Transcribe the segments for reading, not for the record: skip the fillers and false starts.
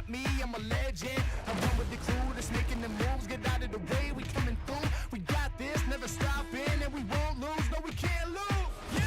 not me, I'm a legend. I run with the crew that's making the moves. Get out of the way, we coming through. We got this, never stopping, and we won't lose. No, we can't lose. Yeah.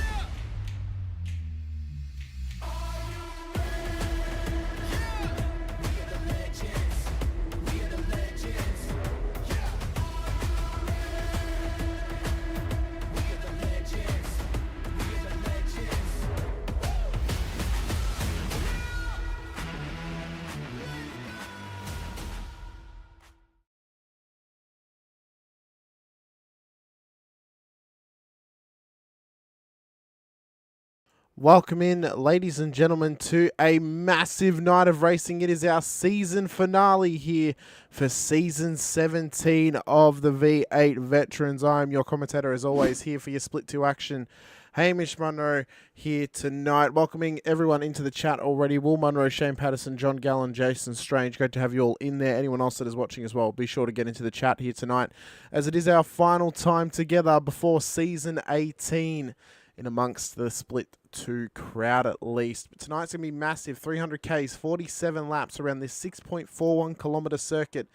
Welcome in, ladies and gentlemen, to a massive night of racing. It is our season finale here for Season 17 of the V8 Veterans. I am your commentator, as always, here for your Split 2 action. Hamish Munro here tonight. Welcoming everyone into the chat already. Will Munro, Shane Patterson, John Gallen, Jason Strange. Great to have you all in there. Anyone else that is watching as well, be sure to get into the chat here tonight, as it is our final time together before Season 18. In amongst the Split 2 crowd at least. But tonight's going to be massive. 300Ks, 47 laps around this 6.41 kilometre circuit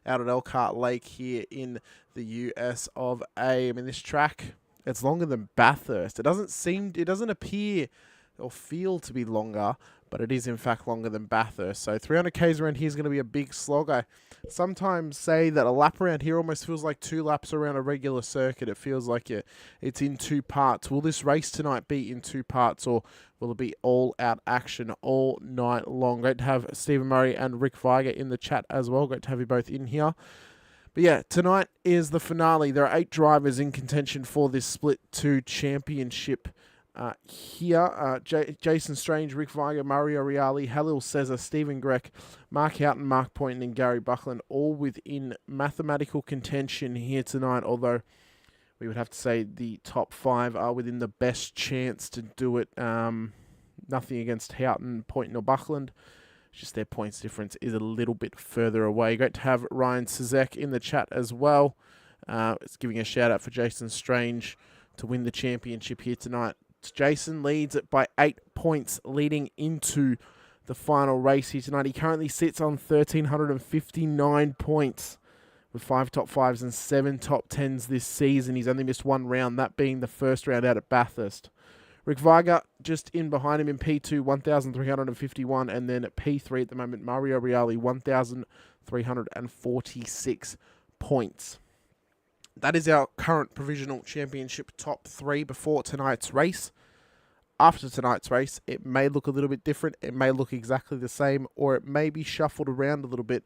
out at Elkhart Lake here in the US of A. I mean, this track, it's longer than Bathurst. It doesn't appear or feel to be longer, but it is in fact longer than Bathurst. So 300Ks around here is going to be a big slog. I sometimes say that a lap around here almost feels like 2 laps around a regular circuit. It feels like it's in 2 parts. Will this race tonight be in 2 parts, or will it be all-out action all night long? Great to have Stephen Murray and Rick Viger in the chat as well. Great to have you both in here. But yeah, tonight is the finale. There are 8 drivers in contention for this Split 2 championship. Jason Strange, Rick Viger, Mario Reali, Halil Cesar, Stephen Grech, Mark Houghton, Mark Poynton, and Gary Buckland, all within mathematical contention here tonight, although we would have to say the top 5 are within the best chance to do it. Nothing against Houghton, Poynton, or Buckland. It's just their points difference is a little bit further away. Great to have Ryan Sazek in the chat as well. It's giving a shout out for Jason Strange to win the championship here tonight. Jason leads it by 8 points leading into the final race here tonight. He currently sits on 1,359 points with 5 top 5s and 7 top 10s this season. He's only missed 1 round, that being the first round out at Bathurst. Rick Viger just in behind him in P2, 1,351, and then at P3 at the moment, Mario Reali, 1,346 points. That is our current provisional championship top 3 before tonight's race. After tonight's race, it may look a little bit different. It may look exactly the same, or it may be shuffled around a little bit.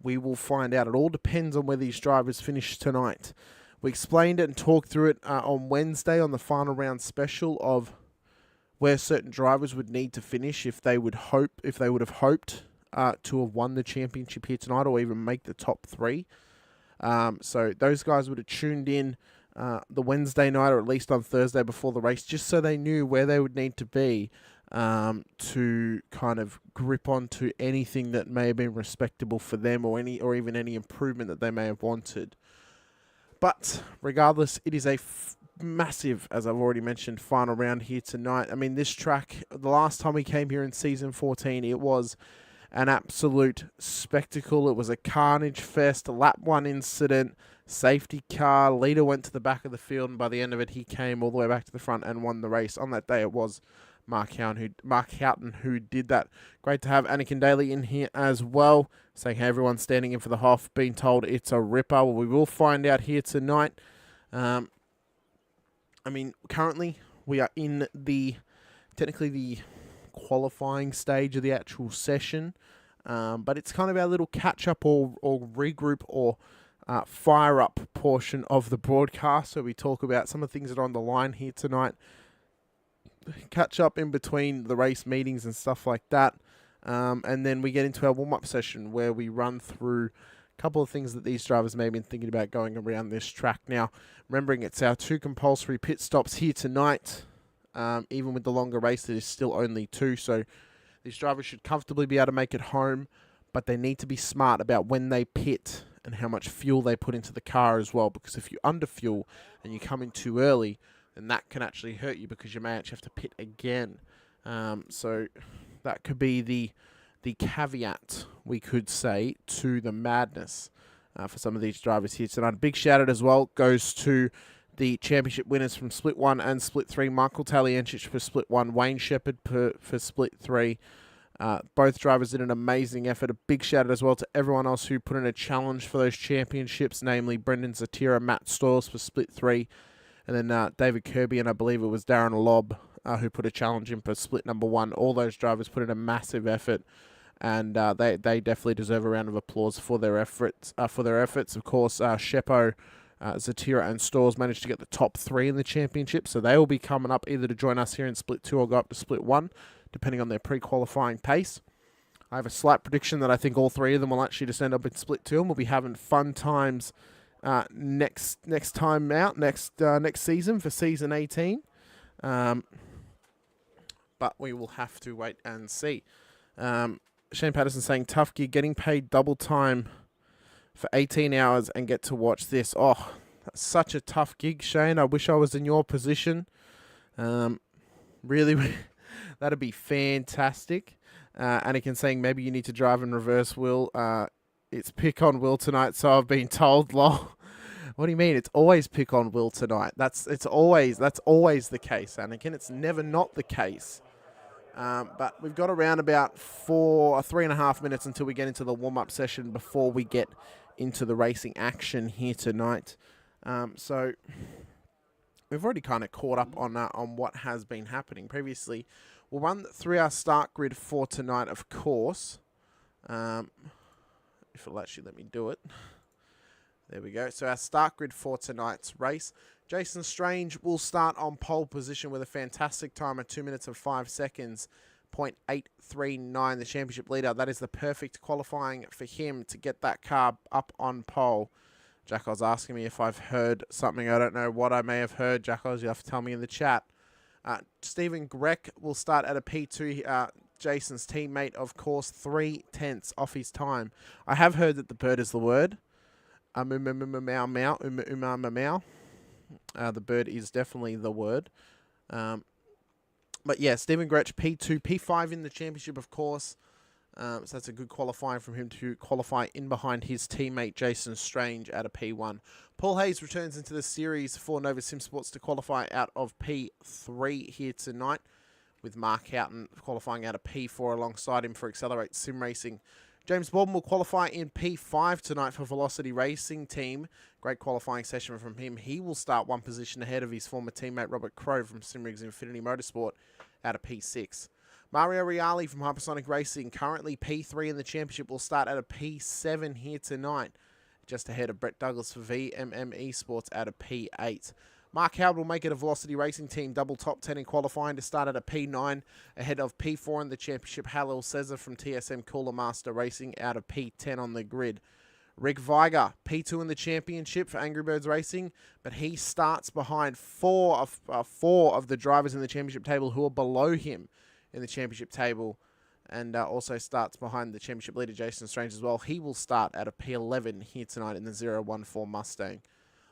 We will find out. It all depends on where these drivers finish tonight. We explained it and talked through it on Wednesday on the final round special of where certain drivers would need to finish if they would have hoped to have won the championship here tonight, or even make the top 3. So those guys would have tuned in the Wednesday night, or at least on Thursday before the race, just so they knew where they would need to be to kind of grip onto anything that may have been respectable for them, or even any improvement that they may have wanted. But regardless, it is a massive, as I've already mentioned, final round here tonight. I mean, this track, the last time we came here in Season 14, it was an absolute spectacle. It was a carnage fest, a lap 1 incident, safety car, leader went to the back of the field, and by the end of it, he came all the way back to the front and won the race. On that day, it was Mark Houghton who did that. Great to have Anakin Daly in here as well, saying, hey, everyone standing in for the Hoff, being told it's a ripper. Well, we will find out here tonight. I mean, currently, we are in technically the qualifying stage of the actual session, but it's kind of our little catch-up or regroup or fire-up portion of the broadcast, so we talk about some of the things that are on the line here tonight, catch up in between the race meetings and stuff like that, and then we get into our warm-up session where we run through a couple of things that these drivers may have been thinking about going around this track. Now, remembering it's our 2 compulsory pit stops here tonight. Even with the longer race, it is still only 2, so these drivers should comfortably be able to make it home, but they need to be smart about when they pit and how much fuel they put into the car as well, because if you underfuel and you come in too early, then that can actually hurt you, because you may actually have to pit again. So that could be the the caveat, we could say, to the madness for some of these drivers here tonight. A big shout out as well goes to the championship winners from Split 1 and Split 3. Michael Taliancic for Split 1, Wayne Shepherd for Split 3. Both drivers did an amazing effort. A big shout out as well to everyone else who put in a challenge for those championships, namely Brendan Zatira, Matt Stoyles for Split 3, and then David Kirby, and I believe it was Darren Lobb who put a challenge in for Split number 1. All those drivers put in a massive effort, and they definitely deserve a round of applause for their efforts. Of course, Shepo, Zatira, and Stoyles managed to get the top 3 in the championship, so they will be coming up either to join us here in Split 2 or go up to Split 1, depending on their pre-qualifying pace. I have a slight prediction that I think all 3 of them will actually just end up in Split 2, and we'll be having fun times next time out, next season for season 18. But we will have to wait and see. Shane Patterson saying, tough gig, getting paid double time for 18 hours and get to watch this. Oh, that's such a tough gig, Shane. I wish I was in your position. Really, that'd be fantastic. Anakin saying, maybe you need to drive in reverse, Will. It's pick on Will tonight, so I've been told, lol. What do you mean? It's always pick on Will tonight. That's always the case, Anakin. It's never not the case. But we've got around about 3.5 minutes until we get into the warm-up session before we get into the racing action here tonight. So we've already kind of caught up on what has been happening previously. We'll run through our start grid for tonight, of course. If it'll actually let me do it. There we go. So our start grid for tonight's race. Jason Strange will start on pole position with a fantastic time of 2 minutes and 5 seconds, 0.839, the championship leader. That is the perfect qualifying for him to get that car up on pole. Jacko's asking me if I've heard something. I don't know what I may have heard. Jacko's, you'll have to tell me in the chat. Stephen Grech will start at a P2. Jason's teammate, of course, 3/10 off his time. I have heard that the bird is the word. Meow meow, meow. The bird is definitely the word. But yeah, Stephen Grech, P2, P5 in the championship, of course. So that's a good qualifying from him to qualify in behind his teammate Jason Strange at a P1. Paul Hayes returns into the series for Nova Sim Sports to qualify out of P3 here tonight, with Mark Houghton qualifying out of P4 alongside him for Accelerate Sim Racing. James Baldwin will qualify in P5 tonight for Velocity Racing Team. Great qualifying session from him. He will start one position ahead of his former teammate Robert Crow from Simrigs Infinity Motorsport out of P6. Mario Reali from Hypersonic Racing, currently P3 in the championship, will start at a P7 here tonight, just ahead of Brett Douglas for VMM Esports at a P8. Mark Howard will make it a Velocity Racing Team double top 10 in qualifying to start at a P9 ahead of P4 in the championship. Halil Cesar from TSM Cooler Master Racing out of P10 on the grid. Rick Viger, P2 in the championship for Angry Birds Racing, but he starts behind four of the drivers in the championship table who are below him in the championship table, and also starts behind the championship leader Jason Strange as well. He will start at a P11 here tonight in the 014 Mustang.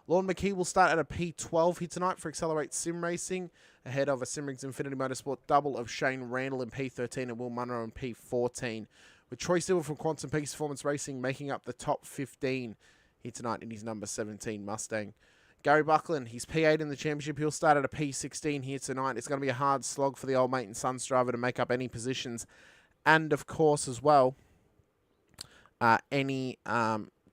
Lorne McKee will start at a P12 here tonight for Accelerate Sim Racing, ahead of a Simrigs Infinity Motorsport double of Shane Randall in P13 and Will Munro in P14, with Troy Silver from Quantum Peaks Performance Racing making up the top 15 here tonight in his number 17 Mustang. Gary Buckland, he's P8 in the championship. He'll start at a P16 here tonight. It's going to be a hard slog for the old mate and Sons driver to make up any positions, and of course as well any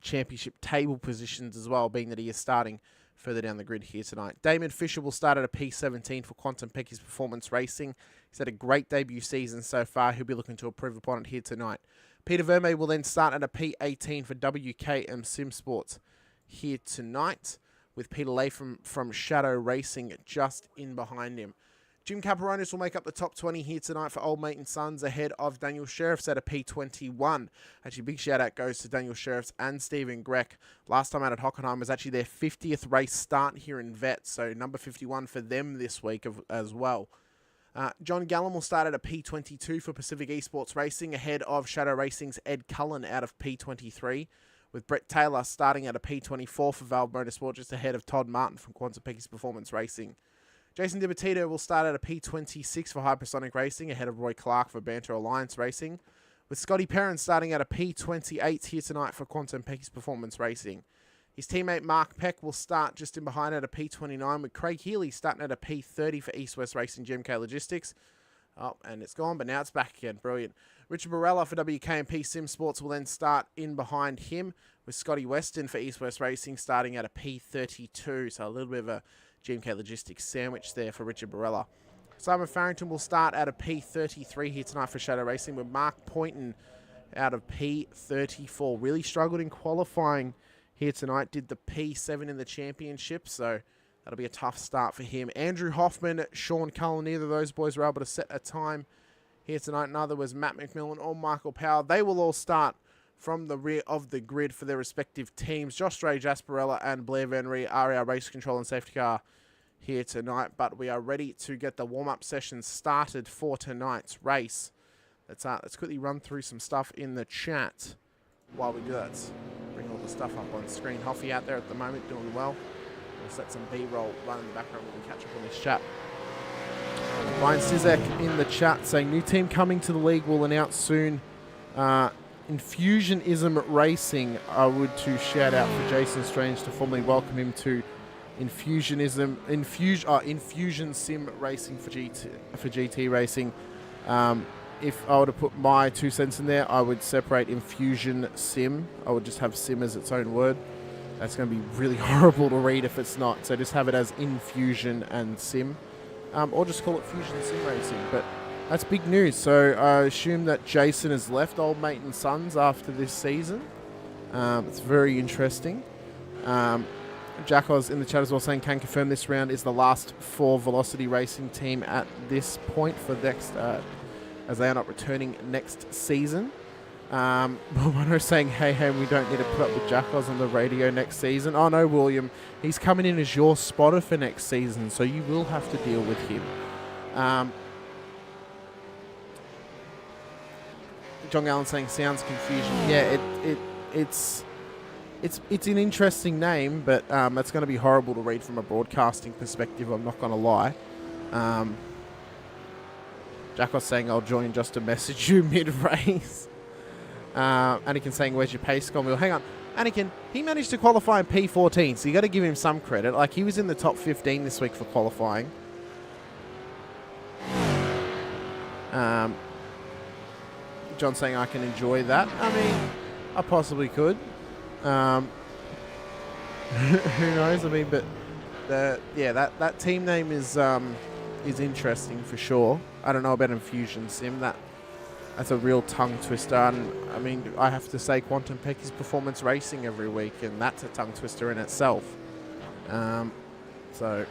championship table positions as well, being that he is starting further down the grid here tonight. Damon Fisher will start at a P17 for Quantum Peaks Performance Racing. He's had a great debut season so far. He'll be looking to improve upon it here tonight. Peter Verme will then start at a P18 for WKM Sim Sports here tonight, with Peter Lay from Shadow Racing just in behind him. Jim Caperonis will make up the top 20 here tonight for Old Mate and Sons, ahead of Daniel Sheriffs at a P21. Actually, big shout out goes to Daniel Sheriffs and Stephen Grech. Last time out at Hockenheim was actually their 50th race start here in Vet, so number 51 for them this week as well. John Gallen will start at a P22 for Pacific Esports Racing, ahead of Shadow Racing's Ed Cullen out of P23, with Brett Taylor starting at a P24 for Valve Motorsport, just ahead of Todd Martin from Quantum Peaks Performance Racing. Jason DiBattista will start at a P26 for Hypersonic Racing, ahead of Roy Clark for Banter Alliance Racing, with Scotty Perrin starting at a P28 here tonight for Quantum Peaks Performance Racing. His teammate Mark Peck will start just in behind at a P29, with Craig Healy starting at a P30 for East West Racing GMK Logistics. Oh, and it's gone, but now it's back again. Brilliant. Richard Barella for WKMP Sim Sports will then start in behind him, with Scotty Weston for East West Racing starting at a P32. So a little bit of a GMK Logistics sandwich there for Richard Barella. Simon Farrington will start at a P33 here tonight for Shadow Racing, with Mark Poynton out of P34. Really struggled in qualifying here tonight. Did the P7 in the championship, so that'll be a tough start for him. Andrew Hoffman, Sean Cullen, neither of those boys were able to set a time here tonight. Neither was Matt McMillan or Michael Powell. They will all start from the rear of the grid for their respective teams. Josh Ray, Jasperella, and Blair Van Ree are our race control and safety car here tonight, but we are ready to get the warm-up session started for tonight's race. Let's quickly run through some stuff in the chat while we do that. Let's bring all the stuff up on screen. Hoffy out there at the moment doing well. We'll set some B-roll right in the background when we catch up on this chat. Brian Sizek in the chat saying, new team coming to the league will announce soon. Infusionism Racing, I would to shout out for Jason Strange to formally welcome him to Infusion Sim Racing for GT Racing. If I were to put my 2 cents in there, I would separate Infusion Sim. I would just have Sim as its own word. That's going to be really horrible to read if it's not. So just have it as Infusion and Sim. Or just call it Fusion Sim Racing. But that's big news. So I assume that Jason has left Old Mate and Sons after this season. It's very interesting. Jack Oz in the chat as well saying, can confirm this round is the last for Velocity Racing team at this point for next, as they are not returning next season. Bono saying, hey, we don't need to put up with Jack Oz on the radio next season. Oh no, William, he's coming in as your spotter for next season, so you will have to deal with him. John Allen saying, sounds confusion. Yeah, it's an interesting name, but it's going to be horrible to read from a broadcasting perspective, I'm not going to lie. Jack was saying, I'll join just to message you mid-race. Anakin saying, where's your pace gone? Well, hang on. Anakin, he managed to qualify in P14, so you got to give him some credit. Like, he was in the top 15 this week for qualifying. John saying, I can enjoy that. I mean, I possibly could. Who knows? I mean, but that team name is interesting for sure. I don't know about Infusion Sim. That's a real tongue twister. And I mean, I have to say, Quantum Peak is Performance Racing every week, and that's a tongue twister in itself. So.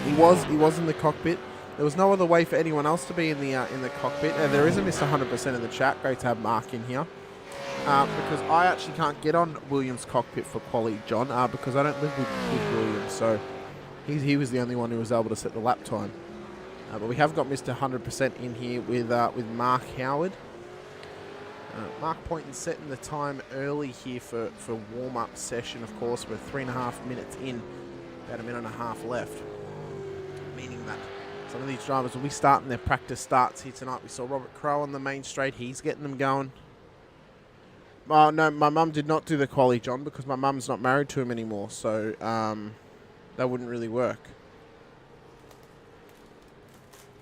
He was in the cockpit. There was no other way for anyone else to be in the cockpit. And there is a Mr. 100% in the chat. Great to have Mark in here. Because I actually can't get on William's cockpit for quali, John, because I don't live with William. So he was the only one who was able to set the lap time. But we have got Mr. 100% in here with Mark Howard. Mark Poynton setting the time early here for warm-up session, of course. We're 3.5 minutes in, about a minute and a half left. Meaning that some of these drivers will be starting their practice starts here tonight. We saw Robert Crow on the main straight. He's getting them going. Oh, no, my mum did not do the quali, John, because my mum's not married to him anymore. So that wouldn't really work.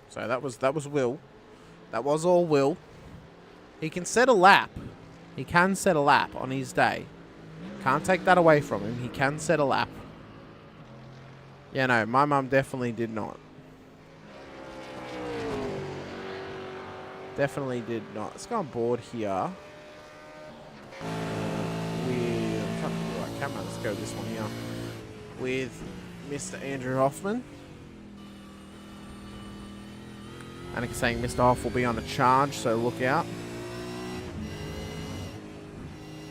So that was Will. That was all Will. He can set a lap. He can set a lap on his day. Can't take that away from him. He can set a lap. Yeah, no, my mum definitely did not. Definitely did not. Let's go on board here. I'm trying to do the right camera. Let's go this one here. With Mr. Andrew Hoffman. Annika saying Mr. Hoff will be on a charge, so look out.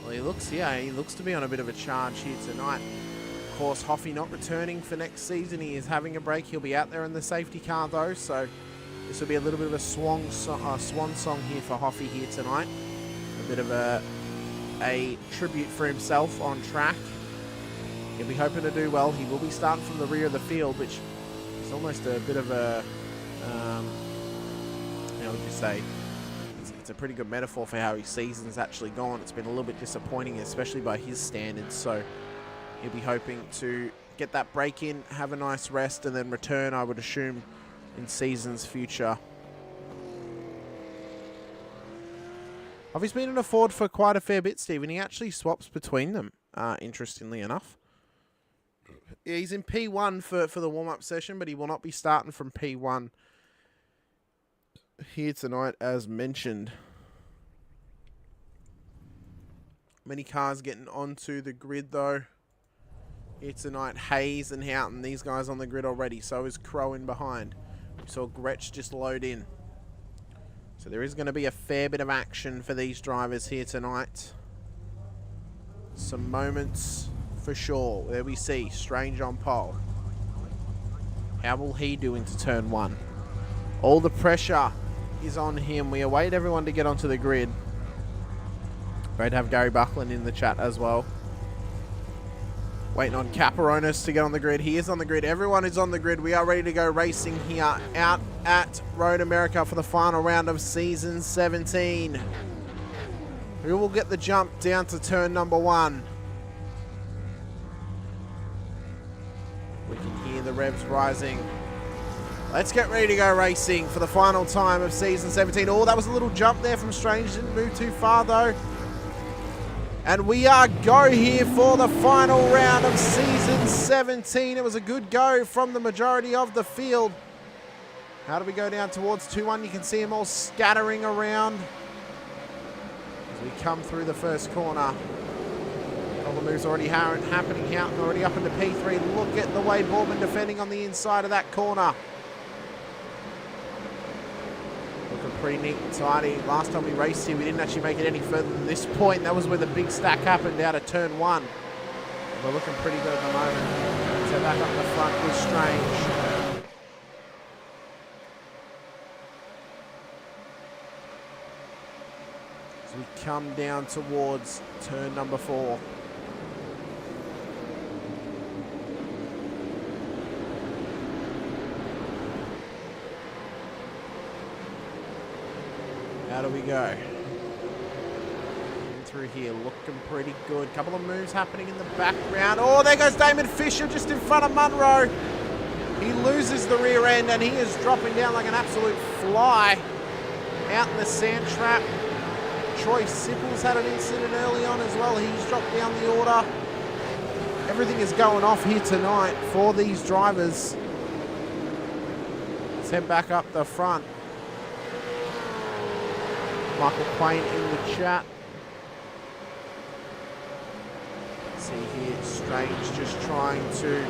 Well, he looks to be on a bit of a charge here tonight. Of course, Hoffy not returning for next season. He is having a break. He'll be out there in the safety car, though, so this will be a little bit of a swan song here for Hoffy here tonight. A bit of a tribute for himself on track. He'll be hoping to do well. He will be starting from the rear of the field, which is almost a bit of a How would you say? It's a pretty good metaphor for how his season's actually gone. It's been a little bit disappointing, especially by his standards. So he'll be hoping to get that break in, have a nice rest, and then return, I would assume, in seasons future. He's been in a Ford for quite a fair bit, Stephen. He actually swaps between them, interestingly enough. Yeah, he's in P1 for the warm-up session, but he will not be starting from P1 here tonight, as mentioned. Many cars getting onto the grid, though. Here tonight, Hayes and Houghton, these guys on the grid already. So is Crow in behind. We saw Gretsch just load in. So there is going to be a fair bit of action for these drivers here tonight. Some moments for sure. There we see Strange on pole. How will he do into turn 1? All the pressure is on him. We await everyone to get onto the grid. Great to have Gary Buckland in the chat as well. Waiting on Caperonis to get on the grid. He is on the grid. Everyone is on the grid. We are ready to go racing here out at Road America for the final round of Season 17. Who will get the jump down to turn number 1? We can hear the revs rising. Let's get ready to go racing for the final time of Season 17. Oh, that was a little jump there from Strange. Didn't move too far, though. And we are go here for the final round of Season 17. It was a good go from the majority of the field. How do we go down towards 2-1? You can see them all scattering around as we come through the first corner. All the moves already happening. Houghton already up into P3. Look at the way Boardman defending on the inside of that corner. Looking pretty neat and tidy. Last time we raced here, we didn't actually make it any further than this point. That was where the big stack happened out of turn 1. We're looking pretty good at the moment. So back up the front with Strange. As we come down towards turn number 4. How do we go? In through here, looking pretty good. Couple of moves happening in the background. Oh, there goes Damon Fisher just in front of Munro. He loses the rear end and he is dropping down like an absolute fly out in the sand trap. Troy Sipples had an incident early on as well. He's dropped down the order. Everything is going off here tonight for these drivers. Let's head back up the front. Michael Quain in the chat. See here, Strange just trying to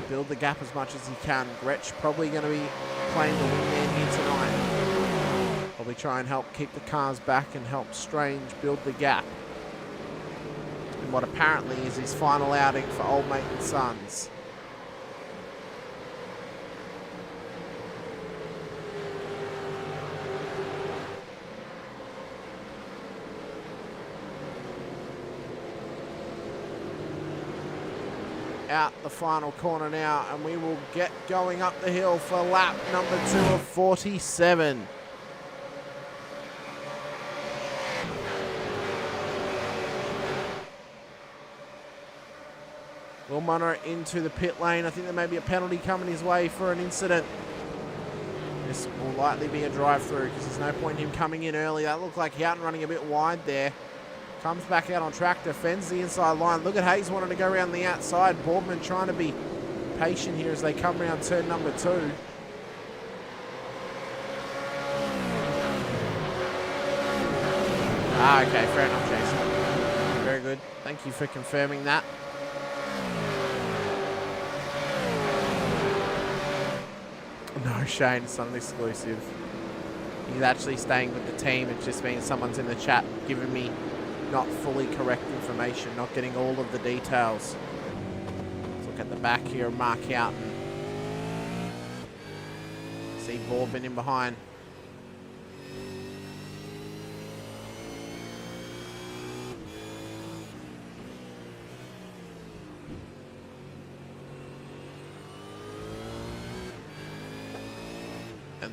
build the gap as much as he can. Gretsch probably going to be playing the wingman here tonight. Probably try and help keep the cars back and help Strange build the gap in what apparently is his final outing for Old Mate and Sons. Out the final corner now, and we will get going up the hill for lap number 2 of 47. Will Munro into the pit lane. I think there may be a penalty coming his way for an incident. This will likely be a drive-through because there's no point in him coming in early. That looked like Houghton running a bit wide there. Comes back out on track, defends the inside line. Look at Hayes wanting to go around the outside. Boardman trying to be patient here as they come around turn number 2. Okay, fair enough, Jason. Very good. Thank you for confirming that. No, Shane, it's not an exclusive. He's actually staying with the team. It just means someone's in the chat giving me not fully correct information, not getting all of the details. Let's look at the back here of Mark Houghton. See Boardman in behind.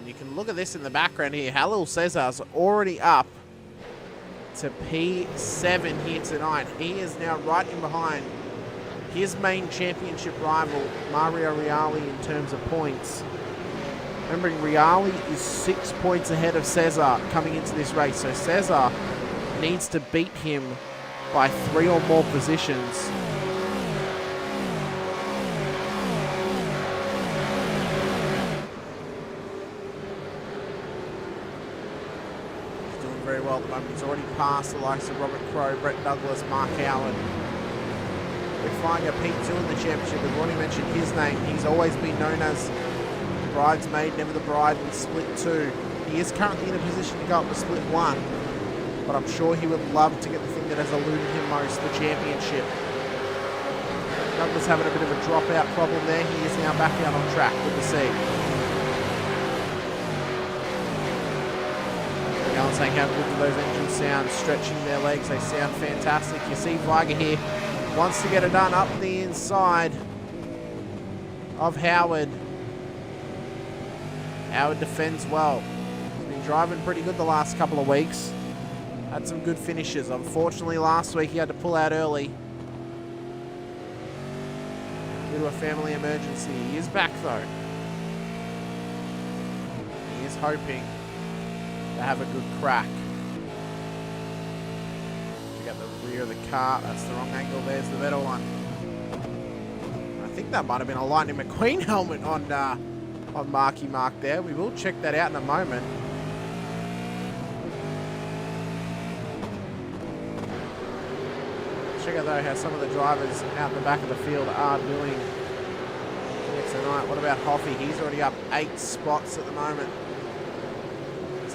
you can look at this in the background here. Halil Cesar's already up to P7 here tonight. He is now right in behind his main championship rival, Mario Reali, in terms of points. Remembering, Reali is 6 points ahead of Cesar coming into this race. So Cesar needs to beat him by 3 or more positions. Very well at the moment. He's already passed the likes of Robert Crow, Brett Douglas, Mark Howard. We're flying a P2 in the championship. We've already mentioned his name. He's always been known as the bridesmaid, never the bride in split 2. He is currently in a position to go up to split 1, but I'm sure he would love to get the thing that has eluded him most, the championship. Douglas having a bit of a dropout problem there. He is now back out on track. Good to see. Saying how good do those engines sound, stretching their legs, they sound fantastic. You see Viger here wants to get it done up the inside of Howard. Howard defends well. He's been driving pretty good the last couple of weeks. Had some good finishes. Unfortunately last week he had to pull out early due to a family emergency. He is back though. He is hoping to have a good crack. Check out the rear of the car. That's the wrong angle. There's the better one. I think that might have been a Lightning McQueen helmet on Marky Mark there. We will check that out in a moment. Check out though how some of the drivers out in the back of the field are doing here tonight. What about Hoffy? He's already up 8 spots at the moment.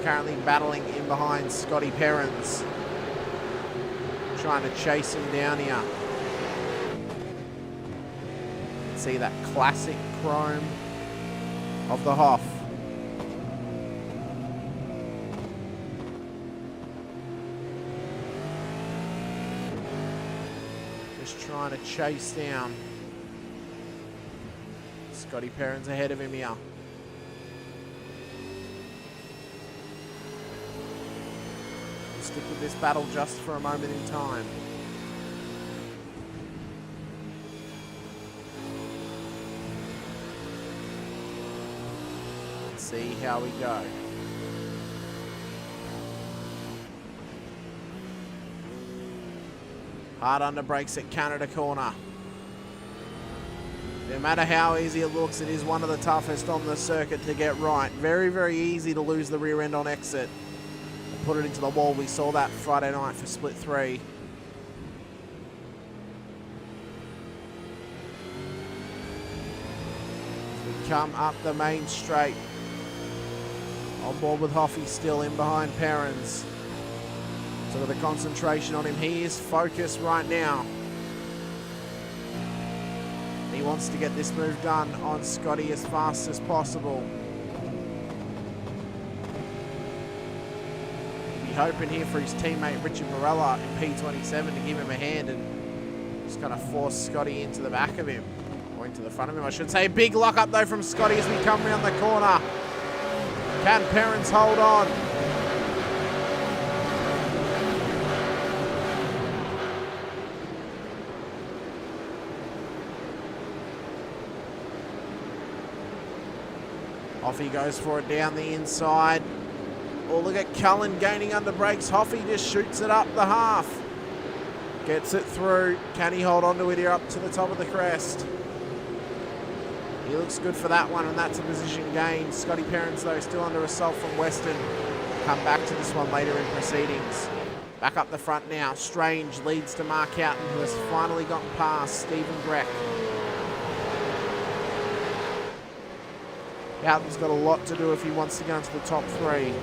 Currently battling in behind Scotty Perrins, trying to chase him down here. See that classic chrome of the Hoff. Just trying to chase down Scotty Perrins ahead of him here. Stick with this battle just for a moment in time. Let's see how we go. Hard under brakes at Canada corner. No matter how easy it looks, it is one of the toughest on the circuit to get right. Very, very easy to lose the rear end on exit. Put it into the wall. We saw that Friday night for split 3. We come up the main straight. On board with Hoffy still in behind Perrins. So with the concentration on him, he is focused right now. He wants to get this move done on Scotty as fast as possible. Hoping here for his teammate Richard Morella in P27 to give him a hand and just kind of force Scotty into the back of him, or into the front of him I should say. Big lock up though from Scotty as we come around the corner. Can Perrins hold on? Off he goes for it down the inside. Oh, look at Cullen gaining under brakes. Hoffy just shoots it up the half. Gets it through. Can he hold on to it here up to the top of the crest? He looks good for that one, and that's a position gain. Scotty Perrins, though, still under assault from Western. Come back to this one later in proceedings. Back up the front now. Strange leads to Mark Houghton, who has finally gotten past Stephen Breck. Houghton's got a lot to do if he wants to go into the top 3.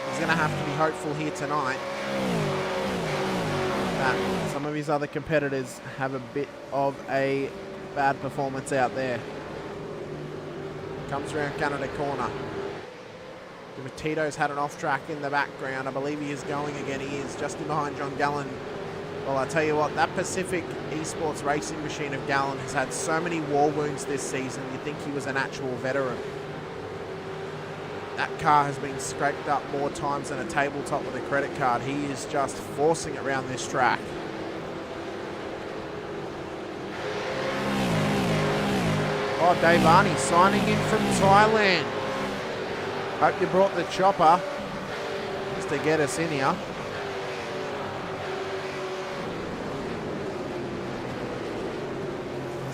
He's going to have to be hopeful here tonight that some of his other competitors have a bit of a bad performance out there. Comes around Canada corner. Tito's had an off track in the background. I believe he is going again. He is just in behind John Gallen Well, I tell you what, that Pacific Esports racing machine of Gallen has had so many war wounds this season, you'd think he was an actual veteran. That car has been scraped up more times than a tabletop with a credit card. He is just forcing it around this track. Oh, Devani signing in from Thailand. Hope you brought the chopper just to get us in here.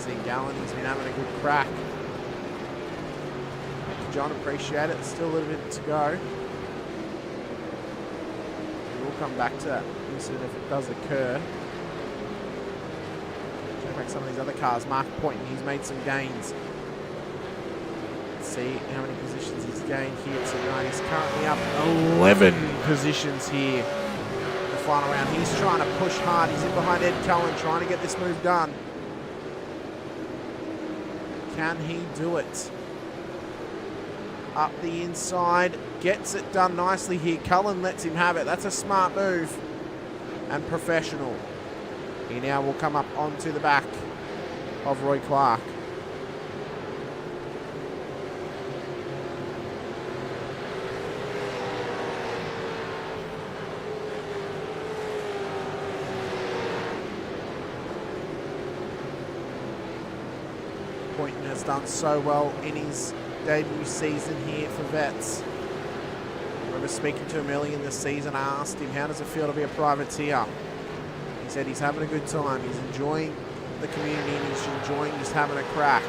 See Gallen, he's been having a good crack. Thank you, John, appreciate it. Still a little bit to go. We'll come back to that incident if it does occur. Check back some of these other cars. Mark Poynton, he's made some gains. Let's see how many positions he's gained here tonight. He's currently up 11 positions here in the final round. He's trying to push hard. He's in behind Ed Cullen, trying to get this move done. Can he do it? Up the inside, gets it done nicely here. Cullen lets him have it. That's a smart move and professional. He now will come up onto the back of Roy Clark. Poynton has done so well in his debut season here for Vets. I remember speaking to him early in the season. I asked him, how does it feel to be a privateer? He said he's having a good time. He's enjoying the community and he's enjoying just having a crack.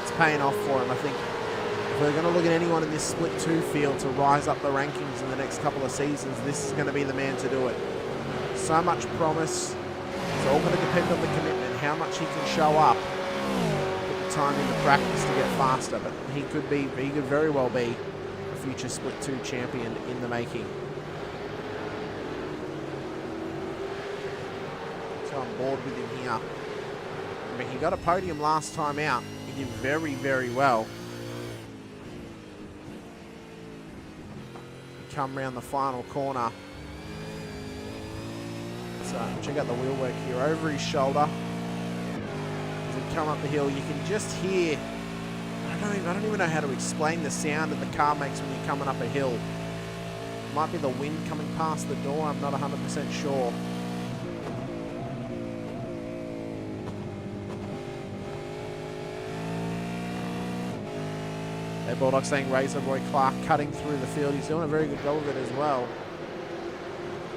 It's paying off for him. I think if we're going to look at anyone in this split 2 field to rise up the rankings in the next couple of seasons, this is going to be the man to do it. So much promise. It's all going to depend on the commitment, how much he can show up. Time in the practice to get faster, but he could very well be a future split 2 champion in the making. So I'm bored with him here. I mean, he got a podium last time out. He did very, very well. Come round the final corner. So check out the wheel work here over his shoulder. Come up the hill, you can just hear, I don't even know how to explain the sound that the car makes when you're coming up a hill. It might be the wind coming past the door, I'm not 100% sure. Hey, Bulldog saying Razor Roy Clark cutting through the field. He's doing a very good job of it as well.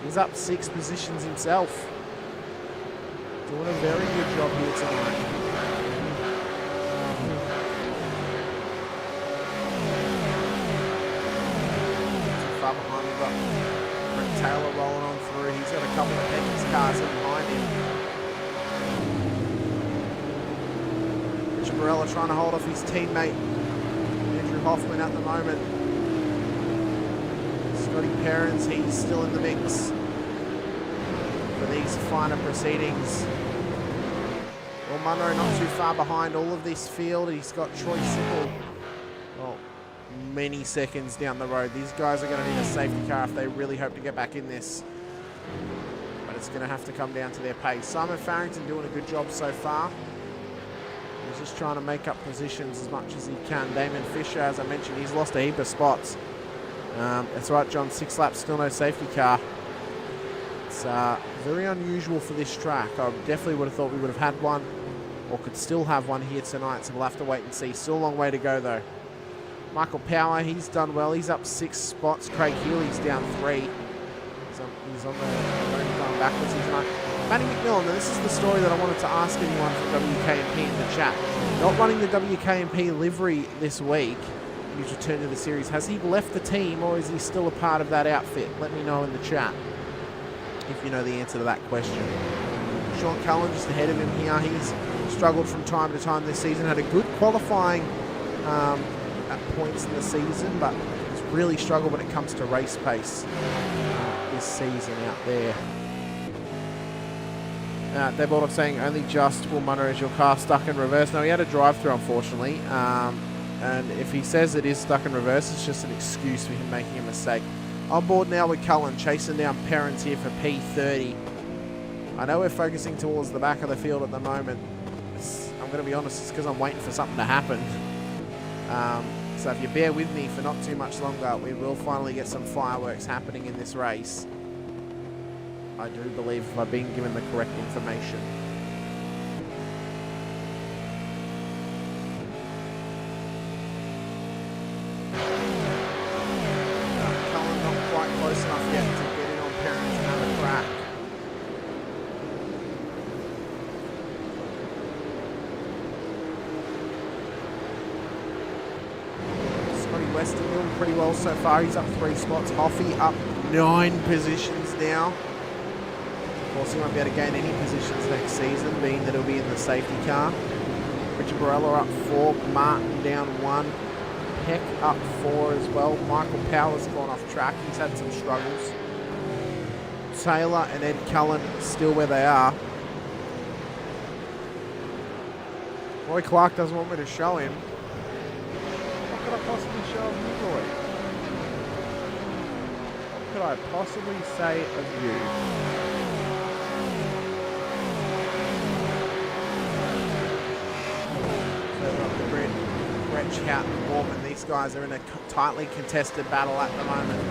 He's up 6 positions himself. Doing a very good job here tonight. Taylor rolling on through. He's got a couple of Penny's cars in behind him. Rich Morella trying to hold off his teammate Andrew Hoffman at the moment. Scotty Perrins, he's still in the mix for these finer proceedings. Well, Munro not too far behind all of this field. He's got Troy Sickle. Well, many seconds down the road. These guys are going to need a safety car if they really hope to get back in this. But it's going to have to come down to their pace. Simon Farrington doing a good job so far. He's just trying to make up positions as much as he can. Damon Fisher, as I mentioned, he's lost a heap of spots. That's right, John. 6 laps, still no safety car. It's very unusual for this track. I definitely would have thought we would have had one or could still have one here tonight. So we'll have to wait and see. Still a long way to go, though. Michael Power, he's done well. He's up 6 spots. Craig Healy's down 3. He's on the going backwards here tonight. Matty McMillan, now this is the story that I wanted to ask anyone from WKMP in the chat. Not running the WKMP livery this week, he's returned to the series. Has he left the team or is he still a part of that outfit? Let me know in the chat if you know the answer to that question. Sean Cullen just ahead of him here. He's struggled from time to time this season. Had a good qualifying at points in the season, but he's really struggled when it comes to race pace this season out there. They're both saying only just will Munro is your car stuck in reverse. No, he had a drive-through, unfortunately. And if he says it is stuck in reverse, it's just an excuse for him making a mistake. On board now with Cullen, chasing down Perrins here for P30. I know we're focusing towards the back of the field at the moment. I'm going to be honest, it's because I'm waiting for something to happen. So if you bear with me for not too much longer, we will finally get some fireworks happening in this race. I do believe if I've been given the correct information. Cullen not quite close enough yet to get in on Perrins and have a crack. Weston doing pretty well so far. He's up 3 spots. Hoffy up 9 positions now. Of course, he won't be able to gain any positions next season, being that he'll be in the safety car. Richard Barella up 4. Martin down 1. Peck up 4 as well. Michael Powers gone off track. He's had some struggles. Taylor and Ed Cullen still where they are. Roy Clark doesn't want me to show him. What could I possibly show of you, Roy? What could I possibly say of you? So we've got the grid. Gretsch, Houghton, Borman. These guys are in a tightly contested battle at the moment.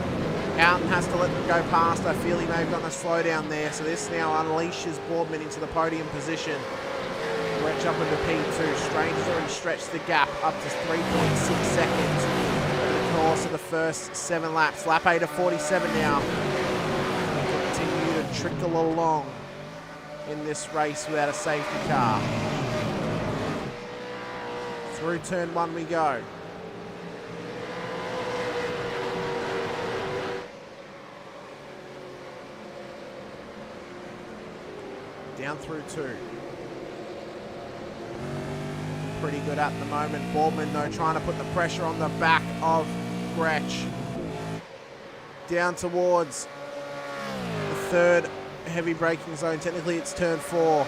Houghton has to let them go past. I feel he may have gotten a slowdown there. So this now unleashes Boardman into the podium position. Gretsch up into P2. Strange has already stretched the gap up to 3.6 seconds over the course of the first 7 laps. Lap 8 of 47 now. Continue to trickle along in this race without a safety car. Through turn 1 we go. Down through 2. Pretty good at the moment. Boardman, though, trying to put the pressure on the back of Gretsch. Down towards the 3rd heavy braking zone. Technically, it's turn 4.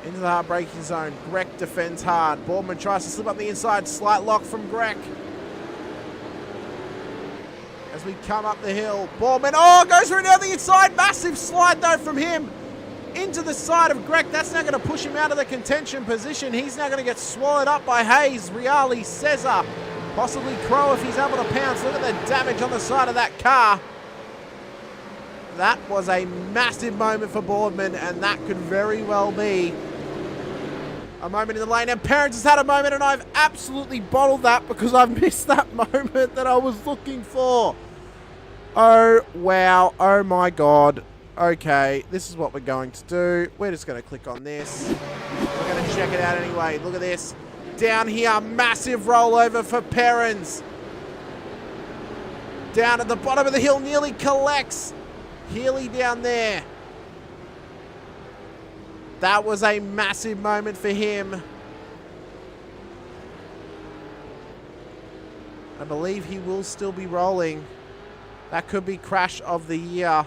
Into the hard braking zone. Grech defends hard. Boardman tries to slip up the inside. Slight lock from Grech. As we come up the hill. Boardman, goes through down the inside. Massive slide, though, from him. Into the side of Grech. That's now going to push him out of the contention position. He's now going to get swallowed up by Hayes, Riali, Cesar, possibly Crow if he's able to pounce. Look at the damage on the side of that car. That was a massive moment for Boardman, and that could very well be a moment in the lane. And Parents has had a moment, and I've absolutely bottled that because I've missed that moment that I was looking for. Oh, wow. Oh, my God. Okay, this is what we're going to do. We're just going to click on this. We're going to check it out anyway. Look at this. Down here, massive rollover for Perrins. Down at the bottom of the hill, nearly collects. Healy down there. That was a massive moment for him. I believe he will still be rolling. That could be crash of the year.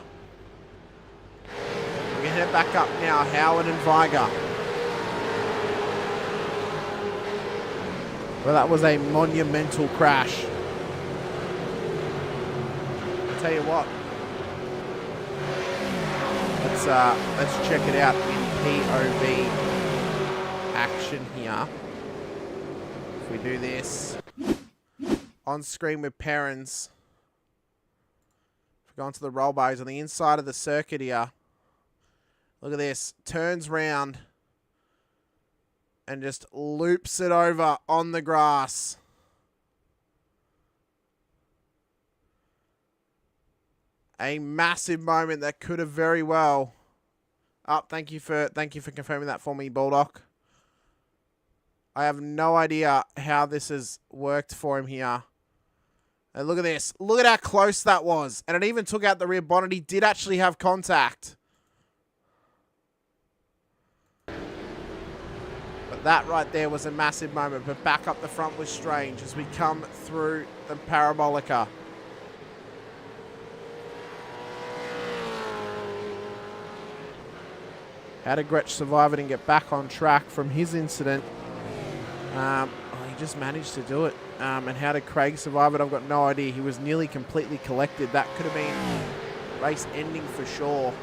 We can head back up now, Howard and Viger. Well, that was a monumental crash. I'll tell you what. Let's check it out in POV action here. If we do this on screen with Perrins. If we go onto the roll bars on the inside of the circuit here. Look at this. Turns round and just loops it over on the grass. A massive moment that could have very well. Thank you for confirming that for me, Bulldog. I have no idea how this has worked for him here. And look at this. Look at how close that was. And it even took out the rear bonnet. He did actually have contact. But that right there was a massive moment. But back up the front was Strange as we come through the Parabolica. How did Gretsch survive it and get back on track from his incident? He just managed to do it. And how did Craig survive it? I've got no idea. He was nearly completely collected. That could have been race ending for sure.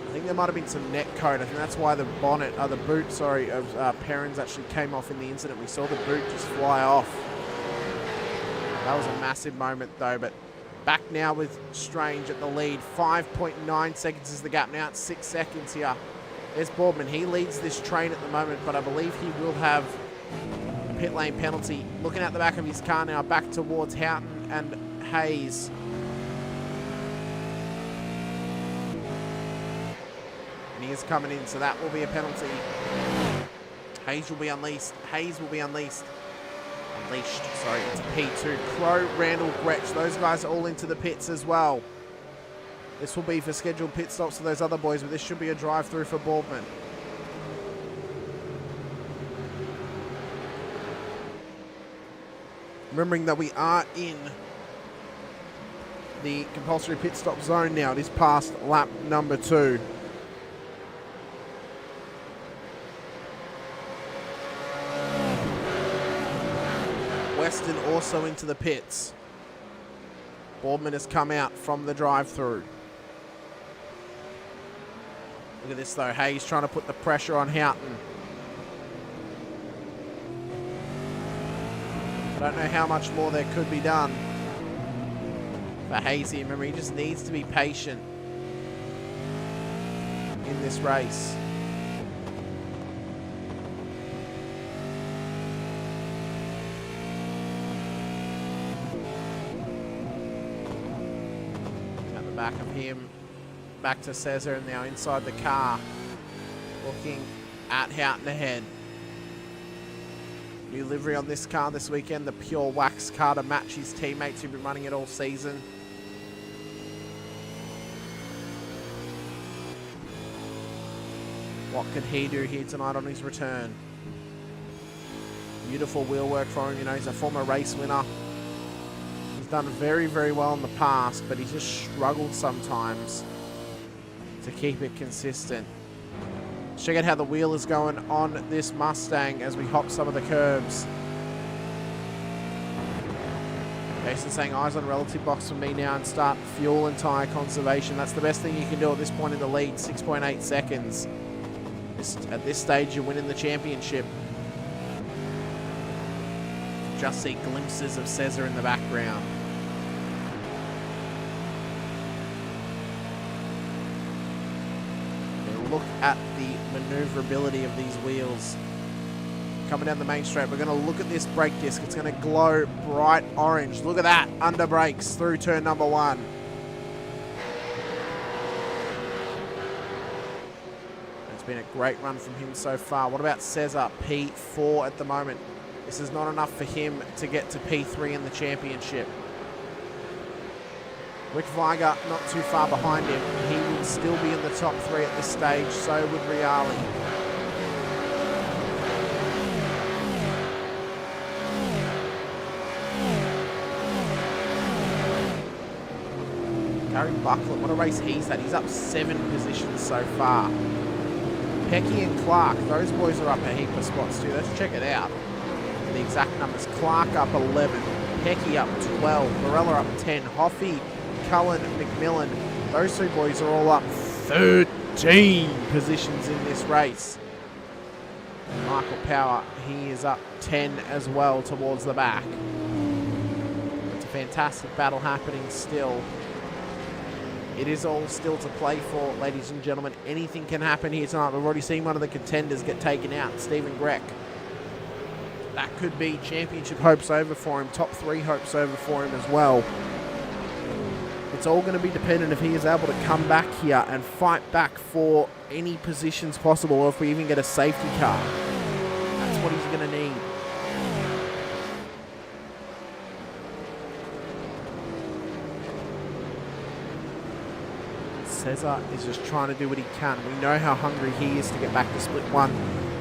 I think there might have been some net code. I think that's why the boot of Perrins actually came off in the incident. We saw the boot just fly off. That was a massive moment though, but back now with Strange at the lead. 5.9 seconds is the gap now. It's 6 seconds here. There's Boardman. He leads this train at the moment, but I believe he will have a pit lane penalty. Looking at the back of his car now, back towards Houghton and Hayes. And he is coming in, so that will be a penalty. Hayes will be unleashed. Hayes will be unleashed. Sorry, it's P2. Crow, Randall, Gretsch. Those guys are all into the pits as well. This will be for scheduled pit stops for those other boys, but this should be a drive-through for Boardman. Remembering that we are in the compulsory pit stop zone now. It is past lap number 2. Weston also into the pits. Boardman has come out from the drive-through. Look at this though. Hayes trying to put the pressure on Houghton. I don't know how much more there could be done for Hazy. Remember, he just needs to be patient in this race. Back of him, back to Cesar, and now inside the car, looking at Houghton ahead. New livery on this car this weekend, the pure wax car to match his teammates who've been running it all season. What could he do here tonight on his return? Beautiful wheel work for him. You know, he's a former race winner. He's done very, very well in the past, but he's just struggled sometimes to keep it consistent. Check out how the wheel is going on this Mustang as we hop some of the curbs. Jason saying eyes on relative box for me now and start fuel and tyre conservation. That's the best thing you can do at this point in the lead. 6.8 seconds. At this stage, you're winning the championship. Just see glimpses of Cesar in the background. Look at the maneuverability of these wheels. Coming down the main straight, we're going to look at this brake disc. It's going to glow bright orange. Look at that, under brakes through turn number 1. It's been a great run from him so far. What about Cesar? P4 at the moment. This is not enough for him to get to P3 in the championship. Rick Viger not too far behind him. He will still be in the top 3 at this stage, so would Riali. Gary Buckland, what a race he's had. He's up 7 positions so far. Pecky and Clark, those boys are up a heap of spots too. Let's check it out. The exact numbers. Clark up 11, Pecky up 12, Morella up 10, Hoffy, Cullen, McMillan, those 3 boys are all up 13 positions in this race. Michael Power, he is up 10 as well towards the back. It's a fantastic battle happening still. It is all still to play for, ladies and gentlemen. Anything can happen here tonight. We've already seen one of the contenders get taken out, Stephen Greck. That could be championship hopes over for him, top 3 hopes over for him as well. It's all going to be dependent if he is able to come back here and fight back for any positions possible, or if we even get a safety car. That's what he's going to need. Cesar is just trying to do what he can. We know how hungry he is to get back to split 1.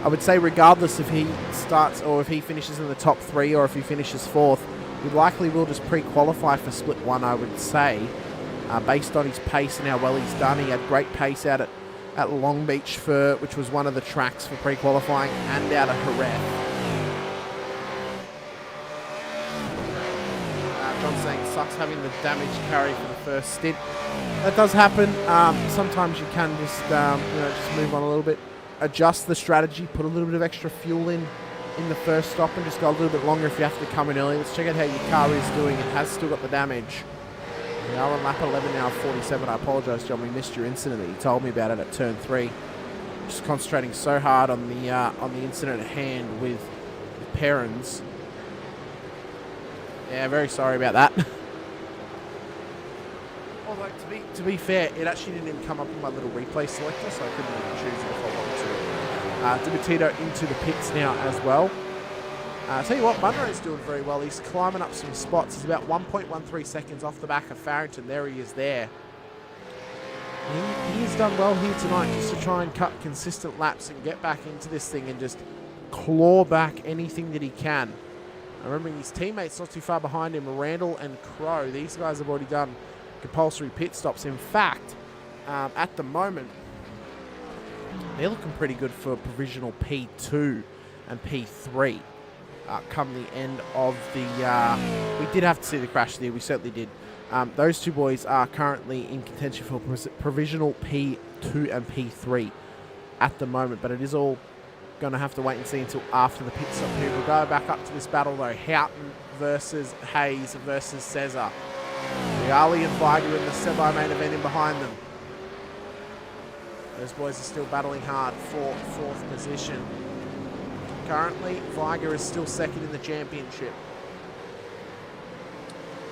I would say regardless if he starts or if he finishes in the top 3 or if he finishes 4th, we likely will just pre-qualify for split 1, I would say, based on his pace and how well he's done. He had great pace out at Long Beach, which was one of the tracks for pre-qualifying, and out of Jerez. John saying sucks having the damage carry for the first stint. That does happen. Sometimes you can just, just move on a little bit, adjust the strategy, put a little bit of extra fuel in the first stop, and just go a little bit longer if you have to come in early. Let's check out how your car is doing. It has still got the damage. We are on lap 11 now, 47. I apologise, John. We missed your incident that you told me about it at turn 3. Just concentrating so hard on the incident at hand with Perrins. Yeah, very sorry about that. Although, to be fair, it actually didn't even come up in my little replay selector, so I couldn't even choose it if I wanted to. Dimitito into the pits now as well. Tell you what, Munro's doing very well. He's climbing up some spots. He's about 1.13 seconds off the back of Farrington. There he is there. He has done well here tonight just to try and cut consistent laps and get back into this thing and just claw back anything that he can. Remembering his teammates not too far behind him, Randall and Crow. These guys have already done compulsory pit stops. In fact, at the moment, they're looking pretty good for provisional P2 and P3 come the end of the... we did have to see the crash there. We certainly did. Those two boys are currently in contention for provisional P2 and P3 at the moment, but it is all going to have to wait and see until after the pit stop here. We'll go back up to this battle though. Houghton versus Hayes versus Cesar. Viali and Viger in the semi-main event in behind them. Those boys are still battling hard for 4th position. Currently, Viger is still 2nd in the championship.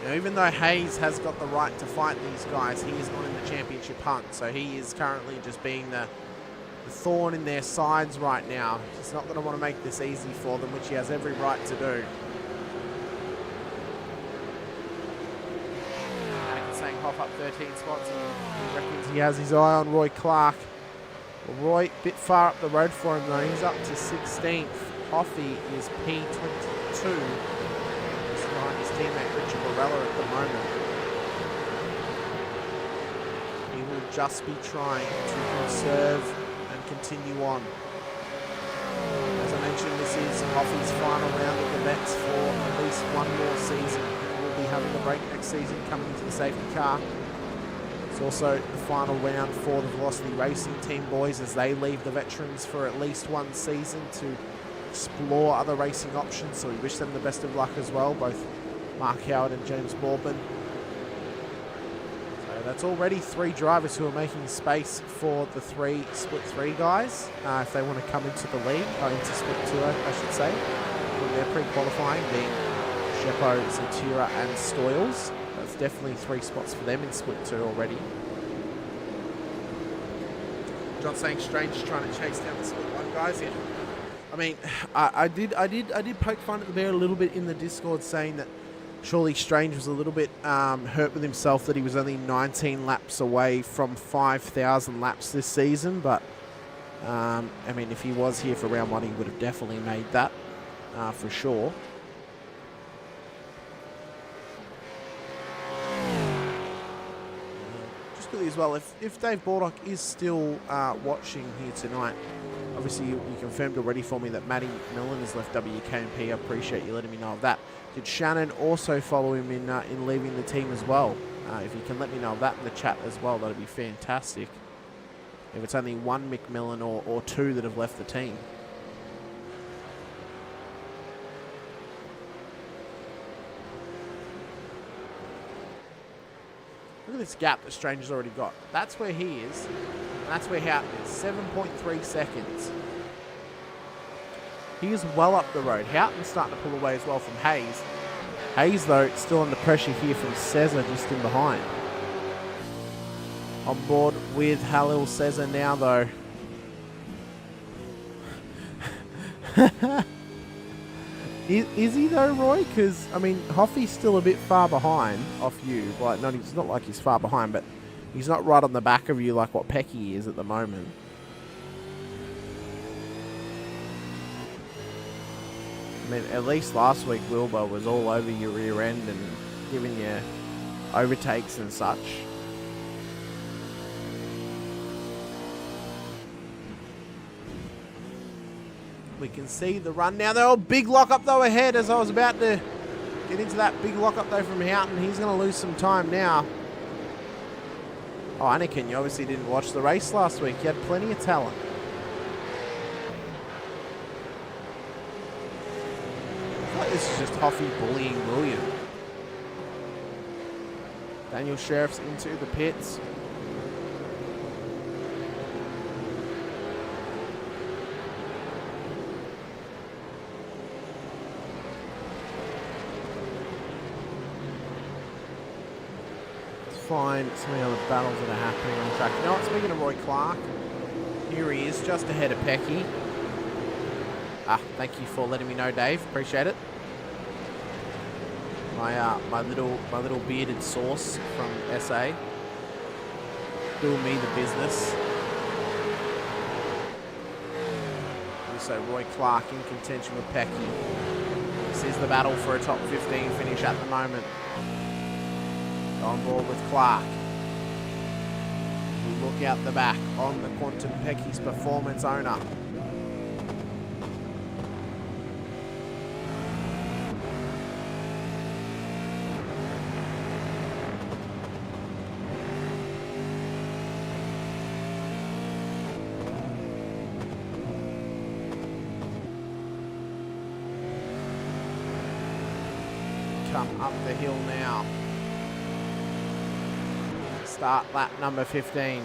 Now, even though Hayes has got the right to fight these guys, he is not in the championship hunt, so he is currently just being the thorn in their sides right now. He's not going to want to make this easy for them, which he has every right to do. Anakin saying hop up 13 spots. He reckons he has his eye on Roy Clark. Well, Roy, a bit far up the road for him though. He's up to 16th. Hoffy is P22. He's behind his teammate Richard Borella at the moment. He will just be trying to conserve continue on. As I mentioned, this is Hoffy's final round of the bets for at least one more season. We'll be having the break next season coming into the safety car. It's also the final round for the Velocity Racing team boys as they leave the veterans for at least one season to explore other racing options. So we wish them the best of luck as well, both Mark Howard and James Baldwin. That's already 3 drivers who are making space for the split 3 guys if they want to come into the lead, into split 2 I should say. They're pre-qualifying being Sheppo, Zatira and Stoyles. That's definitely 3 spots for them in split 2 already. John saying Strange is trying to chase down the split 1 guys. Yeah. I mean, I did poke fun at the bear a little bit in the Discord saying that surely Strange was a little bit hurt with himself that he was only 19 laps away from 5,000 laps this season. But, I mean, if he was here for round 1, he would have definitely made that for sure. Just quickly as well, if Dave Baldock is still watching here tonight, obviously you confirmed already for me that Matty McMillan has left WKMP. I appreciate you letting me know of that. Did Shannon also follow him in leaving the team as well? If you can let me know of that in the chat as well, that'd be fantastic. If it's only one McMillan or 2 that have left the team. Look at this gap that Stranger's already got. That's where he is. And that's where Houghton is. 7.3 seconds. He is well up the road. Houghton's starting to pull away as well from Hayes. Hayes, though, still under pressure here from Cesar just in behind. On board with Halil Cesar now, though. Is he, though, Roy? Because, I mean, Hoffy's still a bit far behind off you. Like, it's not like he's far behind, but he's not right on the back of you like what Pecky is at the moment. I mean, at least last week Wilbur was all over your rear end and giving you overtakes and such. We can see the run now. They're all big lock up though ahead as I was about to Get into that big lockup though from Houghton. He's going to lose some time now. Oh, Anakin, you obviously didn't watch the race last week. You had plenty of talent. I feel like this is just Hoffy bullying William. Daniel Sheriff's into the pits. Find some of the other battles that are happening on track. You know what, speaking of Roy Clark, here he is, just ahead of Pecky. Thank you for letting me know, Dave. Appreciate it. My little bearded source from SA. Doing me the business. Also, Roy Clark in contention with Pecky. This is the battle for a top 15 finish at the moment. On board with Clark. We look out the back on the Quantum Pecky's performance owner. Come up the hill now. Start lap number 15.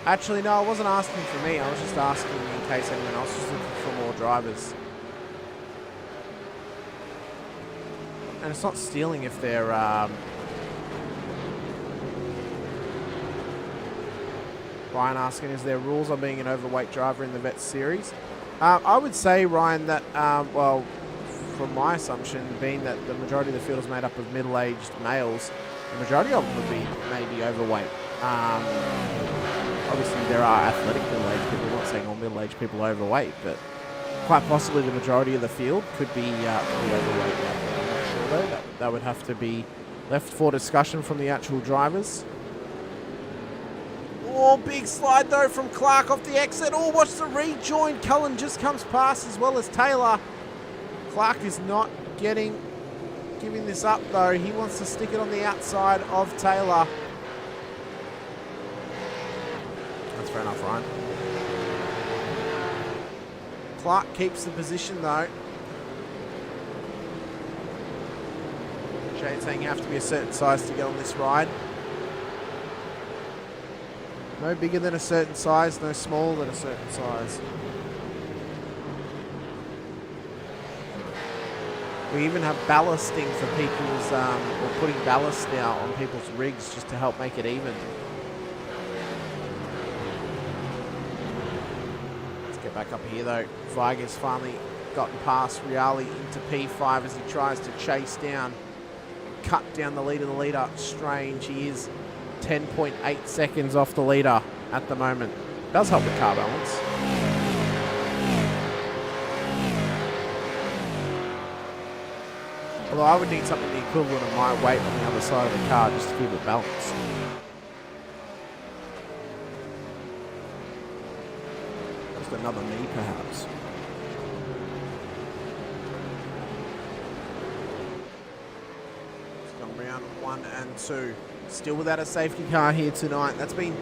Actually, no, I wasn't asking for me. I was just asking in case anyone else was looking for more drivers. And it's not stealing if they're... Ryan asking, is there rules on being an overweight driver in the Vet Series? I would say, Ryan, that, well, from my assumption, being that the majority of the field is made up of middle-aged males, the majority of them would be maybe overweight. Obviously, there are athletic middle-aged people. I'm not saying all middle-aged people are overweight, but quite possibly the majority of the field could be overweight. I'm not sure, though. That would have to be left for discussion from the actual drivers. Oh, big slide, though, from Clark off the exit. Oh, watch the rejoin. Cullen just comes past as well as Taylor. Clark is not giving this up, though. He wants to stick it on the outside of Taylor. That's fair enough, Ryan. Clark keeps the position, though. Shane saying you have to be a certain size to get on this ride. No bigger than a certain size, no smaller than a certain size. We even have ballasting for people's, or putting ballast now on people's rigs just to help make it even. Let's get back up here though. Viger's finally gotten past Riali into P5 as he tries to chase down, cut down the lead of the leader. Strange, he is 10.8 seconds off the leader at the moment. Does help the car balance. Although I would need something the equivalent of my weight on the other side of the car just to keep it balanced. Just another me, perhaps. It's gone round 1 and 2. Still without a safety car here tonight. That's been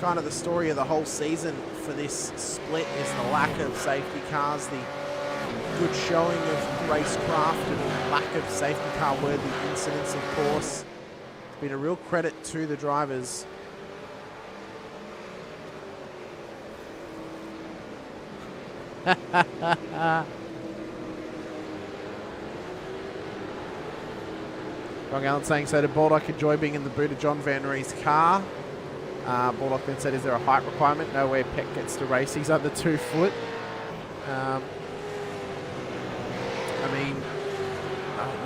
kind of the story of the whole season for this split, is the lack of safety cars, the good showing of racecraft and lack of safety car worthy incidents, of course. It's been a real credit to the drivers. Ron Allen saying, so did Baldock enjoy being in the boot of John Van Ree's car? Baldock then said, is there a height requirement? No way Peck gets to race. He's under 2 foot.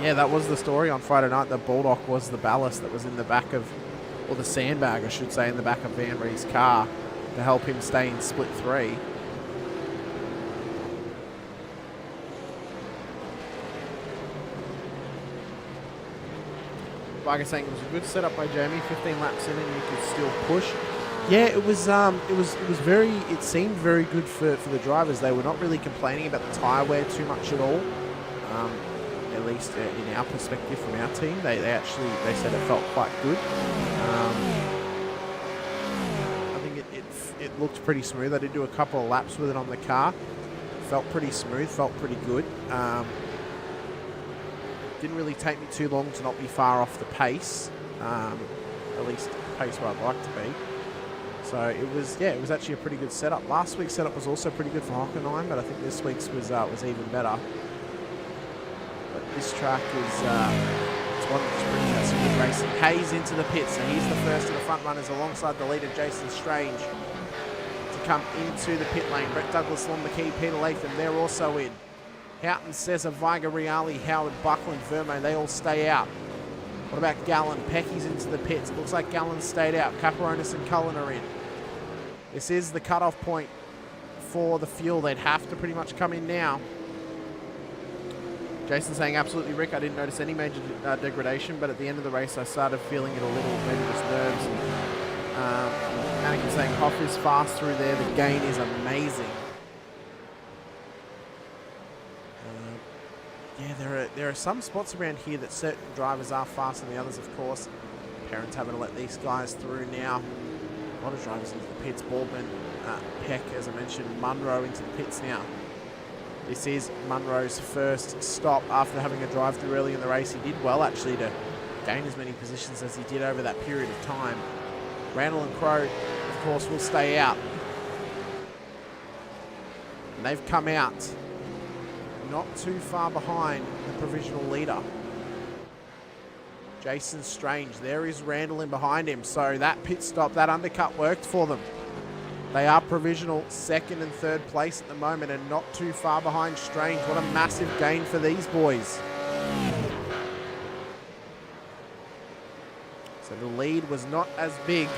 Yeah, that was the story on Friday night, that Baldock was the ballast that was in the back of, or the sandbag, I should say, in the back of Van Ree's car to help him stay in split 3. Like I was saying, it was a good setup by Jamie. 15 laps in, and you could still push. Yeah, it was very. It seemed very good for the drivers. They were not really complaining about the tyre wear too much at all. at least in our perspective from our team. They said it felt quite good. I think it looked pretty smooth. I did do a couple of laps with it on the car. Felt pretty smooth, felt pretty good. Didn't really take me too long to not be far off the pace, at least pace where I'd like to be. So it was actually a pretty good setup. Last week's setup was also pretty good for Hockenheim, but I think this week's was even better. But this track is it's one that's brings out some good racing. Hayes into the pits, so he's the first of the front runners alongside the leader Jason Strange to come into the pit lane. Brett Douglas, Lon McKee, Peter Latham, they're also in. Houghton, Cesar, Viger, Reali, Howard, Buckland, Vermo, they all stay out. What about Gallen? Pecky's into the pits. Looks like Gallen stayed out. Caparonis and Cullen are in. This is the cutoff point for the fuel. They'd have to pretty much come in now. Jason saying, absolutely, Rick, I didn't notice any major degradation, but at the end of the race, I started feeling it a little, maybe just nerves. Anakin saying, Hoff is fast through there. The gain is amazing. Yeah, there are some spots around here that certain drivers are faster than the others, of course. Parents having to let these guys through now. A lot of drivers into the pits. Baldwin, Peck, as I mentioned, Munro into the pits now. This is Munro's first stop after having a drive-through early in the race. He did well, actually, to gain as many positions as he did over that period of time. Randall and Crow, of course, will stay out. And they've come out not too far behind the provisional leader. Jason Strange, there is Randall in behind him. So that pit stop, that undercut worked for them. They are provisional second and third place at the moment and not too far behind Strange. What a massive gain for these boys. So the lead was not as big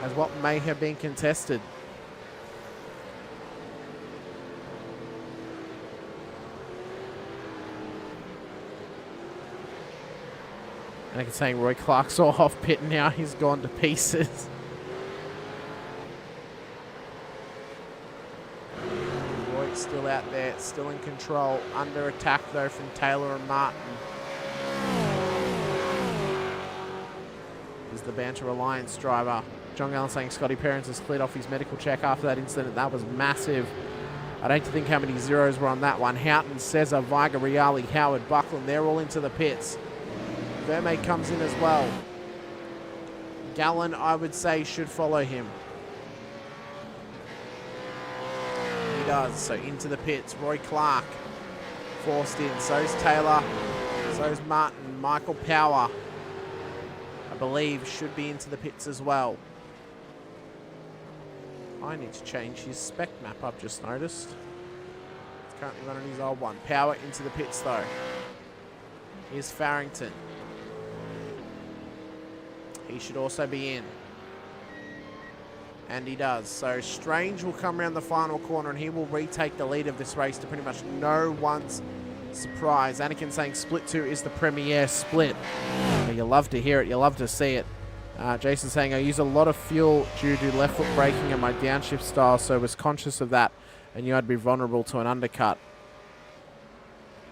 as what may have been contested. And I can say Roy Clark's all off pit now. He's gone to pieces. Roy's still out there, still in control. Under attack, though, from Taylor and Martin. Is the Banter Alliance driver. John Gallen saying Scotty Perrins has cleared off his medical check after that incident. That was massive. I'd hate to think how many zeros were on that one. Houghton, Cesar, Viger, Reali, Howard, Buckland, they're all into the pits. Verme comes in as well. Gallen, I would say, should follow him. He does. So into the pits. Roy Clark forced in. So's Taylor. So's Martin. Michael Power, I believe, should be into the pits as well. I need to change his spec map, I've just noticed. It's currently running his old one. Power into the pits, though. Here's Farrington. He should also be in. And he does. So Strange will come around the final corner and he will retake the lead of this race to pretty much no one's surprise. Anakin saying split 2 is the premier split. You love to hear it. You love to see it. Jason saying I use a lot of fuel due to left foot braking and my downshift style, so was conscious of that and knew I'd be vulnerable to an undercut.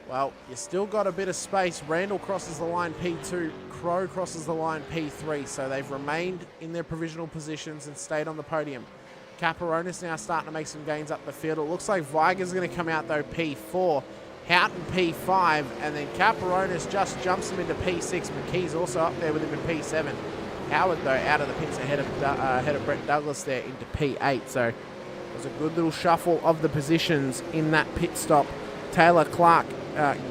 Well, you still got a bit of space. Randall crosses the line P2. Crow crosses the line P3. So they've remained in their provisional positions and stayed on the podium. Caparonis now starting to make some gains up the field. It looks like Viger's going to come out, though, P4. Houghton P5. And then Caparonis just jumps him into P6. McKee's also up there with him in P7. Howard, though, out of the pits ahead of Brett Douglas there into P8. So it was a good little shuffle of the positions in that pit stop. Taylor, Clark,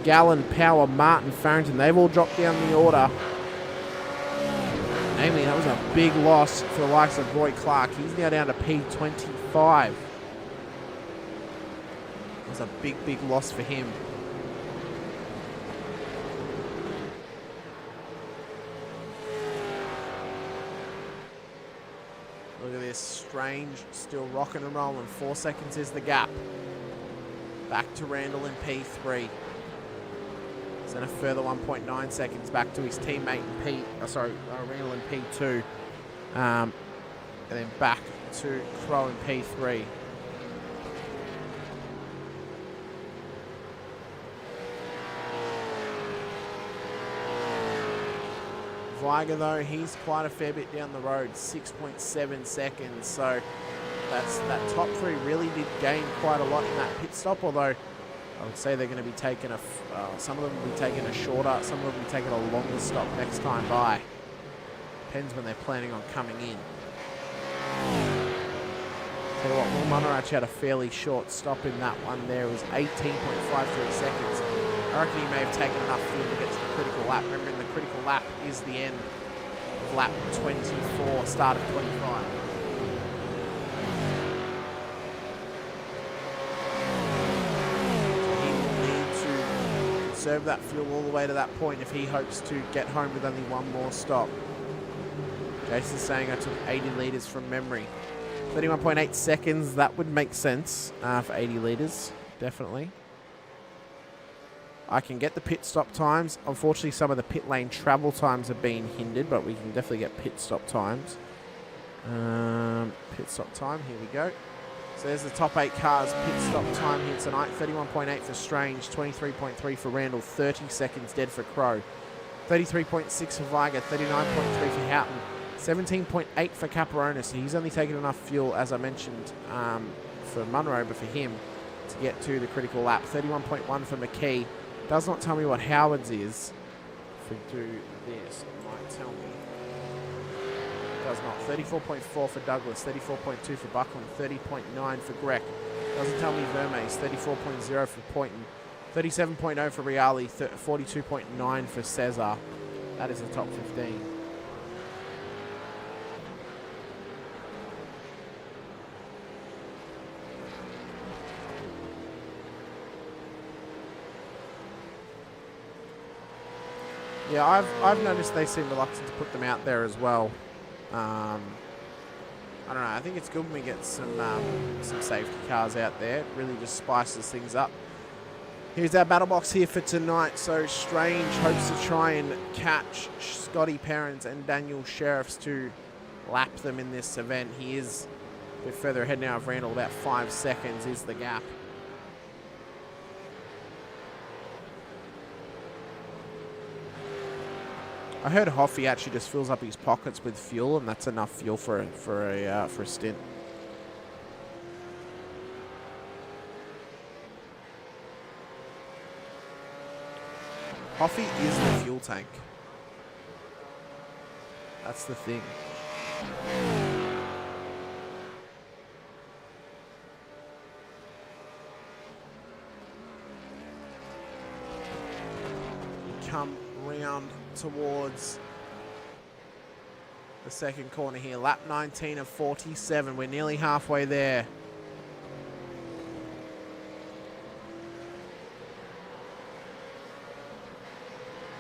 Gallen, Power, Martin, Farrington, they've all dropped down the order. Namely, that was a big loss for the likes of Roy Clark. He's now down to P25. It was a big, big loss for him. Look at this. Strange still rocking and rolling. 4 seconds is the gap. Back to Randall in P3. Then a further 1.9 seconds back to his teammate in Randall in P2. And then back to Crow in P3. Viger, though, he's quite a fair bit down the road, 6.7 seconds. So that top three really did gain quite a lot in that pit stop, although I would say they're going to be taking some of them will be taking a shorter, some of them will be taking a longer stop next time by. Depends when they're planning on coming in. Tell you what, Will Munro actually had a fairly short stop in that one there. It was 18.53 seconds. I reckon he may have taken enough fuel to get to the critical lap. Remembering the critical lap is the end of lap 24, start of 25. So he will need to conserve that fuel all the way to that point if he hopes to get home with only one more stop. Jason's saying I took 80 litres from memory. 31.8 seconds, that would make sense for 80 litres, definitely. I can get the pit stop times. Unfortunately, some of the pit lane travel times have been hindered, but we can definitely get pit stop times. Pit stop time, here we go. So there's the top 8 cars. Pit stop time here tonight. 31.8 for Strange, 23.3 for Randall, 30 seconds dead for Crow. 33.6 for Viger, 39.3 for Houghton. 17.8 for Caparona, so he's only taken enough fuel, as I mentioned, for Munro, but for him to get to the critical lap. 31.1 for McKee. Does not tell me what Howard's is. If we do this, it might tell me. Does not. 34.4 for Douglas, 34.2 for Buckland, 30.9 for Grech. Doesn't tell me Vermees, 34.0 for Poynton, 37.0 for Reali, 42.9 for Cesar. That is the top 15. Yeah, I've noticed they seem reluctant to put them out there as well. I don't know. I think it's good when we get some safety cars out there. It really just spices things up. Here's our battle box here for tonight. So Strange hopes to try and catch Scotty Perrins and Daniel Sheriffs to lap them in this event. He is a bit further ahead now of Randall. About 5 seconds is the gap. I heard Hoffy actually just fills up his pockets with fuel, and that's enough fuel for a stint. Hoffy is the fuel tank. That's the thing. Come round towards the second corner here. Lap 19 of 47. We're nearly halfway there.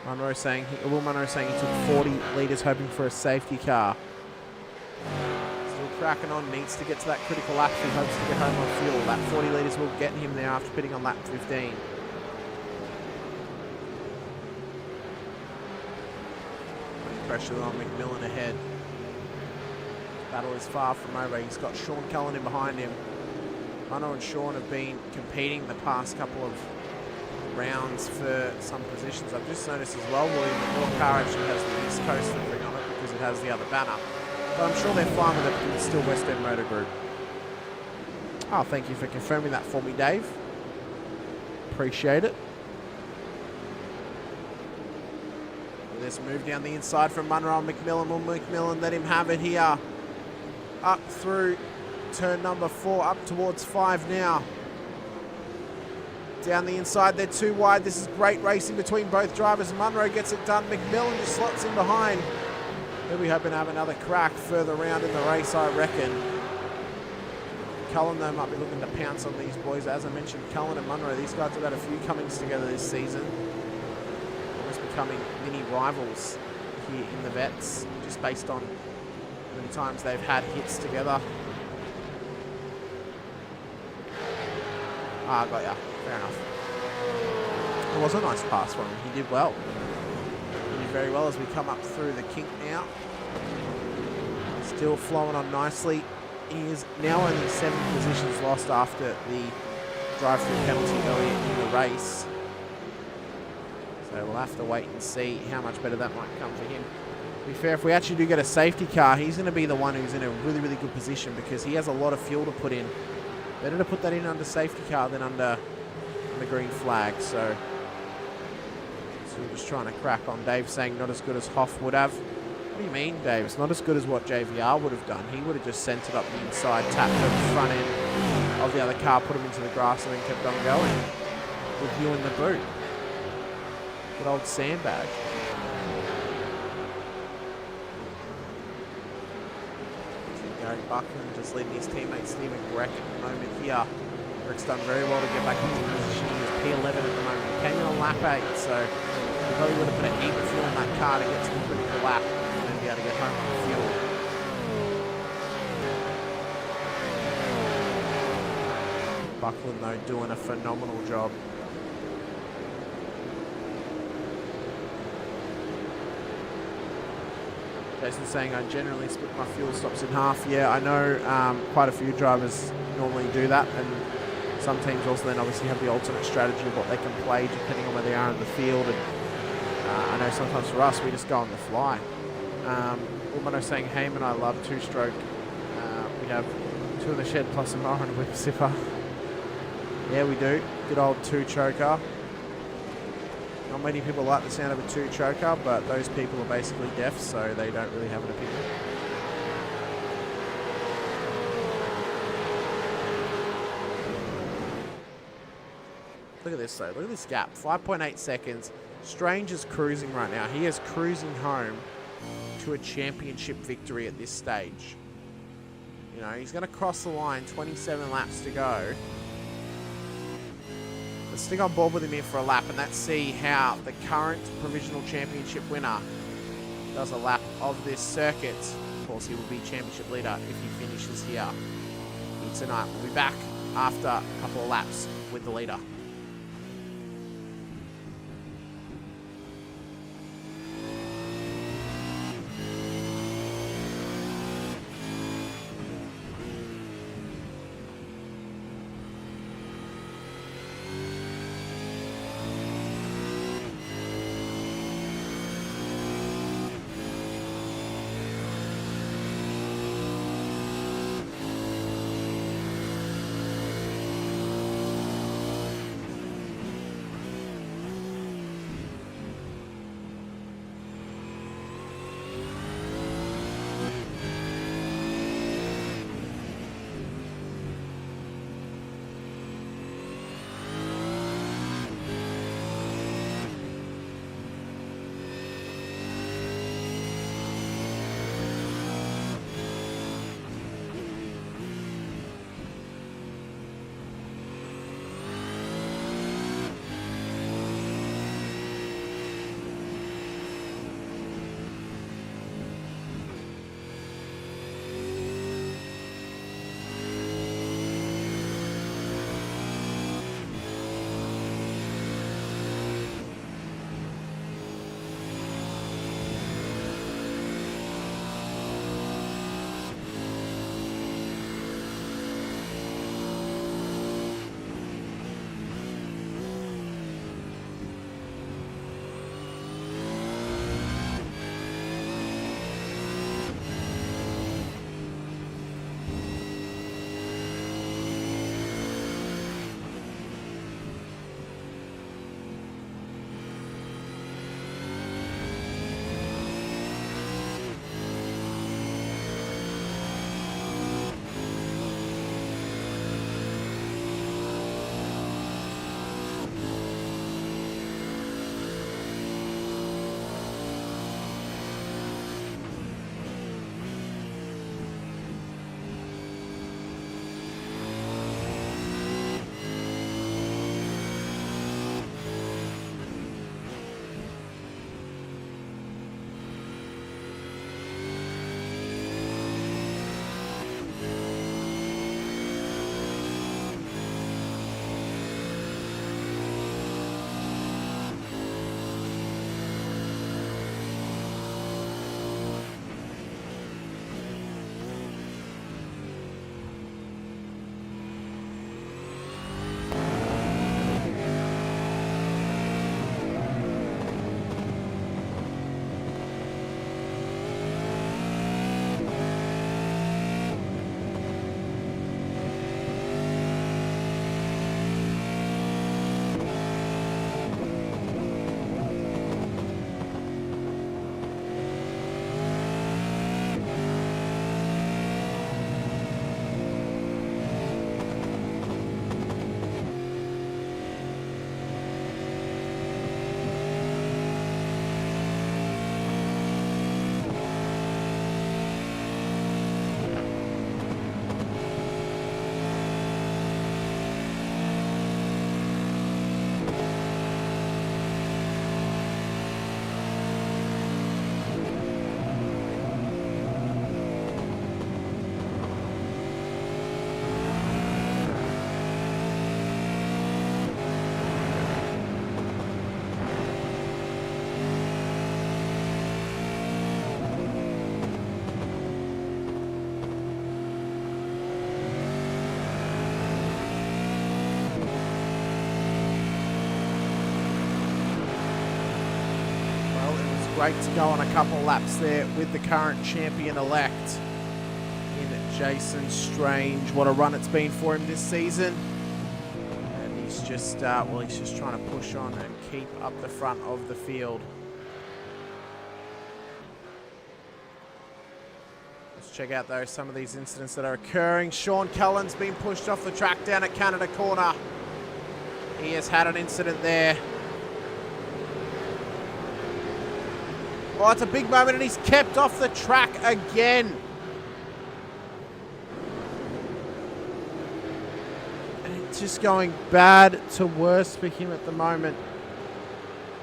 Will Munro saying he took 40 litres hoping for a safety car. Still cracking on. Needs to get to that critical lap if he hopes to get home on fuel. That 40 litres will get him there after pitting on lap 15. Pressure on McMillan ahead. Battle is far from over. He's got Sean Cullinan behind him. Munro and Sean have been competing the past couple of rounds for some positions. I've just noticed as well, William, that your car actually has the East Coast livery on it because it has the other banner. But I'm sure they're fine with it because it's still West End Motor Group. Oh, thank you for confirming that for me, Dave. Appreciate it. This move down the inside from Munro and McMillan. Will McMillan let him have it here? Up through turn number 4, up towards 5 now. Down the inside, they're too wide. This is great racing between both drivers. Munro gets it done. McMillan just slots in behind. He'll be hoping to have another crack further round in the race, I reckon. Cullen, though, might be looking to pounce on these boys. As I mentioned, Cullen and Munro, these guys have had a few comings together this season. Becoming mini rivals here in the vets, just based on how many times they've had hits together. Ah, got ya. Fair enough. It was a nice pass from him. He did well. He did very well as we come up through the kink now. Still flowing on nicely. He is now only 7 positions lost after the drive-through penalty earlier in the race. So we'll have to wait and see how much better that might come for him. be fair, if we actually do get a safety car, he's going to be the one who's in a really, really good position because he has a lot of fuel to put in. Better to put that in under safety car than under green flag. So we're just trying to crack on. Dave saying not as good as Hoff would have. What do you mean, Dave? It's not as good as what JVR would have done. He would have just sent it up the inside, tapped the front end of the other car, put him into the grass, and then kept on going with you in the boot. Good old sandbag. Gary Buckland just leading his teammate Stephen Greck at the moment here. Greck's done very well to get back into position. He's P11 at the moment. He came in on lap 8, so he probably would have put a heap of fuel in that car to get to the critical lap and then be able to get home on the fuel. Buckland, though, doing a phenomenal job. Jason's saying I generally split my fuel stops in half. Yeah, I know quite a few drivers normally do that, and some teams also then obviously have the alternate strategy of what they can play depending on where they are in the field. And I know sometimes for us, we just go on the fly. Umano saying, Heyman, I love two-stroke. We have two in the shed plus a mower and a whip sipper. Yeah, we do. Good old two-choker. Not many people like the sound of a two-choker, but those people are basically deaf, so they don't really have an opinion. Look at this, though. Look at this gap. 5.8 seconds. Strange is cruising right now. He is cruising home to a championship victory at this stage. You know, he's going to cross the line. 27 laps to go. Let's stick on board with him here for a lap, and let's see how the current provisional championship winner does a lap of this circuit. Of course, he will be championship leader if he finishes here tonight. We'll be back after a couple of laps with the leader. great to go on a couple laps there with the current champion-elect in Jason Strange. What a run it's been for him this season. And he's just, he's just trying to push on and keep up the front of the field. Let's check out, though, some of these incidents that are occurring. Sean Cullen's been pushed off the track down at Canada Corner. He has had an incident there. Oh, it's a big moment, and he's kept off the track again. And it's just going bad to worse for him at the moment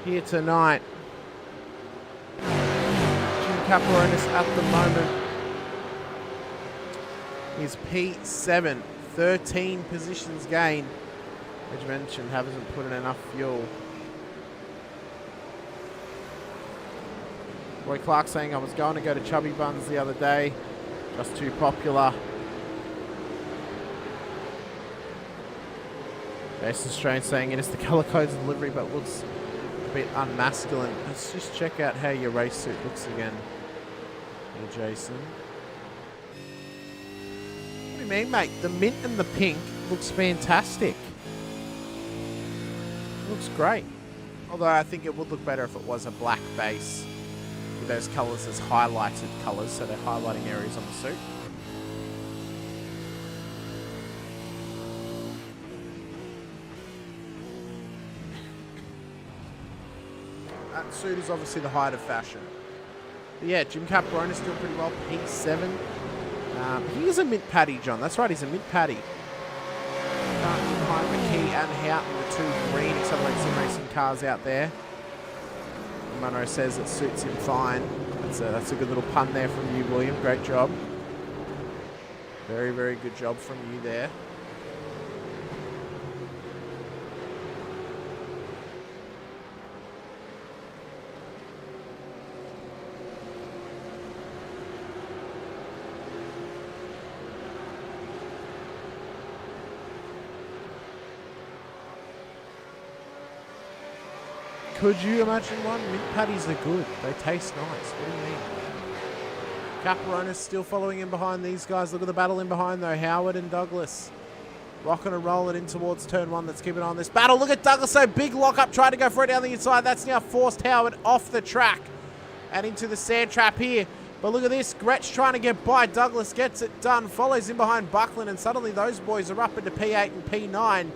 here tonight. Jim Caperonis at the moment is P7, 13 positions gained. As you mentioned, hasn't put in enough fuel. Roy Clark saying, I was going to go to Chubby Buns the other day. Just too popular. Jason Strange saying, it is the colour codes of delivery, but looks a bit unmasculine. Let's just check out how your race suit looks again. Here, Jason. What do you mean, mate? The mint and the pink looks fantastic. Looks great. Although I think it would look better if it was a black base with those colours as highlighted colours, so they're highlighting areas on the suit. That suit is obviously the height of fashion. But yeah, Jim Caperonis doing pretty well. P7. He is a mint paddy, John. That's right, he's a mint paddy. Behind McKee and Houghton, the two green accelerated sim racing cars out there. Munro says it suits him fine. That's a good little pun there from you, William. Great job. Very, very good job from you there. Could you imagine one? Mint patties are good. They taste nice. What do you mean? Caperonis still following in behind these guys. Look at the battle in behind, though. Howard and Douglas rocking and rolling in towards turn one. Let's keep an eye on this battle. Look at Douglas, so big lock-up, trying to go for it down the inside. That's now forced Howard off the track and into the sand trap here. But look at this. Gretsch trying to get by. Douglas gets it done. Follows in behind Buckland, and suddenly those boys are up into P8 and P9,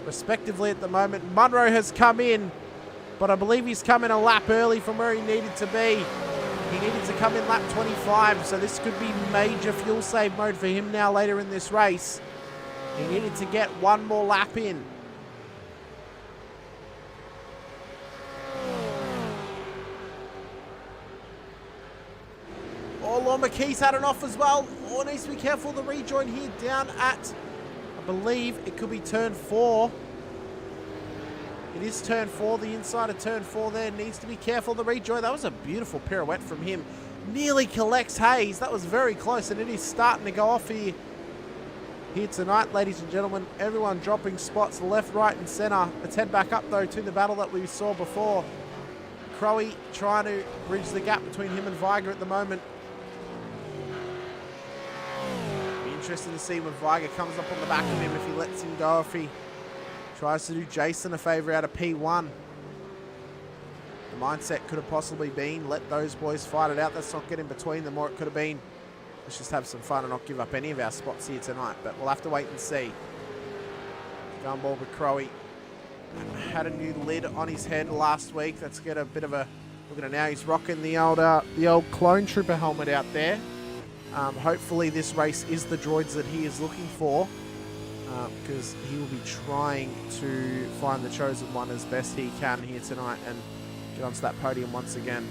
respectively at the moment. Munro has come in, but I believe he's come in a lap early from where he needed to be. He needed to come in lap 25, so this could be major fuel save mode for him now later in this race. He needed to get one more lap in. Oh, Lord McKee's had an off as well. Oh, needs to be careful. The rejoin here down at, I believe it could be turn 4. It is turn 4, the inside of turn 4 there. Needs to be careful, the rejoin. That was a beautiful pirouette from him. Nearly collects Hayes. That was very close, and it is starting to go off here tonight, ladies and gentlemen. Everyone dropping spots left, right, and centre. Let's head back up, though, to the battle that we saw before. Crowe trying to bridge the gap between him and Viger at the moment. Be interesting to see when Viger comes up on the back of him, if he lets him go, if he tries to do Jason a favour out of P1. The mindset could have possibly been, let those boys fight it out. Let's not get in between them, or it could have been, let's just have some fun and not give up any of our spots here tonight. But we'll have to wait and see. Gumball with Crowe. Had a new lid on his head last week. Let's get a bit of a look at it now. He's rocking the old Clone Trooper helmet out there. Hopefully this race is the droids that he is looking for, because he will be trying to find the chosen one as best he can here tonight and get onto that podium once again.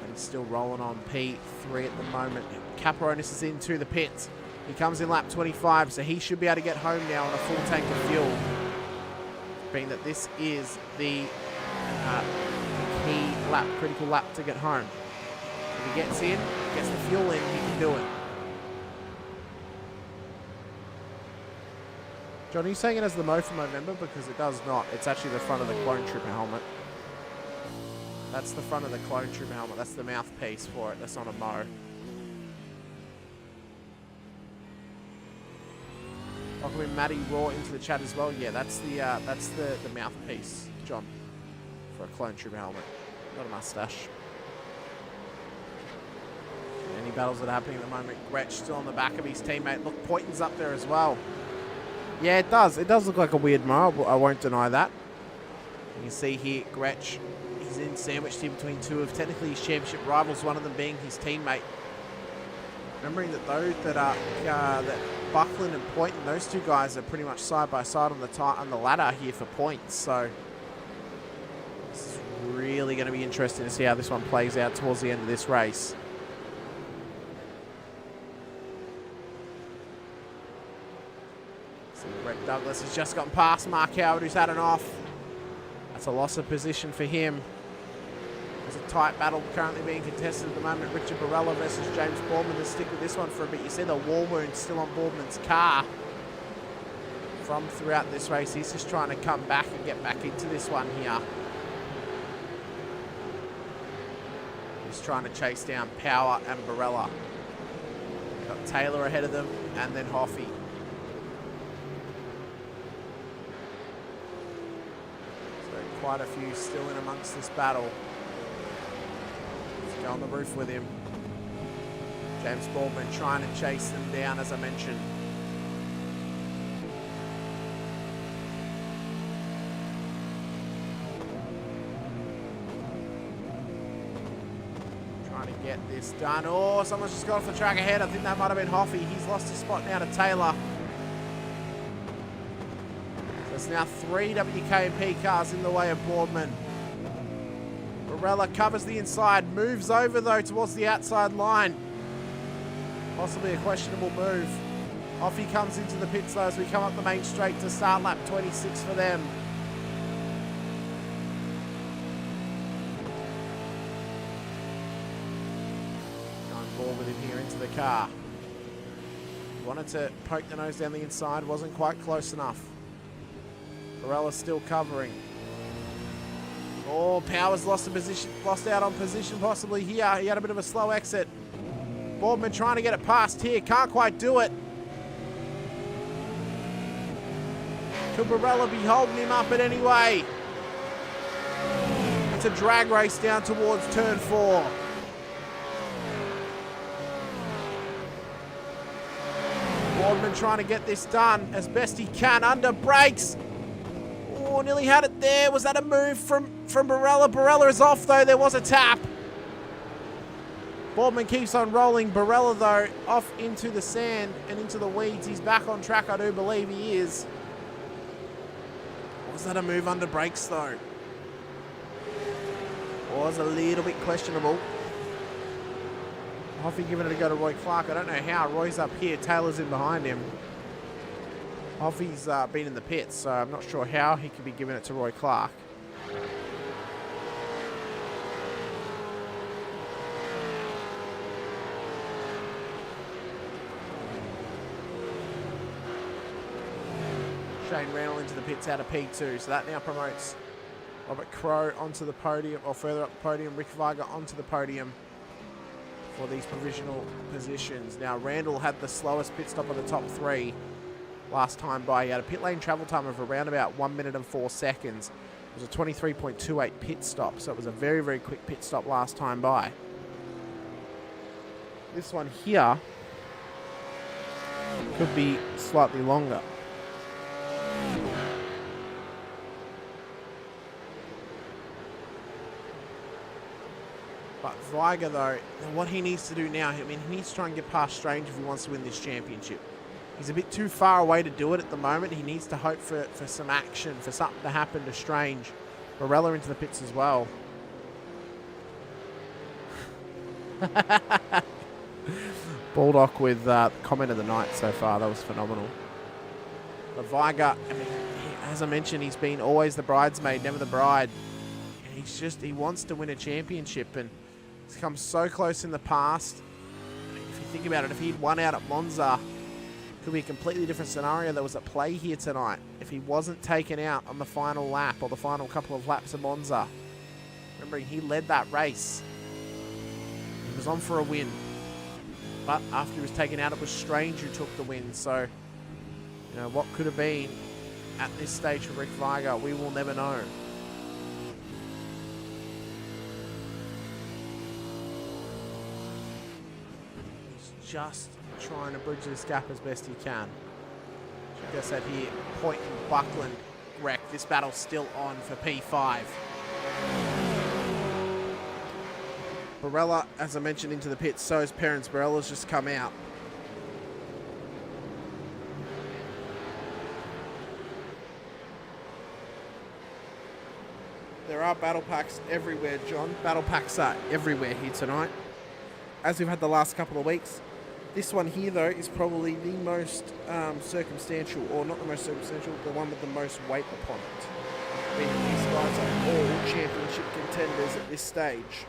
And he's still rolling on P3 at the moment. Caperonis is into the pits. He comes in lap 25, so he should be able to get home now on a full tank of fuel, being that this is the key lap, critical lap to get home. If he gets in, gets the fuel in, he can do it. John, are you saying it as the Mo for Movember? Because it does not. It's actually the front of the Clone Trooper helmet. That's the front of the Clone Trooper helmet. That's the mouthpiece for it. That's not a Mo. Welcoming Matty Raw into the chat as well. Yeah, that's the mouthpiece, John, for a Clone Trooper helmet. Not a mustache. Any battles that are happening at the moment. Gretsch still on the back of his teammate. Look, Poyton's up there as well. Yeah, it does. It does look like a weird Mo. I won't deny that. You can see here, Gretsch, he's in sandwiched here between two of technically his championship rivals, one of them being his teammate. Remembering that those that are that Buckland and Poyton, those two guys are pretty much side by side on the ladder here for points. So this is really going to be interesting to see how this one plays out towards the end of this race. Brett Douglas has just gotten past Mark Howard, who's had an off. That's a loss of position for him. There's a tight battle currently being contested at the moment. Richard Barella versus James Boardman. Let's stick with this one for a bit. You see the war wound still on Boardman's car from throughout this race. He's just trying to come back and get back into this one here. He's trying to chase down Power and Barella. Got Taylor ahead of them and then Hoffy. Quite a few still in amongst this battle. Let's go on the roof with him. James Boardman trying to chase them down, as I mentioned. Trying to get this done. Oh, someone's just got off the track ahead. I think that might have been Hoffy. He's lost his spot now to Taylor. There's now 3 WKMP cars in the way of Boardman. Barella covers the inside, moves over though towards the outside line. Possibly a questionable move. Off he comes into the pits though as we come up the main straight to start lap 26 for them. Going forward with him here into the car. Wanted to poke the nose down the inside, wasn't quite close enough. Barella's still covering. Oh, Power's lost out on position possibly here. He had a bit of a slow exit. Boardman trying to get it past here. Can't quite do it. Could Barella be holding him up in any way? It's a drag race down towards turn 4. Boardman trying to get this done as best he can under brakes. Oh, nearly had it there. Was that a move from Barella? Barella is off, though. There was a tap. Boardman keeps on rolling. Barella, though, off into the sand and into the weeds. He's back on track, I do believe he is. Was that a move under brakes, though? Was a little bit questionable. Hoffy giving it a go to Roy Clark. I don't know how. Roy's up here. Taylor's in behind him. Hoffy's been in the pits, so I'm not sure how he could be giving it to Roy Clark. Shane Randall into the pits out of P2, so that now promotes Robert Crow onto the podium, or further up the podium, Rick Viger onto the podium for these provisional positions. Now, Randall had the slowest pit stop of the top 3 last time by. He had a pit lane travel time of around about 1 minute and 4 seconds. It was a 23.28 pit stop, so it was a very, very quick pit stop last time by. This one here could be slightly longer. But Viger, though, what he needs to do now, I mean, he needs to try and get past Strange if he wants to win this championship. He's a bit too far away to do it at the moment. He needs to hope for some action, for something to happen to Strange. Barella into the pits as well. Baldock with comment of the night so far. That was phenomenal. But Viger, I mean, as I mentioned, he's been always the bridesmaid, never the bride. And he wants to win a championship, and he's come so close in the past. I mean, if you think about it, if he'd won out at Monza, Could be a completely different scenario that was at play here tonight if he wasn't taken out on the final lap or the final couple of laps of Monza. Remembering he led that race. He was on for a win. But after he was taken out, it was Strange who took the win. So, you know, what could have been at this stage for Rick Viger, we will never know. He's just trying to bridge this gap as best he can. Like I said here, Point and Buckland wreck. This battle's still on for P5. Barella, as I mentioned, into the pits. So is Perrins. Barella's just come out. There are battle packs everywhere, John. Battle packs are everywhere here tonight, as we've had the last couple of weeks. This one here, though, is probably the most circumstantial, or not the most circumstantial, the one with the most weight upon it. Meaning these guys are all championship contenders at this stage.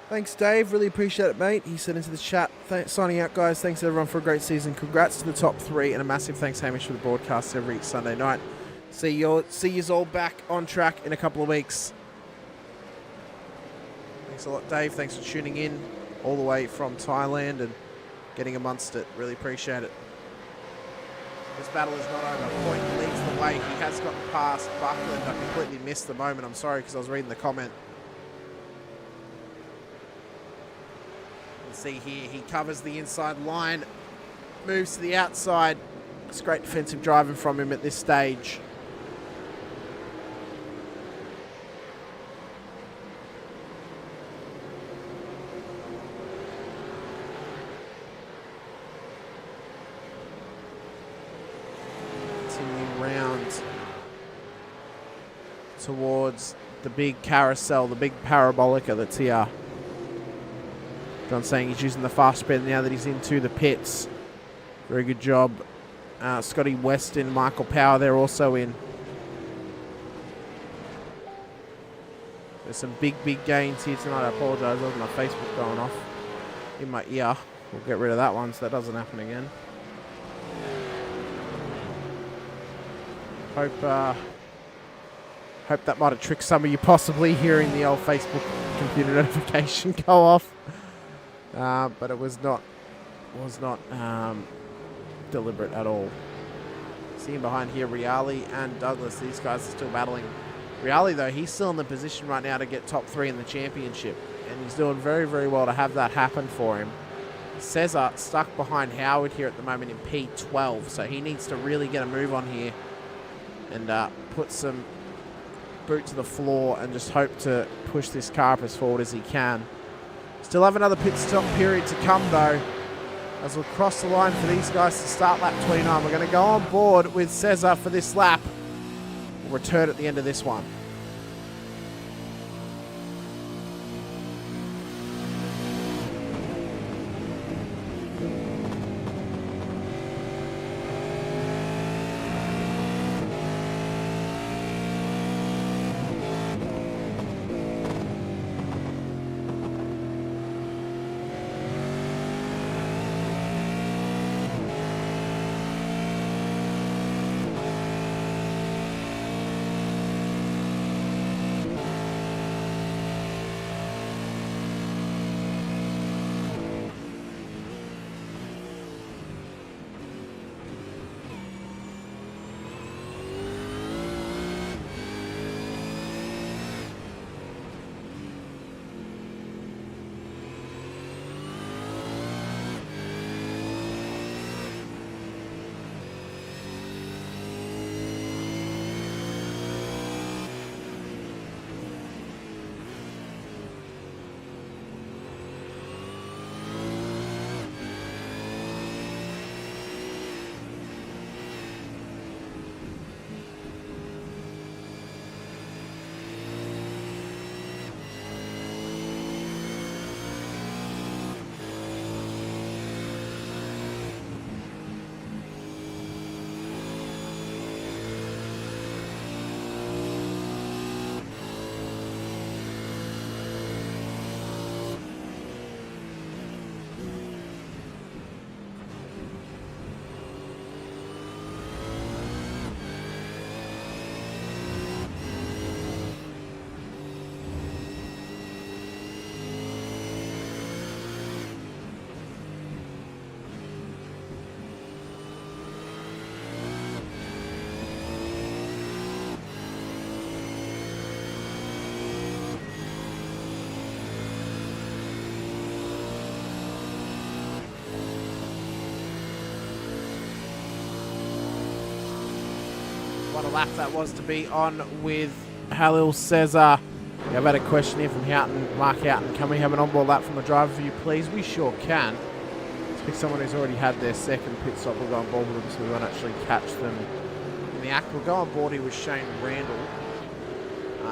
Thanks, Dave. Really appreciate it, mate. He said into the chat. Signing out, guys. Thanks, everyone, for a great season. Congrats to the top three, and a massive thanks, Hamish, for the broadcast every Sunday night. See you all back on track in a couple of weeks. Thanks a lot, Dave. Thanks for tuning in all the way from Thailand and getting amongst it. Really appreciate it. This battle is not over. Point leads the way. He has gotten past Buckland. I completely missed the moment. I'm sorry because I was reading the comment. See here, he covers the inside line, moves to the outside. It's great defensive driving from him at this stage. Continuing round towards the big carousel, the big parabolica that's here. John saying he's using the fast speed now that he's into the pits. Very good job. Scotty Weston, Michael Power, they're also in. There's some big gains here tonight. I apologise, I was my Facebook going off in my ear. We'll get rid of that one so that doesn't happen again. Hope that might have tricked some of you possibly hearing the old Facebook computer notification go off. But it was not deliberate at all. Seeing behind here, Reali and Douglas. These guys are still battling. Reali, though, he's still in the position right now to get top 3 in the championship. And he's doing very, very well to have that happen for him. Cesar stuck behind Howard here at the moment in P12. So he needs to really get a move on here and put some boot to the floor and just hope to push this car up as forward as he can. Still have another pit stop period to come, though, as we'll cross the line for these guys to start lap 29. We're going to go on board with Cesar for this lap. We'll return at the end of this one. What a lap that was to be on with Halil Cesar. Yeah, I've had a question here from Houghton, Mark Houghton. Can we have an onboard lap from a driver view, please? We sure can. Let's pick someone who's already had their second pit stop. We'll go on board with them so we won't actually catch them in the act. We'll go on board here with Shane Randall,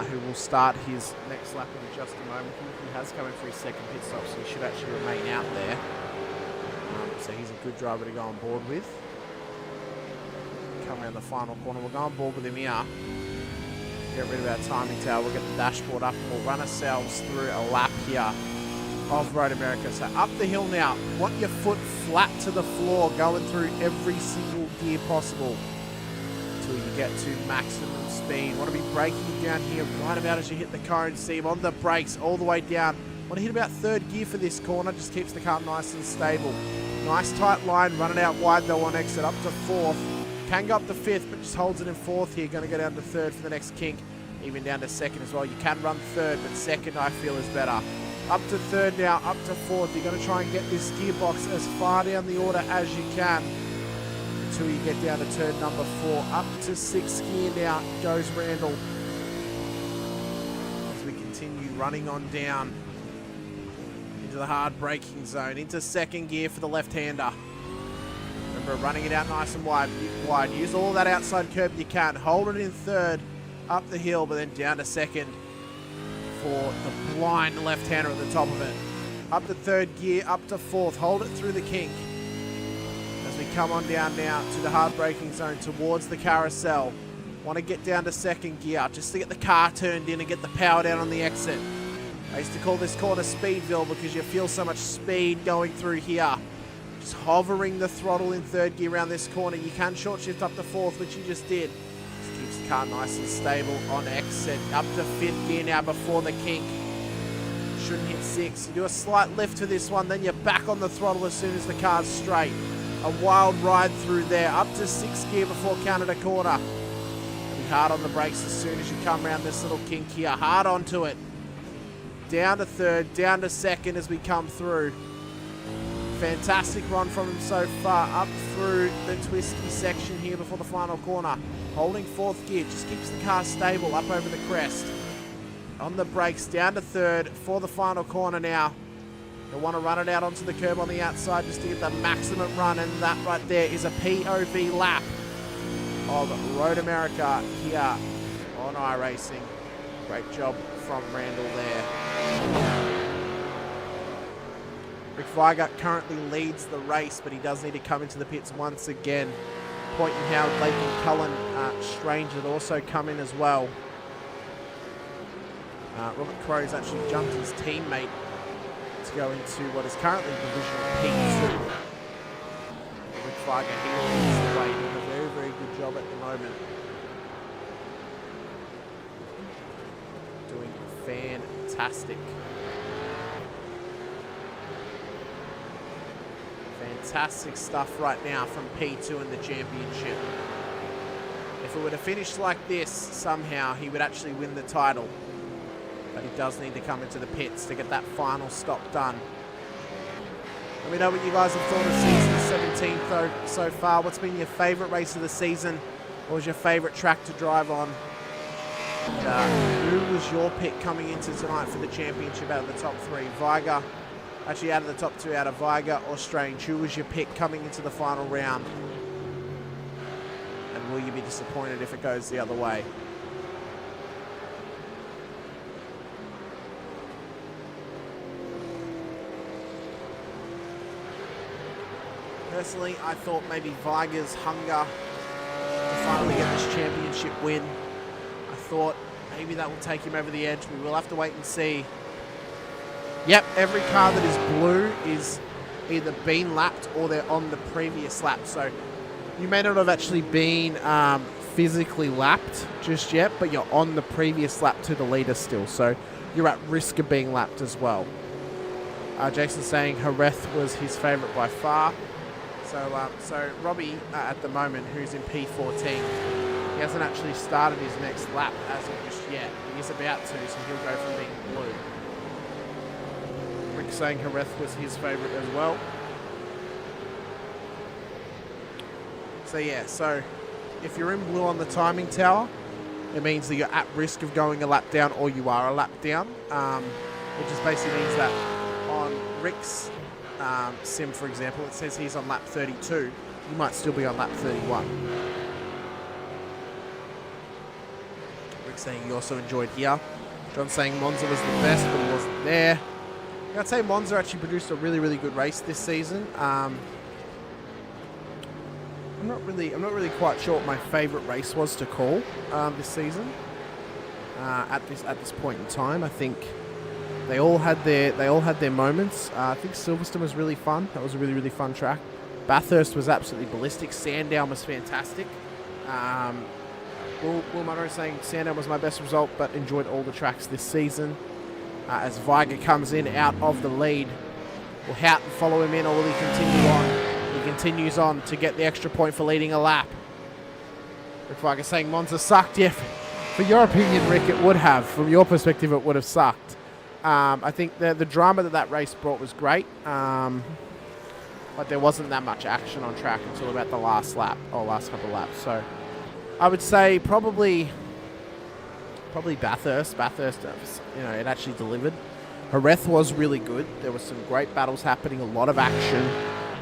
who will start his next lap in just a moment. He has come in for his second pit stop, so he should actually remain out there. So he's a good driver to go on board with. Come around the final corner. We'll go on board with him here. Get rid of our timing tower. We'll get the dashboard up and we'll run ourselves through a lap here of Road America. So up the hill now. Want your foot flat to the floor, going through every single gear possible until you get to maximum speed. Want to be braking down here right about as you hit the cone seam on the brakes all the way down. Want to hit about third gear for this corner. Just keeps the car nice and stable. Nice tight line. Running out wide though on exit up to fourth. Can go up to fifth, but just holds it in fourth here. Going to go down to third for the next kink. Even down to second as well. You can run third, but second I feel is better. Up to third now, up to fourth. You're going to try and get this gearbox as far down the order as you can until you get down to turn number 4. Up to sixth gear now goes Randall. As we continue running on down into the hard braking zone, into second gear for the left-hander. Remember, running it out nice and wide. Use all that outside curb you can. Hold it in third, up the hill, but then down to second for the blind left-hander at the top of it. Up to third gear, up to fourth. Hold it through the kink. As we come on down now to the hard braking zone towards the carousel. Want to get down to second gear just to get the car turned in and get the power down on the exit. I used to call this corner Speedville because you feel so much speed going through here. Just hovering the throttle in third gear around this corner. You can short shift up to fourth, which you just did. Just keeps the car nice and stable on exit. Up to fifth gear now before the kink. Shouldn't hit six. You do a slight lift to this one, then you're back on the throttle as soon as the car's straight. A wild ride through there. Up to sixth gear before Canada corner. Be hard on the brakes as soon as you come around this little kink here. Hard onto it. Down to third, down to second as we come through. Fantastic run from him so far. Up through the twisty section here before the final corner. Holding fourth gear. Just keeps the car stable up over the crest. On the brakes, down to third for the final corner now. You'll want to run it out onto the curb on the outside just to get the maximum run. And that right there is a POV lap of Road America here on iRacing. Great job from Randall there. Rick Viger currently leads the race, but he does need to come into the pits once again. Point and Howard, Blake and Cullen Strange had also come in as well. Robert Crow's actually jumped his teammate to go into what is currently Divisional P2. Rick Viger, he leads the way, doing a very, very good job at the moment. Doing fantastic. Fantastic stuff right now from P2 in the championship. If it were to finish like this, somehow he would actually win the title. But he does need to come into the pits to get that final stop done. Let me know what you guys have thought of season 17 so far. What's been your favourite race of the season? What was your favourite track to drive on? And, who was your pick coming into tonight for the championship out of the top 3? Viger. Actually, out of the top 2, out of Viger or Strange, who was your pick coming into the final round? And will you be disappointed if it goes the other way? Personally, I thought maybe Viger's hunger to finally get this championship win. I thought maybe that will take him over the edge. We will have to wait and see. Yep, every car that is blue is either been lapped or they're on the previous lap. So you may not have actually been physically lapped just yet, but you're on the previous lap to the leader still. So you're at risk of being lapped as well. Jason's saying Hareth was his favourite by far. So Robbie, at the moment, who's in P14, he hasn't actually started his next lap as of just yet. He is about to, so he'll go from being blue. Rick saying Hareth was his favourite as well. So yeah, so if you're in blue on the timing tower, it means that you're at risk of going a lap down, or you are a lap down, which just basically means that on Rick's sim, for example, it says he's on lap 32. You might still be on lap 31. Rick's saying he also enjoyed here. John's saying Monza was the best, but he wasn't there. I'd say Monza actually produced a really, really good race this season. I'm not really quite sure what my favourite race was to call this season. At this point in time, I think they all had their moments. I think Silverstone was really fun. That was a really, really fun track. Bathurst was absolutely ballistic. Sandown was fantastic. Will Munro saying Sandown was my best result, but enjoyed all the tracks this season. As Weiger comes in out of the lead, will Houghton follow him in, or will he continue on? He continues on to get the extra point for leading a lap. Rick Weiger saying Monza sucked. Yeah, for your opinion, Rick, it would have. From your perspective, it would have sucked. I think the drama that race brought was great, but there wasn't that much action on track until about the last lap, or last couple of laps. So I would say probably Bathurst. Bathurst, it actually delivered. Jerez was really good. There was some great battles happening, a lot of action.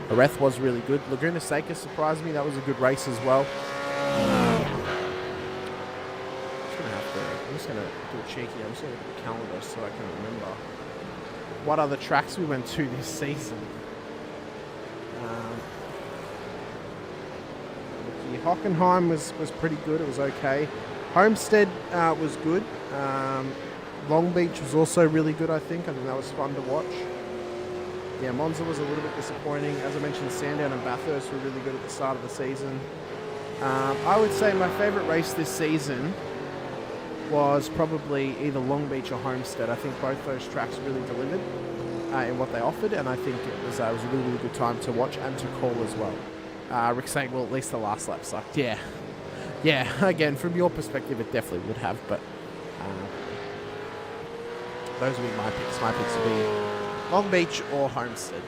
Jerez was really good. Laguna Seca surprised me. That was a good race as well. I'm just going to do a cheeky. I'm just going to look at the calendar so I can remember what other tracks we went to this season. Hockenheim was pretty good. It was okay. Homestead was good. Long Beach was also really good, I think. I think that was fun to watch. Yeah, Monza was a little bit disappointing. As I mentioned, Sandown and Bathurst were really good at the start of the season. I would say my favourite race this season was probably either Long Beach or Homestead. I think both those tracks really delivered in what they offered, and I think it was a really, really good time to watch and to call as well. Rick saying, well, at least the last lap sucked. Yeah, again, from your perspective, it definitely would have, but those would be my picks. My picks would be Long Beach or Homestead.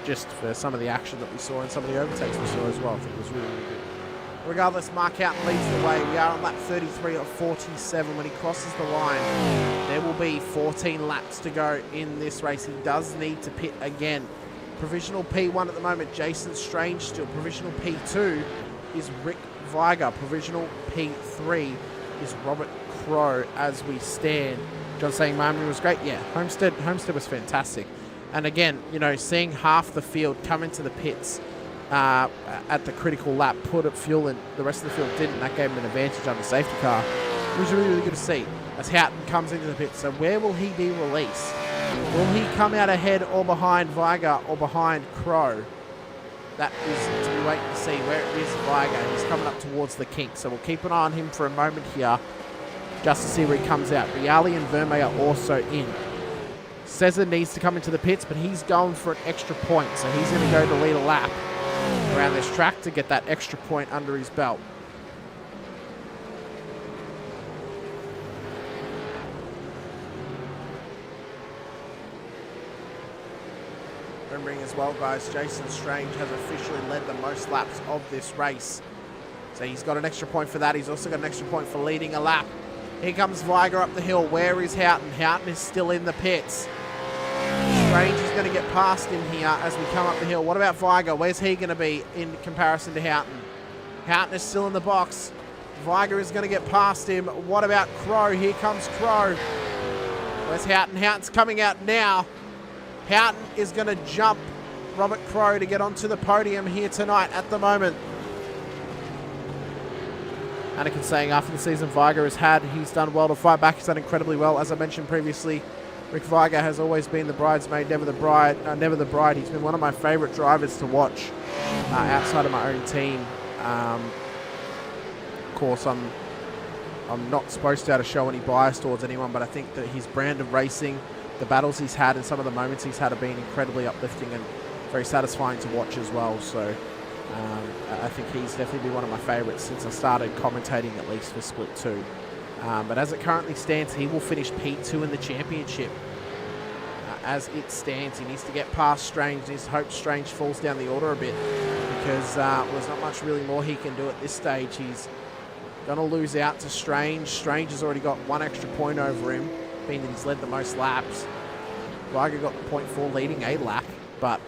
Just for some of the action that we saw and some of the overtakes we saw as well. I think it was really, really good. Regardless, Mark Houghton leads the way. We are on lap 33 of 47. When he crosses the line, there will be 14 laps to go in this race. He does need to pit again. Provisional P1 at the moment, Jason Strange still. Provisional P2 is Rick Weiger. Provisional P3 is Robert Crow as we stand. John saying Miami was great. Yeah, Homestead was fantastic. And again, seeing half the field come into the pits at the critical lap, put up fuel, and the rest of the field didn't. That gave him an advantage on the safety car. It was really, really good to see as Houghton comes into the pits. So where will he be released? Will he come out ahead or behind Weiger or behind Crow? That is to be waiting to see. Where is Weiger? He's coming up towards the kink. So we'll keep an eye on him for a moment here just to see where he comes out. Riali and Vermeer are also in. Cesar needs to come into the pits, but he's going for an extra point. So he's going to go to lead a lap around this track to get that extra point under his belt. Remembering as well, guys, Jason Strange has officially led the most laps of this race. So he's got an extra point for that. He's also got an extra point for leading a lap. Here comes Weiger up the hill. Where is Houghton? Houghton is still in the pits. Strange is going to get past him here as we come up the hill. What about Weiger? Where's he going to be in comparison to Houghton? Houghton is still in the box. Weiger is going to get past him. What about Crow? Here comes Crow. Where's Houghton? Houghton's coming out now. Houghton is going to jump Robert Crow to get onto the podium here tonight at the moment. Anakin saying after the season Weiger has had, he's done well to fight back. He's done incredibly well. As I mentioned previously, Rick Weiger has always been the bridesmaid, never the bride. He's been one of my favourite drivers to watch outside of my own team. Of course, I'm not supposed to show any bias towards anyone, but I think that his brand of racing, the battles he's had and some of the moments he's had have been incredibly uplifting and very satisfying to watch as well. So I think he's definitely been one of my favourites since I started commentating, at least for Split 2. But as it currently stands, he will finish P2 in the championship. as it stands. He needs to get past Strange. He needs to hope Strange falls down the order a bit, because there's not much really more he can do at this stage. He's going to lose out to Strange. Strange has already got 1 extra point over him, being that he's led the most laps. Liger got the 0.4 leading a lap, but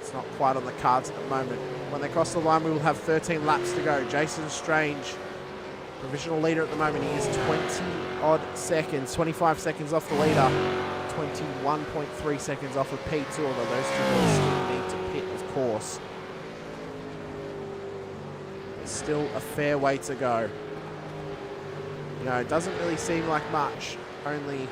it's not quite on the cards at the moment. When they cross the line, we will have 13 laps to go. Jason Strange, provisional leader at the moment. He is 20-odd seconds, 25 seconds off the leader, 21.3 seconds off of P2, although those two will still need to pit, of course. There's still a fair way to go. You know, it doesn't really seem like much, only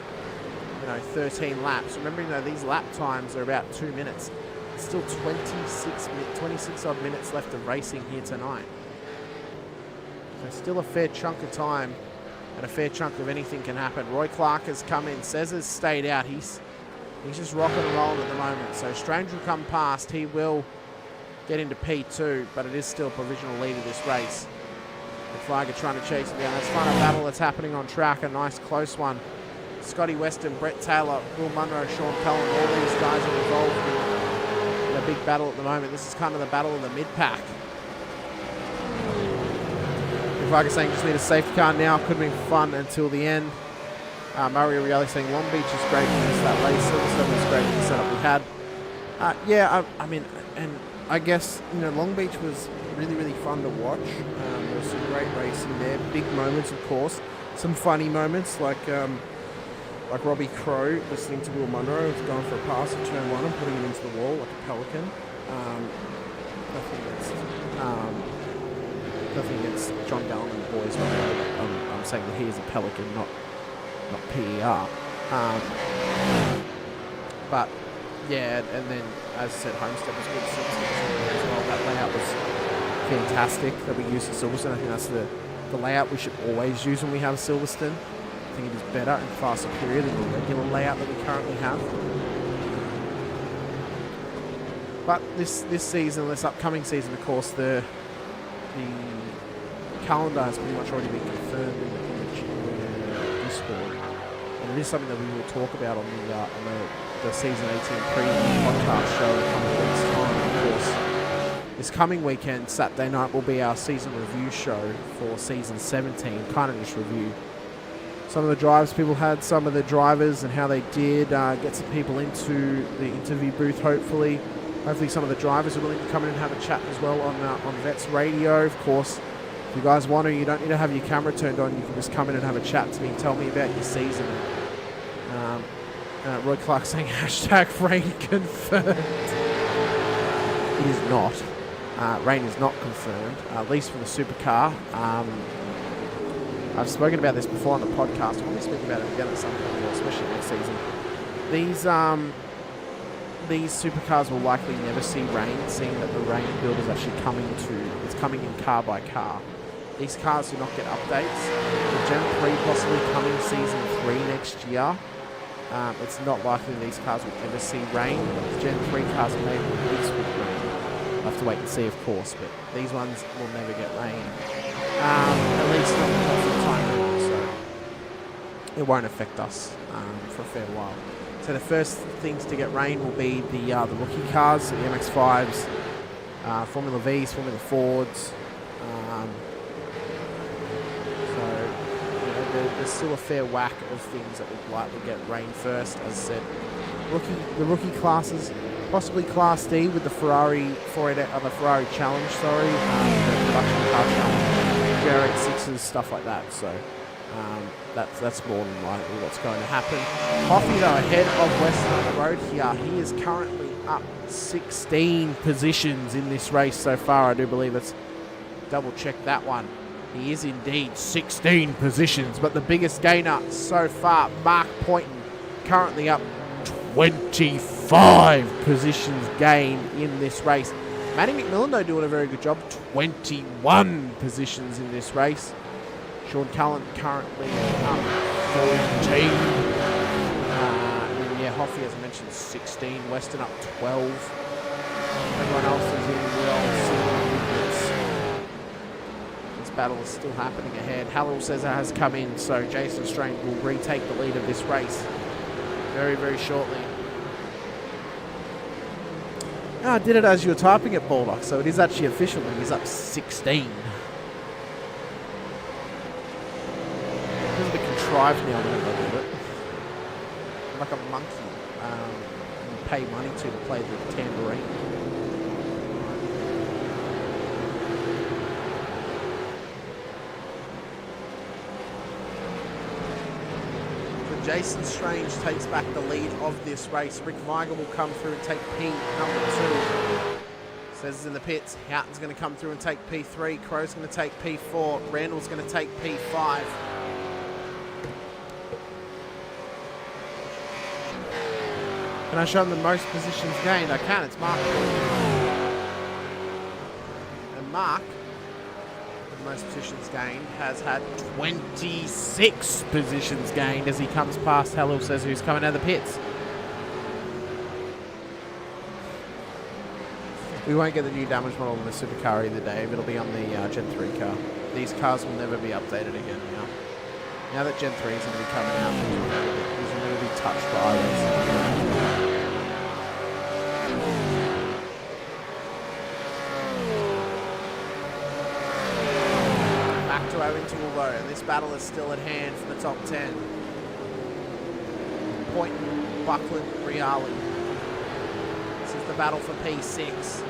13 laps. Remembering though, these lap times are about 2 minutes. There's still 26 odd minutes left of racing here tonight. So still a fair chunk of time, and a fair chunk of anything can happen. Roy Clark has come in. Cesar's stayed out. He's just rocking and rolling at the moment. So Strange will come past. He will get into P2, but it is still provisional lead of this race. The Flagger trying to chase him down. Let's find a battle that's happening on track. A nice close one. Scotty Weston, Brett Taylor, Will Munro, Sean Cullen, all these guys are involved in a big battle at the moment. This is kind of the battle of the mid-pack. If I could saying just need a safety car now, could have been fun until the end. Mario Rielli saying Long Beach is great to miss that race. Silverstone was great in the setup we had. I mean, and I guess, Long Beach was really, really fun to watch. There was some great racing there. Big moments, of course. Some funny moments, like Robbie Crow listening to Will Munro, who's going for a pass at turn 1 and putting it into the wall like a pelican. Nothing against John Dallin and the boys, by the way. I'm saying that he is a pelican, not PER. But yeah, and then as I said, Homestead was good as well. That layout was fantastic that we used at Silverstone. I think that's the layout we should always use when we have Silverstone. I think it is better and far superior than the regular layout that we currently have. But this season, this upcoming season, of course, the calendar has pretty much already been confirmed in the Discord, and it is something that we will talk about on the season 18 preview podcast show in a couple of weeks' time. Of course, this coming weekend, Saturday night, will be our season review show for season 17. Kind of just review some of the drives people had, some of the drivers and how they did, get some people into the interview booth, hopefully some of the drivers are willing to come in and have a chat as well on Vets Radio. Of course, if you guys want to, you don't need to have your camera turned on. You can just come in and have a chat to me and tell me about your season. Roy Clark saying #rain confirmed. It is not. Rain is not confirmed, at least for the supercar. I've spoken about this before on the podcast. I'll be speaking about it again at some point, especially next season. These supercars will likely never see rain, seeing that the rain build is actually coming in car by car. These cars do not get updates. The Gen 3 possibly coming season 3 next year. It's not likely these cars will ever see rain. The Gen 3 cars may release with rain. We'll have to wait and see, of course, but these ones will never get rain. At least not for the time, so it won't affect us for a fair while. So the first things to get rain will be the rookie cars, the MX-5s, Formula Vs, Formula Fords. There's still a fair whack of things that would likely get rain first. As I said, the rookie classes, possibly Class D with the Ferrari the Ferrari Challenge, the production car challenge, GR86s, stuff like that. So that's more than likely what's going to happen. Hoffy, though, ahead of Weston on the road here. He is currently up 16 positions in this race so far. I do believe it's double check that one. He is indeed 16 positions, but the biggest gainer so far, Mark Poynton, currently up 25 positions gained in this race. Matty McMillan, though, doing a very good job, 21 positions in this race. Sean Cullen currently up 14. And Hoffy, as I mentioned, 16. Weston up 12. Everyone else is in This battle is still happening ahead. Hallel Cesar has come in, so Jason Strange will retake the lead of this race very, very shortly. Oh, I did it as you were typing it, Baldock, so it is actually official. He's up 16. It's a bit contrived now whenever I do it. I'm like a monkey. You pay money to play the tambourine. Jason Strange takes back the lead of this race. Rick Weigel will come through and take P number 2. Says in the pits, Houghton's going to come through and take P3. Crow's going to take P4. Randall's going to take P5. Can I show them the most positions gained? I can. It's Mark. And Mark, most positions gained, has had 26 positions gained as he comes past Halil says who's coming out of the pits. We won't get the new damage model in the supercar either, Dave. It'll be on the Gen 3 car. These cars will never be updated again now. Now that Gen 3 is going to be coming out, these will never be touched by this. Our interval though, and this battle is still at hand for the top 10. Poynton, Buckland, Reali. This is the battle for P6.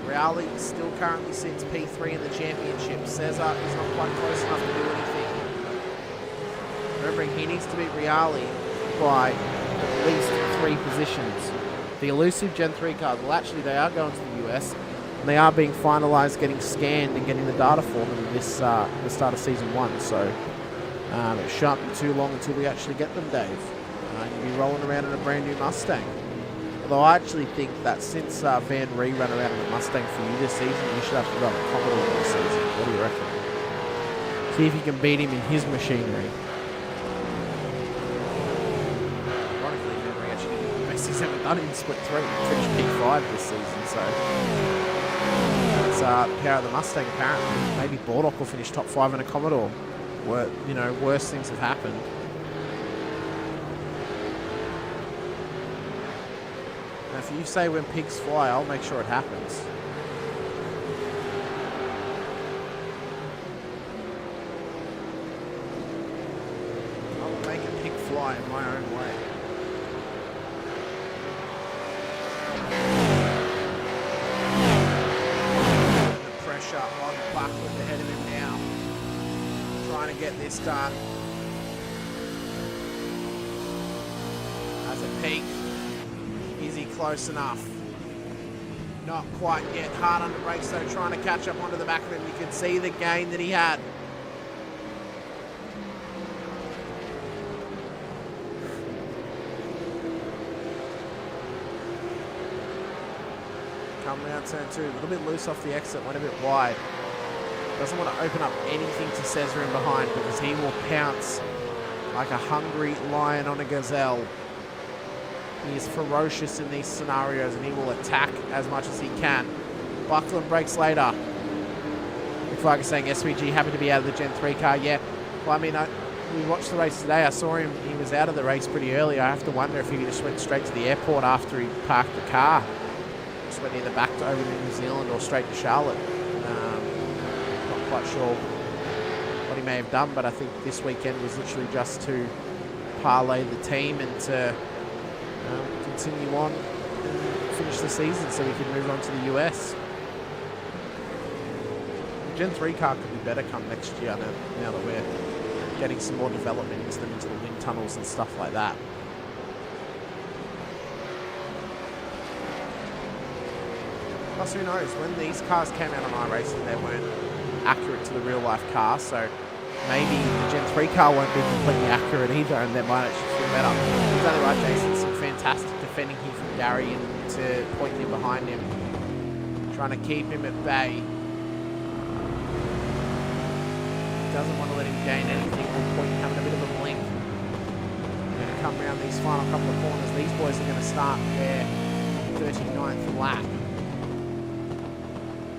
Reali still currently sits P3 in the championship. Cesar is not quite close enough to do anything. Remembering he needs to beat Reali by at least 3 positions. The elusive Gen 3 cars, well actually they are going to the US. They are being finalised, getting scanned and getting the data for them this the start of Season 1. So it shan't be too long until we actually get them, Dave. You'll be rolling around in a brand new Mustang. Although I actually think that since Van Ree ran around in a Mustang for you this season, you should have to run a Commodore this season. What do you reckon? See if you can beat him in his machinery. Ironically, Van Ree actually did the best he's ever done in Split 3. He finished P5 this season, so... power of the Mustang apparently. Maybe Baldock will finish top 5 in a Commodore. Worse things have happened. Now, if you say when pigs fly, I'll make sure it happens. I'll make a pig fly in my own way. On Buckland ahead of him now, trying to get this done. As a peak, is he close enough? Not quite yet. Hard on the brakes though, trying to catch up onto the back of him. You can see the gain that he had. Come around turn 2, a little bit loose off the exit, went a bit wide. Doesn't want to open up anything to Cesar in behind because he will pounce like a hungry lion on a gazelle. He is ferocious in these scenarios and he will attack as much as he can. Buckland breaks later. If I was saying SVG happy to be out of the Gen 3 car, yeah. Well, I mean, we watched the race today. I saw him, he was out of the race pretty early. I have to wonder if he just went straight to the airport after he parked the car. Went either back to over to New Zealand or straight to Charlotte. Not quite sure what he may have done, but I think this weekend was literally just to parlay the team and to continue on and finish the season so we can move on to the US. The Gen 3 car could be better come next year now that we're getting some more development into them, into the wind tunnels and stuff like that. Plus, who knows, when these cars came out on iRacing, they weren't accurate to the real-life car, so maybe the Gen 3 car won't be completely accurate either, and they might actually feel better. Exactly right, Jason. Some fantastic defending here from Gary and to point him behind him, trying to keep him at bay. Doesn't want to let him gain anything. Point having a bit of a blink. Going to come around these final couple of corners. These boys are going to start their 39th lap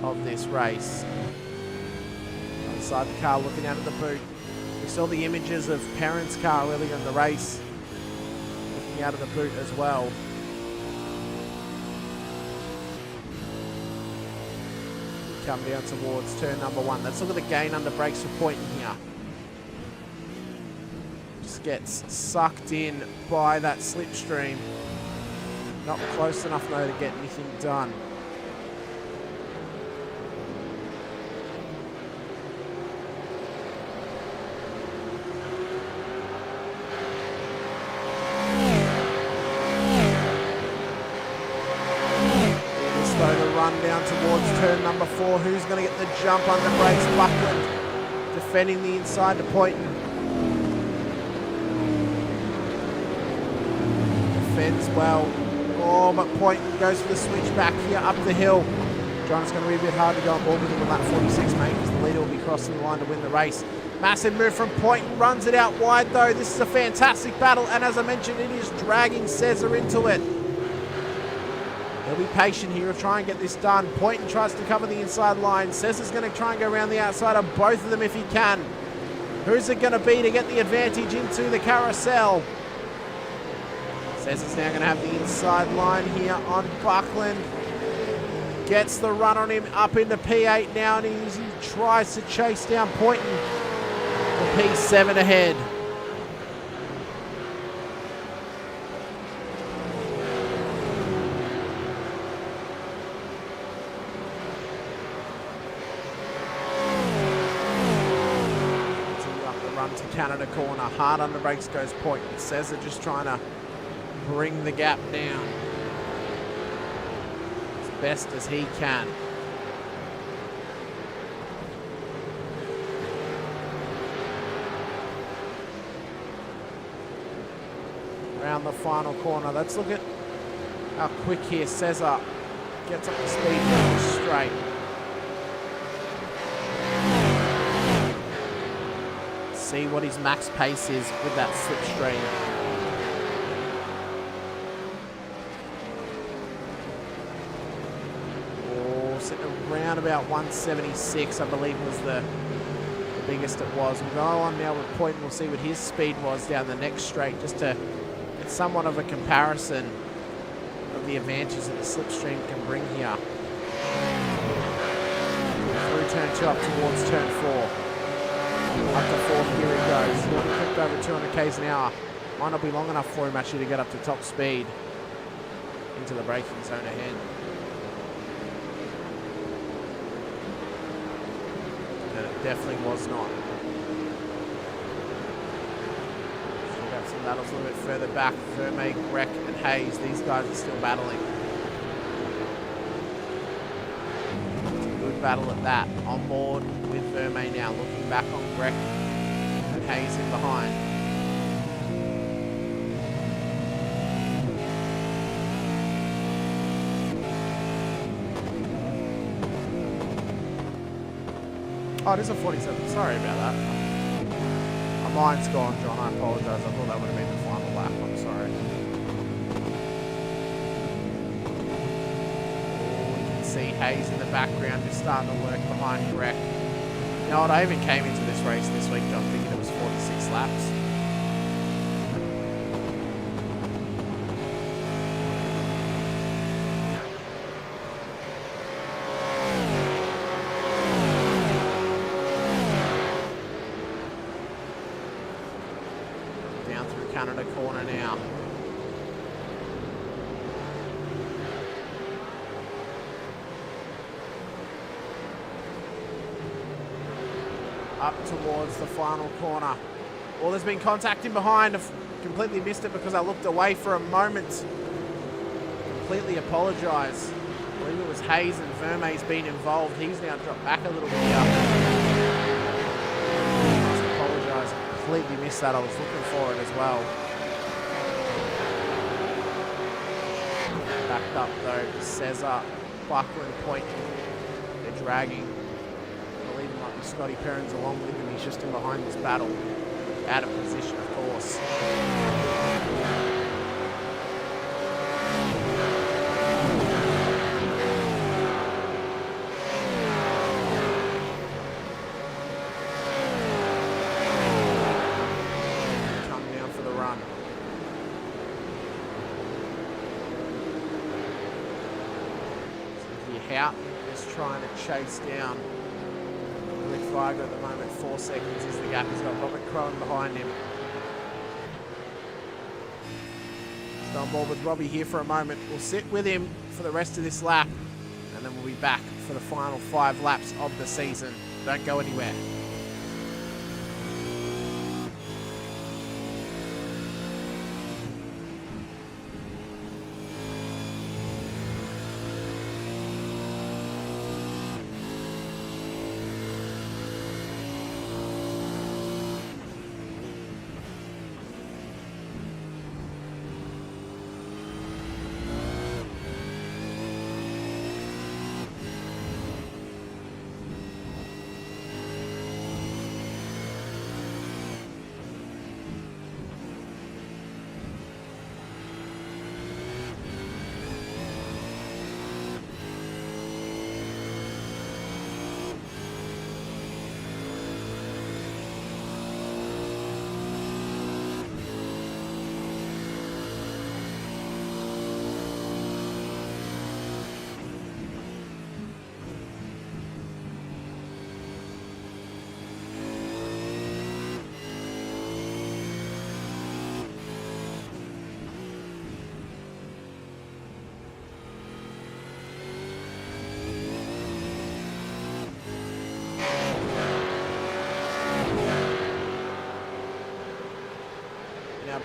of this race. Inside the car, looking out of the boot. We saw the images of Perrin's car earlier in the race, looking out of the boot as well. come down towards turn number 1. Let's look at the gain under brakes for Poynton here. Just gets sucked in by that slipstream. Not close enough though to get anything done. Down towards turn number 4. Who's going to get the jump under brakes? Buckland defending the inside to Poynton. Defends well. Oh, but Poynton goes for the switch back here up the hill. John, it's going to be a bit hard to go on board with him on that 46, mate, because the leader will be crossing the line to win the race. Massive move from Poynton. Runs it out wide, though. This is a fantastic battle, and as I mentioned, it is dragging Cesar into it. He'll be patient here. He'll try and get this done. Poynton tries to cover the inside line. Cesar's going to try and go around the outside of both of them if he can. Who's it going to be to get the advantage into the carousel? Cesar's now going to have the inside line here on Buckland. Gets the run on him up into P8 now, and he tries to chase down Poynton. The P7 ahead. To Canada corner, hard under brakes goes Poynton. Cesar just trying to bring the gap down as best as he can. Around the final corner, let's look at how quick here Cesar gets up to speed straight. See what his max pace is with that slipstream. Oh, sitting around about 176, I believe was the biggest it was. We'll go on now with Poynton. We'll see what his speed was down the next straight, just to get somewhat of a comparison of the advantages that the slipstream can bring here. Through turn 2 up towards turn 4. Up to 4th, here he goes. He'll be quick over 200 k's an hour. Might not be long enough for him actually to get up to top speed into the braking zone ahead. And it definitely was not. So we've got some battles a little bit further back. Vermeer, Grech and Hayes, these guys are still battling. Battle at that. On board with Vermeer now, looking back on Grech and Hayes in behind. Oh, it is a 47. Sorry about that. My mind's gone, John. I apologise. I thought that would have been the final lap. I'm sorry. See Hayes in the background just starting to work behind Grech. You know what, I even came into this race this week, John, thinking it was 46 laps. Down through Canada corner now. Up towards the final corner. Well, there's been contact in behind. I've completely missed it because I looked away for a moment. Completely apologise. I believe it was Hayes and Vermeer's been involved. He's now dropped back a little bit here. I must apologise. I completely missed that. I was looking for it as well. Backed up though. Cesar, Buckland, Poynton. They're dragging. Scotty Perrin's along with him. He's just in behind this battle. Out of position, of course. Come down for the run. So here, Hout He's trying to chase down Rick Vigo at the moment. 4 seconds is the gap. He's got Robert Crone behind him. He's on board with Robbie here for a moment. We'll sit with him for the rest of this lap, and then we'll be back for the final 5 laps of the season. Don't go anywhere.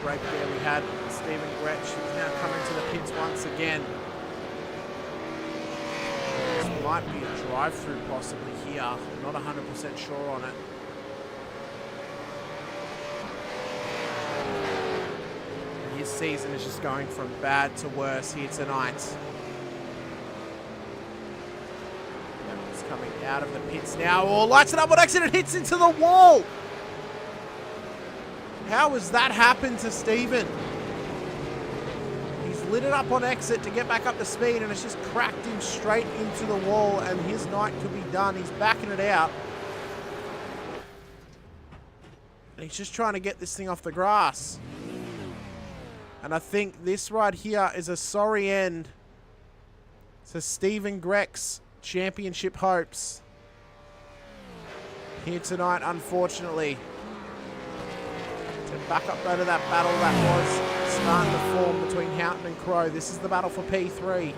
Break there we had Stephen Gretsch, who's now coming to the pits once again. This might be a drive-through possibly here. I'm not 100% sure on it. His season is just going from bad to worse here tonight. He's coming out of the pits now. Oh, lights it up on accident, hits into the wall. How has that happened to Stephen? He's lit it up on exit to get back up to speed, and it's just cracked him straight into the wall, and his night could be done. He's backing it out. And he's just trying to get this thing off the grass. And I think this right here is a sorry end to Stephen Greck's championship hopes here tonight, unfortunately. Back up though to that battle that was starting to form between Houghton and Crow. This is the battle for P3.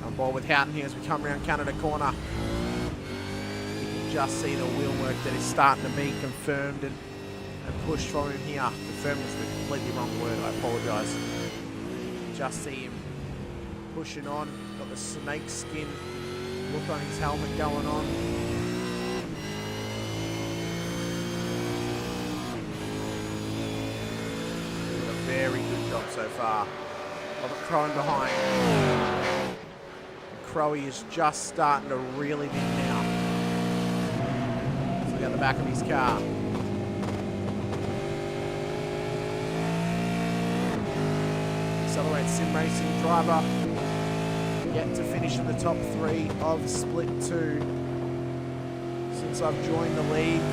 On board with Houghton here as we come around Canada corner. You can just see the wheel work that is starting to be confirmed and pushed from him here. Confirmed is the completely wrong word, I apologise. Just see him pushing on. Got the snake skin look on his helmet going on. Very good job so far. Robert Crone behind. And Crowie is just starting to really big now. Let's look at the back of his car. Accelerate Sim Racing driver. Yet to finish in the top 3 of Split 2. Since I've joined the league.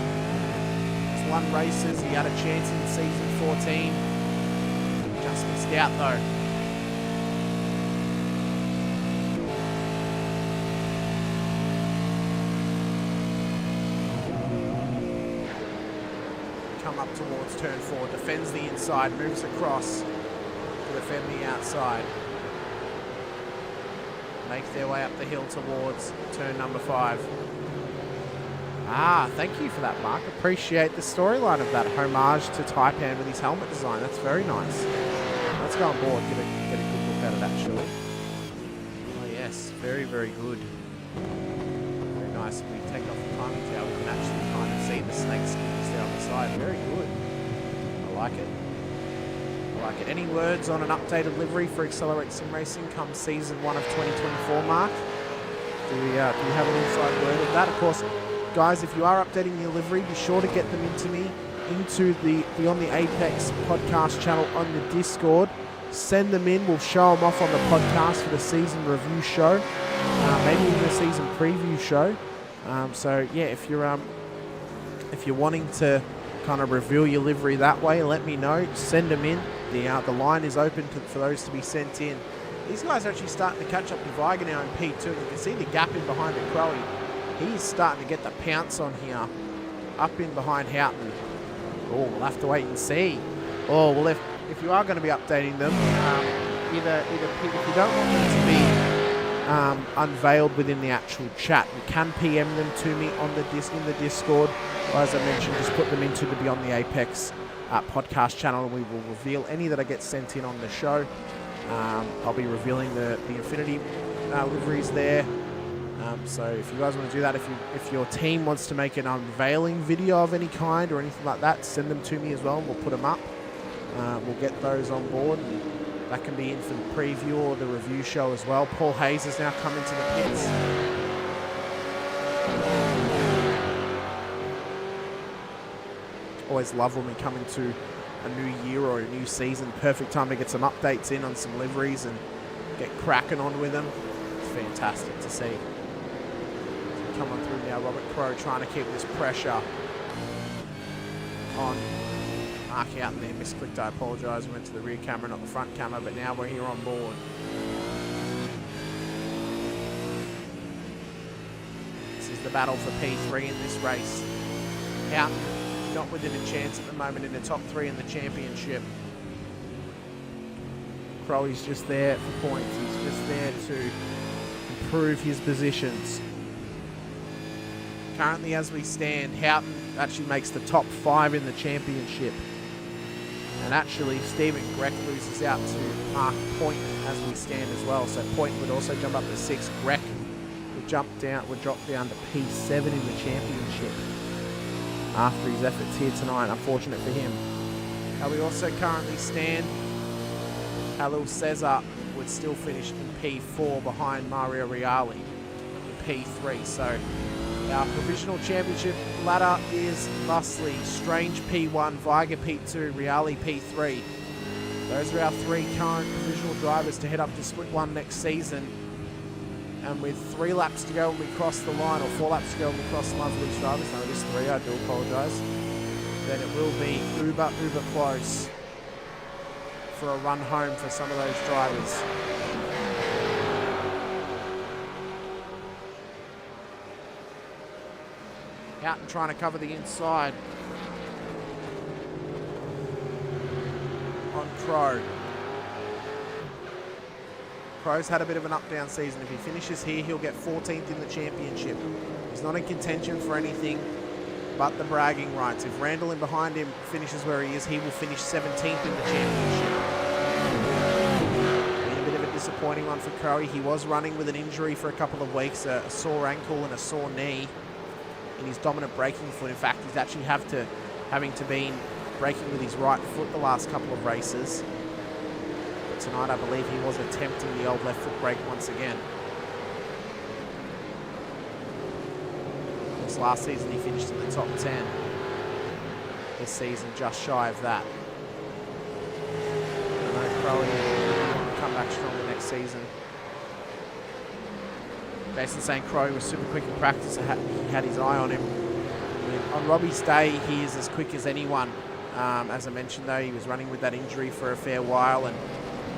He's won races. He had a chance in season 14. Just missed out though. Come up towards turn 4, defends the inside, moves across to defend the outside. Make their way up the hill towards turn number 5. Ah, thank you for that, Mark. Appreciate the storyline of that homage to Taipan with his helmet design. That's very nice. Let's go on board, get a good look at it actually. Oh yes, very, very good. Very nice. If we take off the timing tower, we can actually kind of see the snake skins there on the side. Very good. I like it. I like it. Any words on an updated livery for Accelerate Sim Racing come season 1 of 2024, Mark? Do we have an inside word of that? Of course, guys, if you are updating your livery, be sure to get them into me, into the Beyond the Apex podcast channel on the Discord. Send them in. We'll show them off on the podcast for the season review show, maybe even the season preview show. So yeah, if you're wanting to kind of reveal your livery that way, let me know. Send them in. The line is open for those to be sent in These guys are actually starting to catch up to Viger now in P2. You can see the gap in behind the Crowy. He's starting to get the pounce on here. Up in behind Houghton. Oh, we'll have to wait and see. Oh, well, if you are going to be updating them, either if you don't want them to be unveiled within the actual chat, you can PM them to me on the in the Discord. Or as I mentioned, just put them into the Beyond the Apex podcast channel, and we will reveal any that I get sent in on the show. I'll be revealing the Infinity liveries there. So if you guys want to do that, if your team wants to make an unveiling video of any kind or anything like that, send them to me as well, and we'll put them up. We'll get those on board. And that can be in for the preview or the review show as well. Paul Hayes has now come into the pits. Always love when we come into a new year or a new season. Perfect time to get some updates in on some liveries and get cracking on with them. It's fantastic to see. Come on through now, Robert Crow trying to keep this pressure on Mark out in there. Misclicked, I apologise. We went to the rear camera, not the front camera, but now we're here on board. This is the battle for P3 in this race. Houghton not within a chance at the moment in the top 3 in the championship. Crowy's just there for points. He's just there to improve his positions. Currently, as we stand, Houghton actually makes the top 5 in the championship. And actually, Stephen Grech loses out to Mark Point as we stand as well. So Point would also jump up to 6. Grech would drop down to P7 in the championship after his efforts here tonight. Unfortunate for him. How we also currently stand, Halil Cesar would still finish in P4 behind Mario Reali in P3. So our provisional championship ladder is thusly Strange P1, Viger P2, Reali P3. Those are our 3 current provisional drivers to head up to Split 1 next season. And with 3 laps to go when we cross the line, or 4 laps to go when we cross the line for these drivers, no, it is 3, I do apologise, then it will be uber close for a run home for some of those drivers. Houghton trying to cover the inside on Crow. Crow's had a bit of an up-down season. If he finishes here, he'll get 14th in the championship. He's not in contention for anything but the bragging rights. If Randall in behind him finishes where he is, he will finish 17th in the championship. Been a bit of a disappointing one for Crow. He was running with an injury for a couple of weeks, a sore ankle and a sore knee in his dominant braking foot. In fact, he's actually having to be braking with his right foot the last couple of races. But tonight, I believe he was attempting the old left foot brake once again. Of course, last season he finished in the top 10. This season, just shy of that. I know Crowley will come back stronger next season. Jason saying Crow was super quick in practice. He had his eye on him. On Robbie's day, he is as quick as anyone. As I mentioned, though, he was running with that injury for a fair while, and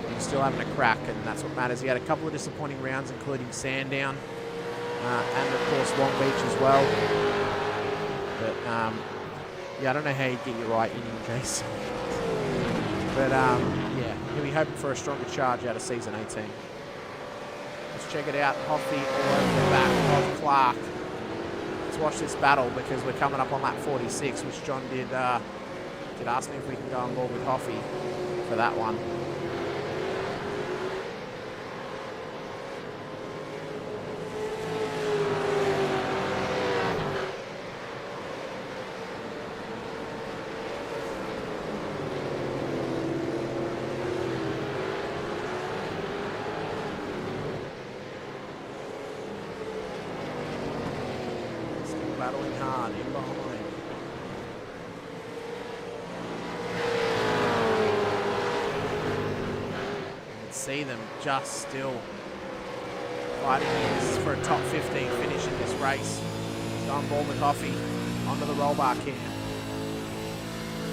he was still having a crack, and that's what matters. He had a couple of disappointing rounds, including Sandown, and of course Long Beach as well. But yeah, I don't know how you get your right inning, Jason. But yeah, he'll be hoping for a stronger charge out of season 18. Let's check it out. Hoffy all over the back of Clark. Let's watch this battle because we're coming up on lap 46, which John did ask me if we can go on board with Hoffy for that one. Battling hard in behind. You can see them just still fighting here. This is for a top 15 finish in this race. Going ball with Hoffy onto the roll bar here.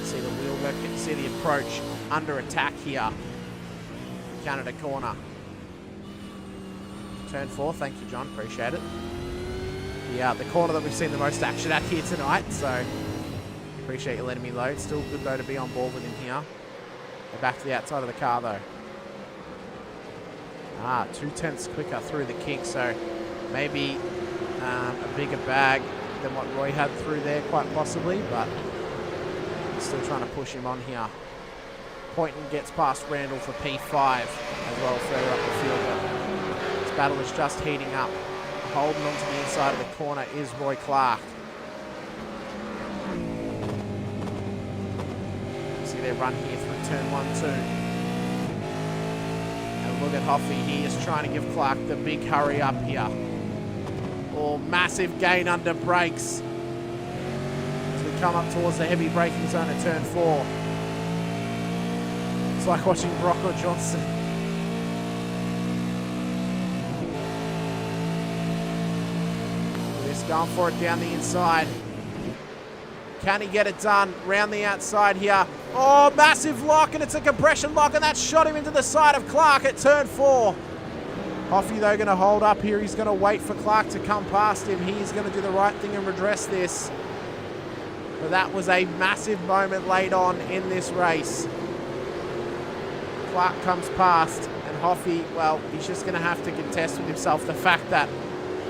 See the wheel work, see the approach under attack here. Canada corner. Turn 4, thank you, John. Appreciate it. Yeah, the corner that we've seen the most action at here tonight, so appreciate you letting me load. Still good, though, to be on board with him here. We're back to the outside of the car, though. 2/10 quicker through the kink, so maybe a bigger bag than what Roy had through there, quite possibly, but still trying to push him on here. Poynton gets past Randall for P5 as well, further up the field, but this battle is just heating up. Holding on to the inside of the corner is Roy Clark. See their run here through turn 1, 2. And look at Hoffy, he is trying to give Clark the big hurry up here. Oh, massive gain under brakes. As we come up towards the heavy braking zone at turn 4. It's like watching Rocco Johnson. Just going for it down the inside. Can he get it done? Round the outside here. Oh, massive lock, and it's a compression lock, and that shot him into the side of Clark at turn 4. Hoffy, though, going to hold up here. He's going to wait for Clark to come past him. He's going to do the right thing and redress this. But that was a massive moment late on in this race. Clark comes past, and Hoffy, well, he's just going to have to contest with himself the fact that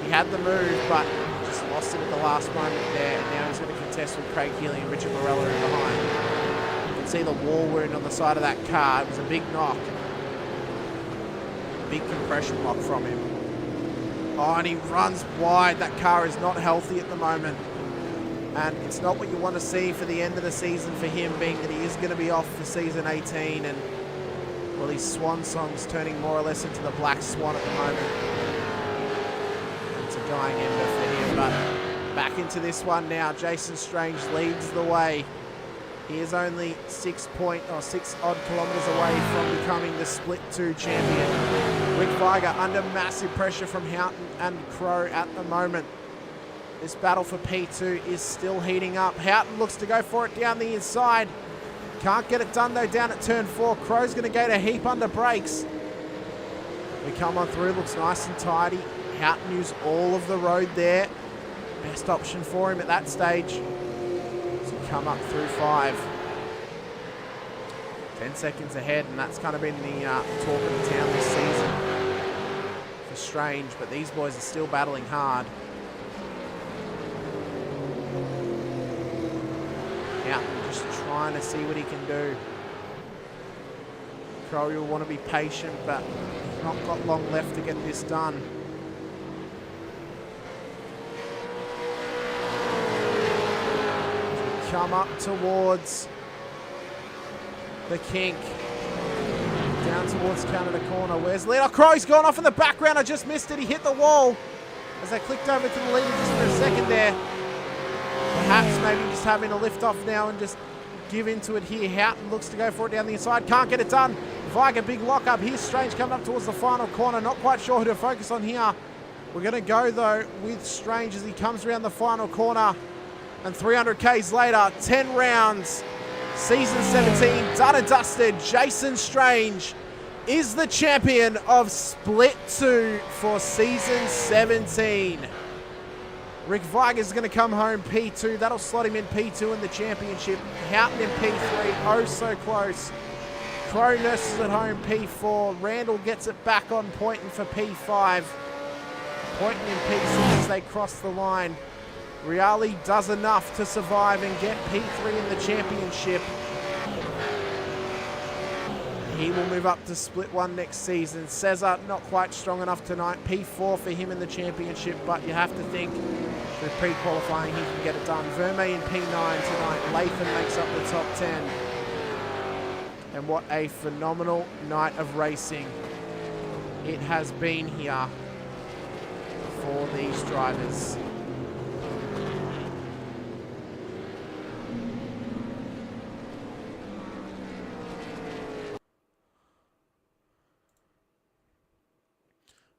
he had the move, but just lost it at the last moment there, and now he's going to contest with Craig Healy and Richard Morella in behind. You can see the wall wound on the side of that car. It was a big knock. Big compression lock from him. Oh, and he runs wide. That car is not healthy at the moment. And it's not what you want to see for the end of the season for him, being that he is going to be off for season 18, and well, his swan song's turning more or less into the black swan at the moment. It's a dying ember for him, but back into this one now. Jason Strange leads the way. He is only 6 odd kilometres away from becoming the Split 2 champion. Rick Viger under massive pressure from Houghton and Crow at the moment. This battle for P2 is still heating up. Houghton looks to go for it down the inside. Can't get it done, though, down at turn 4. Crow's going to go to heap under brakes. We come on through. Looks nice and tidy. Houghton used all of the road there. Best option for him at that stage. So come up through 5. 10 seconds ahead, and that's kind of been the talk of the town this season for Strange, but these boys are still battling hard. Houghton just trying to see what he can do. Crowley will want to be patient, but he's not got long left to get this done. Come up towards the kink. Down towards Canada corner. Where's the lead? Oh, Crow's gone off in the background. I just missed it. He hit the wall as I clicked over to the leader just for a second there. Perhaps maybe just having a lift off now and just give into it here. Houghton looks to go for it down the inside. Can't get it done. Viger, big lock up. Here's Strange coming up towards the final corner. Not quite sure who to focus on here. We're going to go, though, with Strange as he comes around the final corner. And 300 Ks later, 10 rounds, season 17, done and dusted. Jason Strange is the champion of Split 2 for season 17. Rick Viger is going to come home P2. That'll slot him in P2 in the championship. Houghton in P3, oh so close. Crow nurses at home P4. Randall gets it back on Poynton for P5. Poynton in P6 as they cross the line. Reali does enough to survive and get P3 in the championship. He will move up to Split 1 next season. Cesar not quite strong enough tonight. P4 for him in the championship, but you have to think through pre-qualifying he can get it done. Verme in P9 tonight. Latham makes up the top 10. And what a phenomenal night of racing it has been here for these drivers.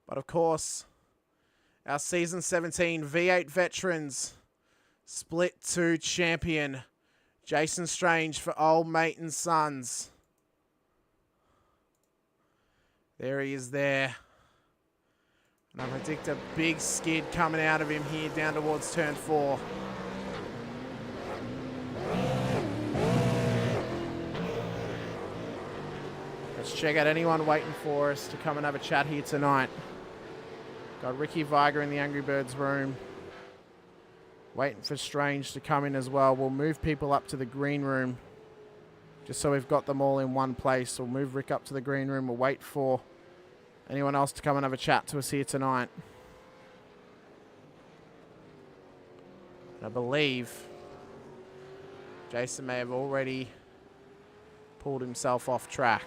But of course, our season 17 V8 veterans Split 2 champion, Jason Strange for Old Mate and Sons. There he is there. And I predict a big skid coming out of him here down towards turn 4. Let's check out anyone waiting for us to come and have a chat here tonight. Got Ricky Viger in the Angry Birds room. Waiting for Strange to come in as well. We'll move people up to the green room just so we've got them all in one place. We'll move Rick up to the green room. We'll wait for anyone else to come and have a chat to us here tonight. I believe Jason may have already pulled himself off track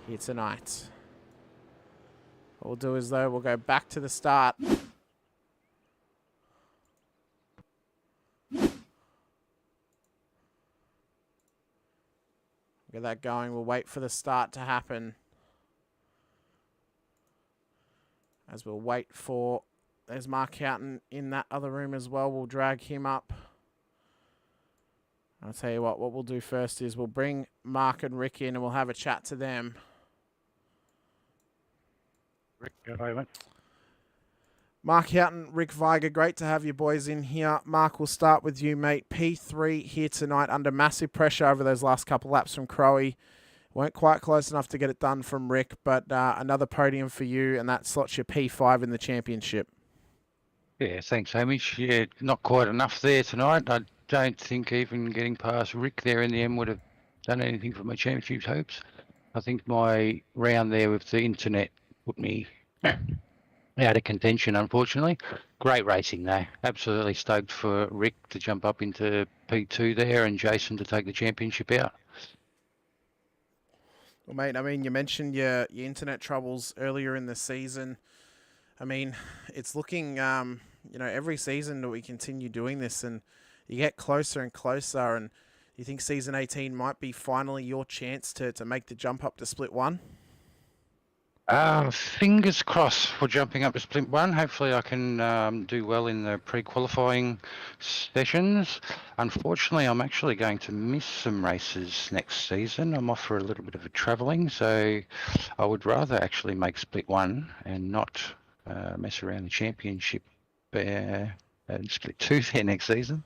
here tonight. What we'll do is, though, we'll go back to the start. Get that going. We'll wait for the start to happen. As we'll wait for... There's Mark Houghton in that other room as well. We'll drag him up. I'll tell you what we'll do first is we'll bring Mark and Rick in and we'll have a chat to them. Rick, go ahead. Mark Houghton, Rick Viger, great to have you boys in here. Mark, we'll start with you, mate. P3 here tonight under massive pressure over those last couple laps from Crowie. Weren't quite close enough to get it done from Rick, but another podium for you, and that slots your P5 in the championship. Yeah, thanks, Hamish. Yeah, not quite enough there tonight. I don't think even getting past Rick there in the end would have done anything for my championship hopes. I think my round there with the internet put me out of contention, unfortunately. Great racing, though. Absolutely stoked for Rick to jump up into P2 there and Jason to take the championship out. Well, mate, I mean, you mentioned your internet troubles earlier in the season. I mean, it's looking, every season that we continue doing this and you get closer and closer, and you think season 18 might be finally your chance to make the jump up to split 1? Fingers crossed for jumping up to split 1. Hopefully I can do well in the pre-qualifying sessions. Unfortunately, I'm actually going to miss some races next season. I'm off for a little bit of a travelling, so I would rather actually make split 1 and not mess around the championship and split 2 there next season.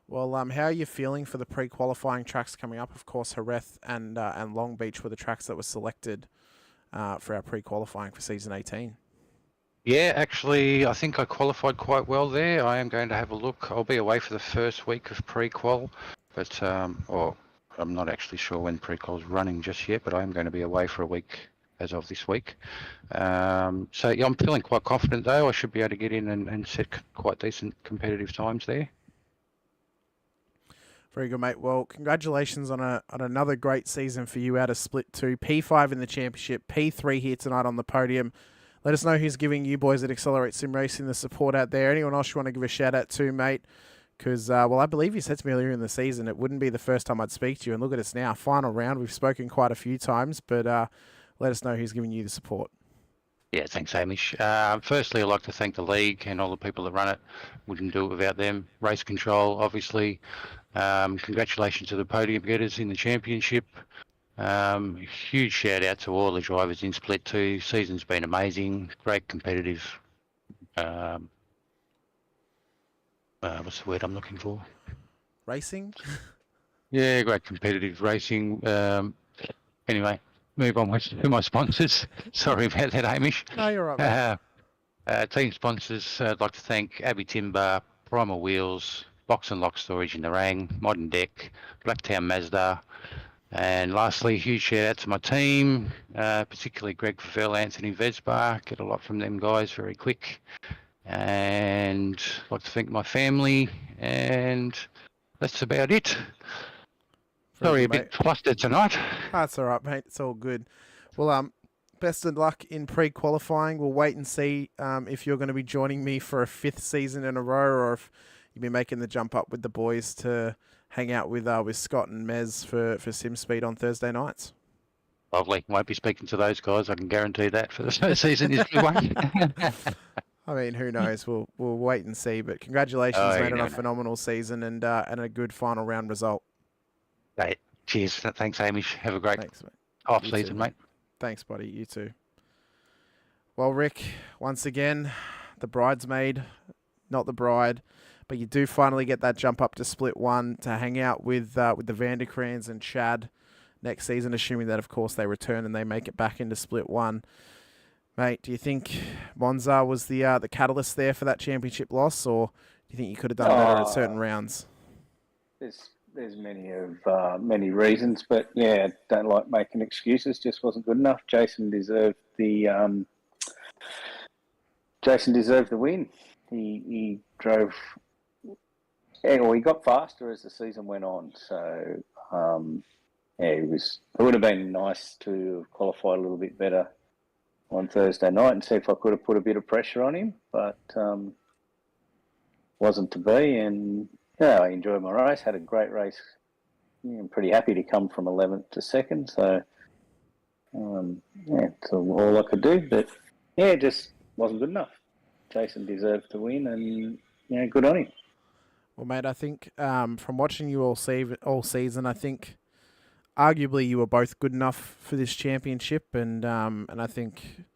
Well, how are you feeling for the pre-qualifying tracks coming up? Of course, Jerez and Long Beach were the tracks that were selected for our pre-qualifying for season 18. Yeah, actually, I think I qualified quite well there. I am going to have a look. I'll be away for the first week of pre-qual, but I'm not actually sure when pre-qual's running just yet, but I am going to be away for a week as of this week. So yeah, I'm feeling quite confident though. I should be able to get in and set quite decent competitive times there. Very good, mate. Well, congratulations on another great season for you out of Split 2. P5 in the championship, P3 here tonight on the podium. Let us know who's giving you boys at Accelerate Sim Racing the support out there. Anyone else you want to give a shout out to, mate? Because, I believe you said to me earlier in the season it wouldn't be the first time I'd speak to you. And look at us now, final round. We've spoken quite a few times, but let us know who's giving you the support. Yeah, thanks, Hamish. Firstly, I'd like to thank the league and all the people that run it. Wouldn't do it without them. Race Control, obviously. Congratulations to the podium getters in the championship. Huge shout out to all the drivers in Split 2. Season's been amazing. Great competitive. What's the word I'm looking for? Racing? Yeah, great competitive racing. Anyway, move on to my sponsors. Sorry about that, Hamish. No, you're right, mate. Team sponsors, I'd like to thank Abbey Timber, Primal Wheels, Box and Lock Storage in Nerang, Modern Deck, Blacktown Mazda, and lastly, huge shout out to my team, particularly Greg Favell, Anthony Vesbar. Get a lot from them guys very quick. And I'd like to thank my family, and that's about it. Sorry, a bit flustered tonight. That's all right, mate. It's all good. Well, best of luck in pre-qualifying. We'll wait and see if you're going to be joining me for a 5th season in a row, or if you'll be making the jump up with the boys to hang out with Scott and Mez for Sim Speed on Thursday nights. Lovely. Won't be speaking to those guys. I can guarantee that for the first season is the one. I mean, who knows? We'll wait and see. But congratulations, mate, on a phenomenal season and a good final round result. Great. Cheers. Thanks, Hamish. Have a great Thanks, mate. off You season, too, mate. Thanks, buddy. You too. Well, Rick, once again, the bridesmaid, not the bride, but you do finally get that jump up to Split 1 to hang out with the Vandercrans and Chad next season, assuming that, of course, they return and they make it back into Split 1. Mate, do you think Monza was the catalyst there for that championship loss, or do you think you could have done better at certain rounds? There's many reasons, but yeah, don't like making excuses. Just wasn't good enough. Jason deserved the win. He drove, or he got faster as the season went on. So it would have been nice to have qualified a little bit better on Thursday night and see if I could have put a bit of pressure on him, but wasn't to be. And yeah, I enjoyed my race. Had a great race. Yeah, I'm pretty happy to come from 11th to 2nd. So that's all I could do. But yeah, it just wasn't good enough. Jason deserved to win, and good on him. Well, mate, I think from watching you all season, I think arguably you were both good enough for this championship, and I think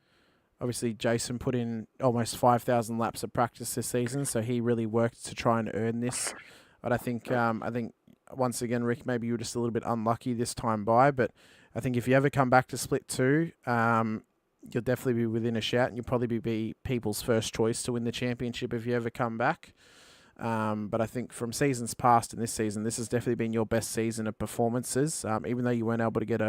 obviously Jason put in almost 5,000 laps of practice this season, so he really worked to try and earn this. But I think once again, Rick, maybe you were just a little bit unlucky this time by, but I think if you ever come back to Split 2, you'll definitely be within a shout, and you'll probably be people's first choice to win the championship if you ever come back. But I think from seasons past and this season, this has definitely been your best season of performances, even though you weren't able to get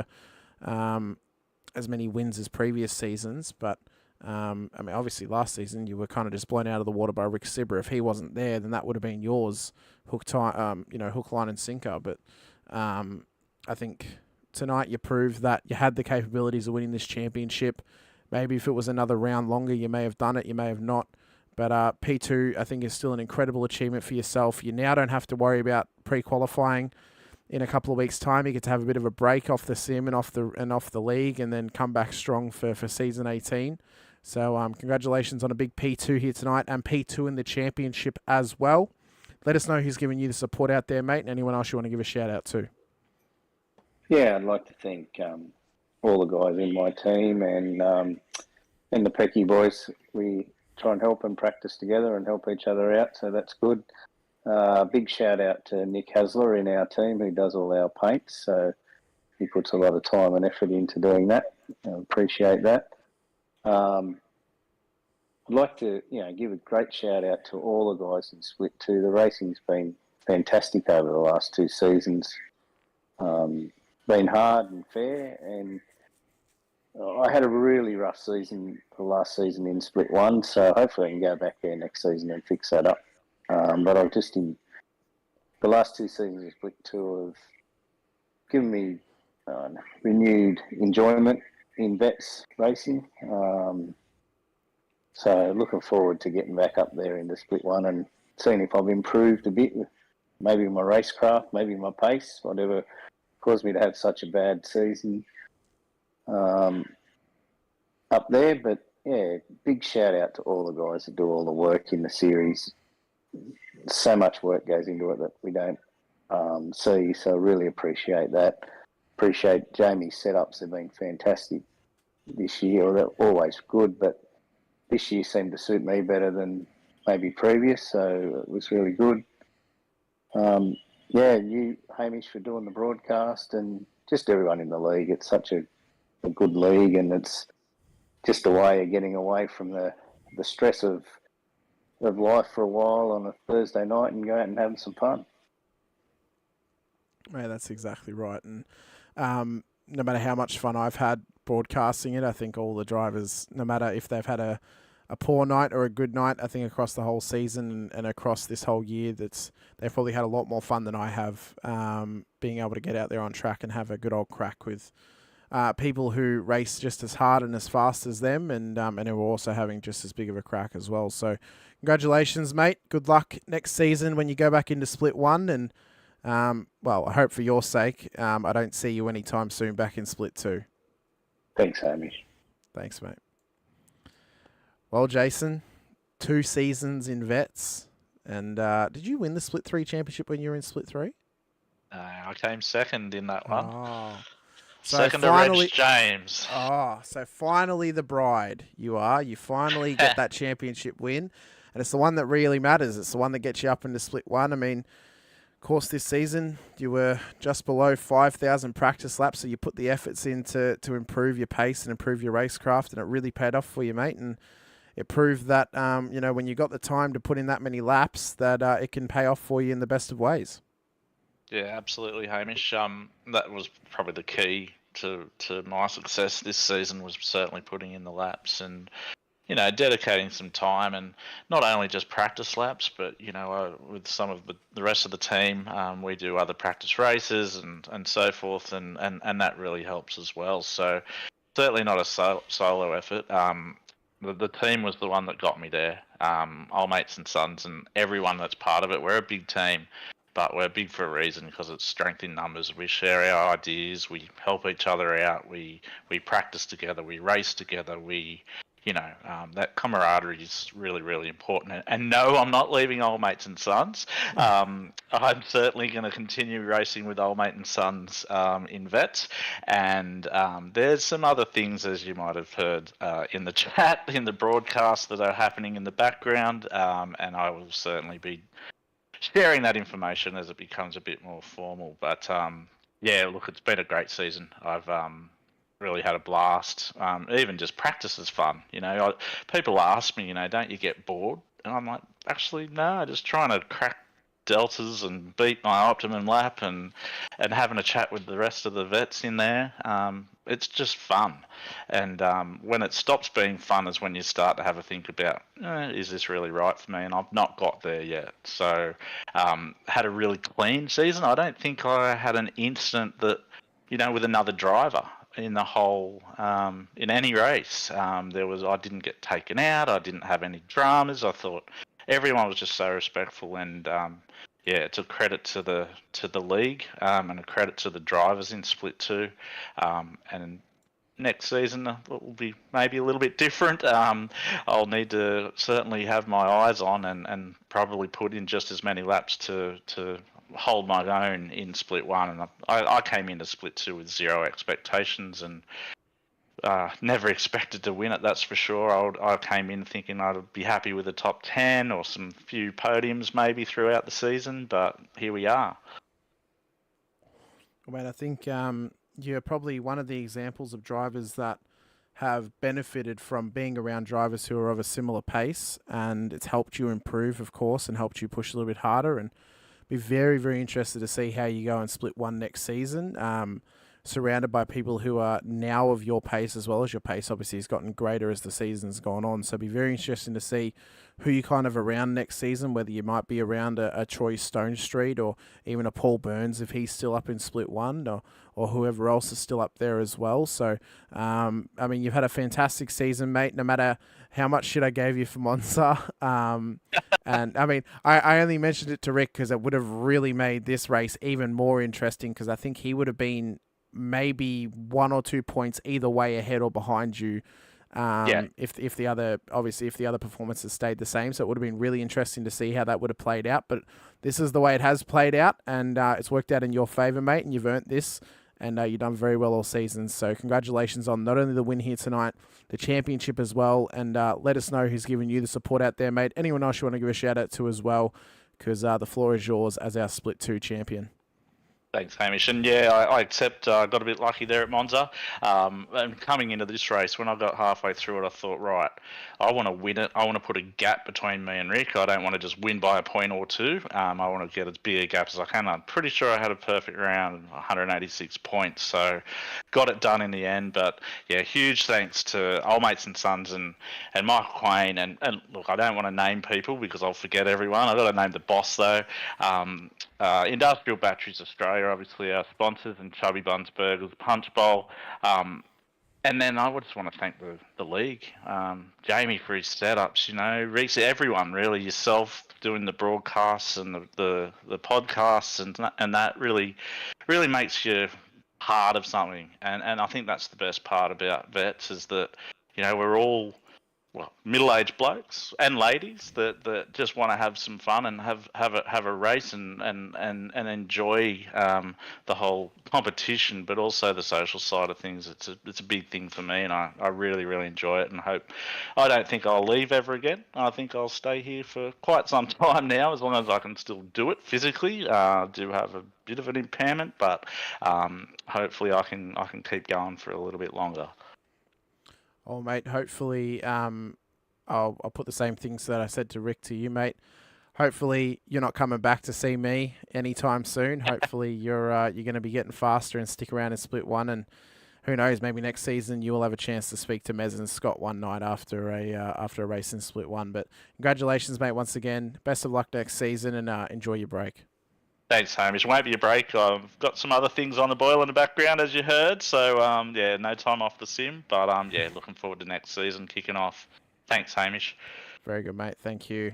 as many wins as previous seasons. But I mean, obviously last season you were kind of just blown out of the water by Rick Sibber. If he wasn't there, then that would have been yours, hook, line and sinker. But I think tonight you proved that you had the capabilities of winning this championship. Maybe if it was another round longer, you may have done it, you may have not. But P2, I think, is still an incredible achievement for yourself. You now don't have to worry about pre-qualifying in a couple of weeks' time. You get to have a bit of a break off the sim and off the league, and then come back strong for season 18. So congratulations on a big P2 here tonight, and P2 in the championship as well. Let us know who's giving you the support out there, mate, and anyone else you want to give a shout out to. Yeah, I'd like to thank all the guys in my team and the Pecky boys. We try and help and practice together and help each other out, so that's good. Big shout out to Nick Hasler in our team, who does all our paints, so he puts a lot of time and effort into doing that. I appreciate that. I'd like to give a great shout out to all the guys in Split 2. The racing's been fantastic over the last 2 seasons. Been hard and fair, and I had a really rough season the last season in Split 1, so hopefully I can go back there next season and fix that up. But I've just the last 2 seasons of Split 2 have given me renewed enjoyment in vets racing. So looking forward to getting back up there into Split 1 and seeing if I've improved a bit, maybe my racecraft, maybe my pace, whatever caused me to have such a bad season up there. But yeah, big shout out to all the guys that do all the work in the series. So much work goes into it that we don't see, so I really appreciate that. Appreciate Jamie's setups have been fantastic this year. They're always good, but this year seemed to suit me better than maybe previous, so it was really good. You, Hamish, for doing the broadcast, and just everyone in the league. It's such a good league, and it's just a way of getting away from the stress of life for a while on a Thursday night and go out and have some fun. Yeah, that's exactly right. And no matter how much fun I've had broadcasting it, I think all the drivers, no matter if they've had a poor night or a good night, I think across the whole season and across this whole year, they've probably had a lot more fun than I have, being able to get out there on track and have a good old crack with people who race just as hard and as fast as them, and who are also having just as big of a crack as well. So congratulations, mate. Good luck next season when you go back into Split 1, and I hope for your sake, I don't see you anytime soon back in Split 2. Thanks, Hamish. Thanks, mate. Well, Jason, 2 seasons in vets, and did you win the Split 3 championship when you were in Split 3? I came second in that one. Oh. So Second finally, to Reg James. so finally the bride you are. You finally get that championship win, and it's the one that really matters. It's the one that gets you up into Split 1. I mean, of course, this season you were just below 5,000 practice laps, so you put the efforts in to improve your pace and improve your racecraft, and it really paid off for you, mate. And it proved that, when you got the time to put in that many laps, that it can pay off for you in the best of ways. Yeah, absolutely, Hamish. That was probably the key to my success this season, was certainly putting in the laps and, dedicating some time, and not only just practice laps, but, with some of the rest of the team, we do other practice races and so forth, and that really helps as well. So certainly not a solo effort. The team was the one that got me there. Old Mates and Sons and everyone that's part of it. We're a big team, but we're big for a reason, because it's strength in numbers. We share our ideas, we help each other out, we practice together, we race together, that camaraderie is really, really important. And no, I'm not leaving Old Mates and Sons. I'm certainly going to continue racing with Old Mate and Sons in vets. And there's some other things, as you might have heard in the chat, in the broadcast, that are happening in the background. And I will certainly be sharing that information as it becomes a bit more formal. But yeah, look, it's been a great season. I've really had a blast. Even just practice is fun. People ask me, don't you get bored? And I'm like, actually, no. Just trying to crack deltas and beat my optimum lap and having a chat with the rest of the vets in there. It's just fun. And when it stops being fun is when you start to have a think about, is this really right for me? And I've not got there yet. So had a really clean season. I don't think I had an incident that, with another driver in the whole, in any race. I didn't get taken out. I didn't have any dramas. I thought everyone was just so respectful, and yeah, it's a credit to the league, and a credit to the drivers in Split 2. And next season it will be maybe a little bit different. I'll need to certainly have my eyes on and probably put in just as many laps to hold my own in Split 1. And I came into Split 2 with zero expectations, and never expected to win it, that's for sure. I came in thinking I'd be happy with a top 10 or some few podiums maybe throughout the season, but here we are. Well, I think you're probably one of the examples of drivers that have benefited from being around drivers who are of a similar pace, and it's helped you improve, of course, and helped you push a little bit harder. And be very, very interested to see how you go in Split 1 next season. Surrounded by people who are now of your pace, as well as your pace obviously has gotten greater as the season's gone on. So it'll be very interesting to see who you kind of around next season, whether you might be around a Troy Stone Street or even a Paul Burns if he's still up in Split 1, or whoever else is still up there as well. So, I mean, you've had a fantastic season, mate, no matter how much shit I gave you for Monza. And, I mean, I only mentioned it to Rick because it would have really made this race even more interesting, because I think he would have been maybe 1 or 2 points either way ahead or behind you. If the other performances stayed the same. So it would have been really interesting to see how that would have played out. But this is the way it has played out, and it's worked out in your favour, mate, and you've earned this, and you've done very well all season. So congratulations on not only the win here tonight, the championship as well, and let us know who's giving you the support out there, mate. Anyone else you want to give a shout out to as well, because the floor is yours as our Split 2 champion. Thanks, Hamish. And yeah, I accept I got a bit lucky there at Monza. And coming into this race, when I got halfway through it, I thought, right, I want to win it. I want to put a gap between me and Rick. I don't want to just win by a point or two. I want to get as big a gap as I can. I'm pretty sure I had a perfect round, 186 points. So got it done in the end. But yeah, huge thanks to Old Mates and Sons and Michael Quain. And look, I don't want to name people because I'll forget everyone. I've got to name the boss, though. Industrial Batteries Australia, obviously our sponsors, and Chubby Buns Burgers, Punch Bowl. And then I would just want to thank the league, Jamie for his setups, Reese, everyone really, yourself doing the broadcasts and the podcasts, and that really makes you part of something. And I think that's the best part about vets, is that we're all middle-aged blokes and ladies that just want to have some fun and have a race and enjoy the whole competition, but also the social side of things. It's a big thing for me, and I really enjoy it, and I don't think I'll leave ever again. I think I'll stay here for quite some time now, as long as I can still do it physically. I do have a bit of an impairment, but hopefully I can keep going for a little bit longer. Oh, mate, hopefully I'll put the same things that I said to Rick to you, mate. Hopefully you're not coming back to see me anytime soon. Hopefully you're going to be getting faster and stick around in Split 1, and who knows, maybe next season you will have a chance to speak to Mez and Scott one night after a race in Split 1. But congratulations, mate, once again. Best of luck next season, and enjoy your break. Thanks, Hamish. Won't be a break. I've got some other things on the boil in the background, as you heard. So, no time off the sim. But, looking forward to next season kicking off. Thanks, Hamish. Very good, mate. Thank you.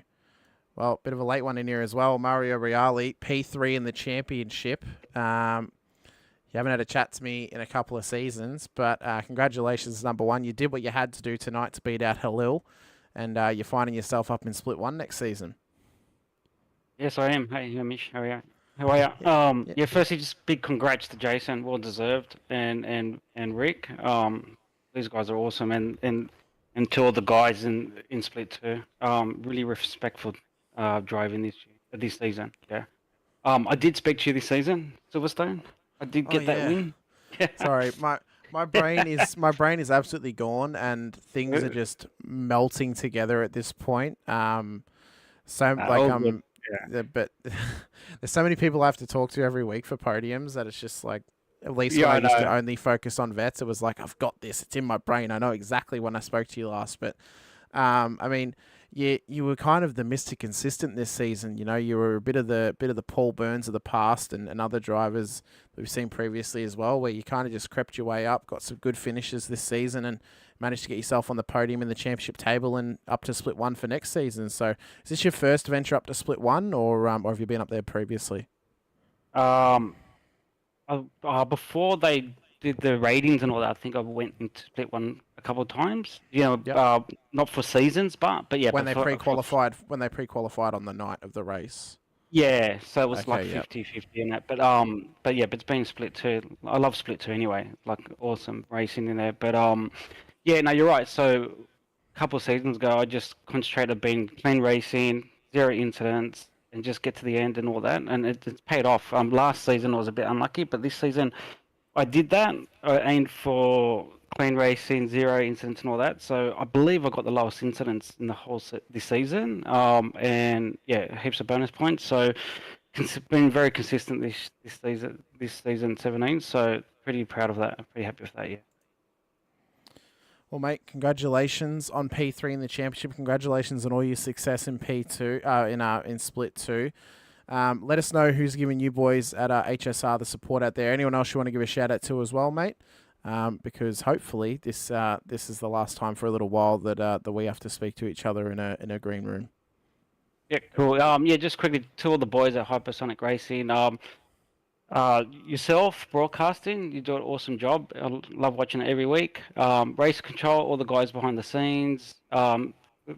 Well, bit of a late one in here as well. Mario Reali, P3 in the championship. You haven't had a chat to me in a couple of seasons, but congratulations, number one. You did what you had to do tonight to beat out Halil, and you're finding yourself up in Split 1 next season. Yes, I am. Hey, Hamish. How are you? Firstly, just big congrats to Jason, well deserved, and Rick. These guys are awesome, and to all the guys in Split 2. Really respectful driving this season. Yeah. I did speak to you this season, Silverstone. I did get that win. Sorry, my brain is absolutely gone, and things are just melting together at this point. But there's so many people I have to talk to every week for podiums that it's just like, at least when I used to only focus on vets, it was like, I've got this. It's in my brain. I know exactly when I spoke to you last. But, I mean, you were kind of the Mr. Consistent this season. You know, you were a bit of the Paul Burns of the past and other drivers that we've seen previously as well, where you kind of just crept your way up, got some good finishes this season, and managed to get yourself on the podium in the championship table and up to Split 1 for next season. So is this your first venture up to Split 1, or have you been up there previously? Before they did the ratings and all that, I think I went into Split 1 a couple of times. Not for seasons, but yeah. When they pre-qualified on the night of the race. Yeah, so it was 50-50 in that. But it's been Split 2. I love Split 2 anyway. Like, awesome racing in there. But you're right. So a couple of seasons ago, I just concentrated on being clean racing, 0 incidents, and just get to the end and all that, and it's paid off. Last season I was a bit unlucky, but this season I did that. I aimed for clean racing, 0 incidents and all that. So I believe I got the lowest incidents in the whole this season, and heaps of bonus points. So been very consistent this season 17. So pretty proud of that. I'm pretty happy with that. Yeah. Well, mate, congratulations on P3 in the championship. Congratulations on all your success in P2, in Split 2. Let us know who's giving you boys at HSR the support out there. Anyone else you want to give a shout out to as well, mate? Because hopefully this is the last time for a little while that we have to speak to each other in a green room. Yeah, cool. Just quickly to all the boys at Hypersonic Racing. Yourself, broadcasting, you do an awesome job. I love watching it every week. Race Control, all the guys behind the scenes.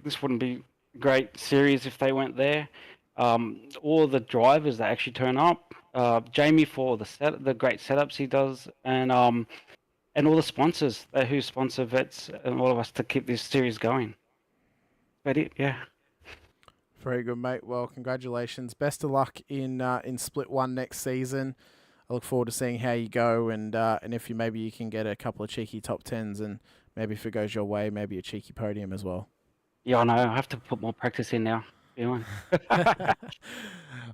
This wouldn't be a great series if they weren't there. All the drivers that actually turn up. Jamie for the great setups he does, and all the sponsors who sponsor vets and all of us to keep this series going. That's it, yeah. Very good, mate. Well, congratulations. Best of luck in Split 1 next season. I look forward to seeing how you go, and if you can get a couple of cheeky top 10s, and maybe if it goes your way, maybe a cheeky podium as well. Yeah, I know. I have to put more practice in now.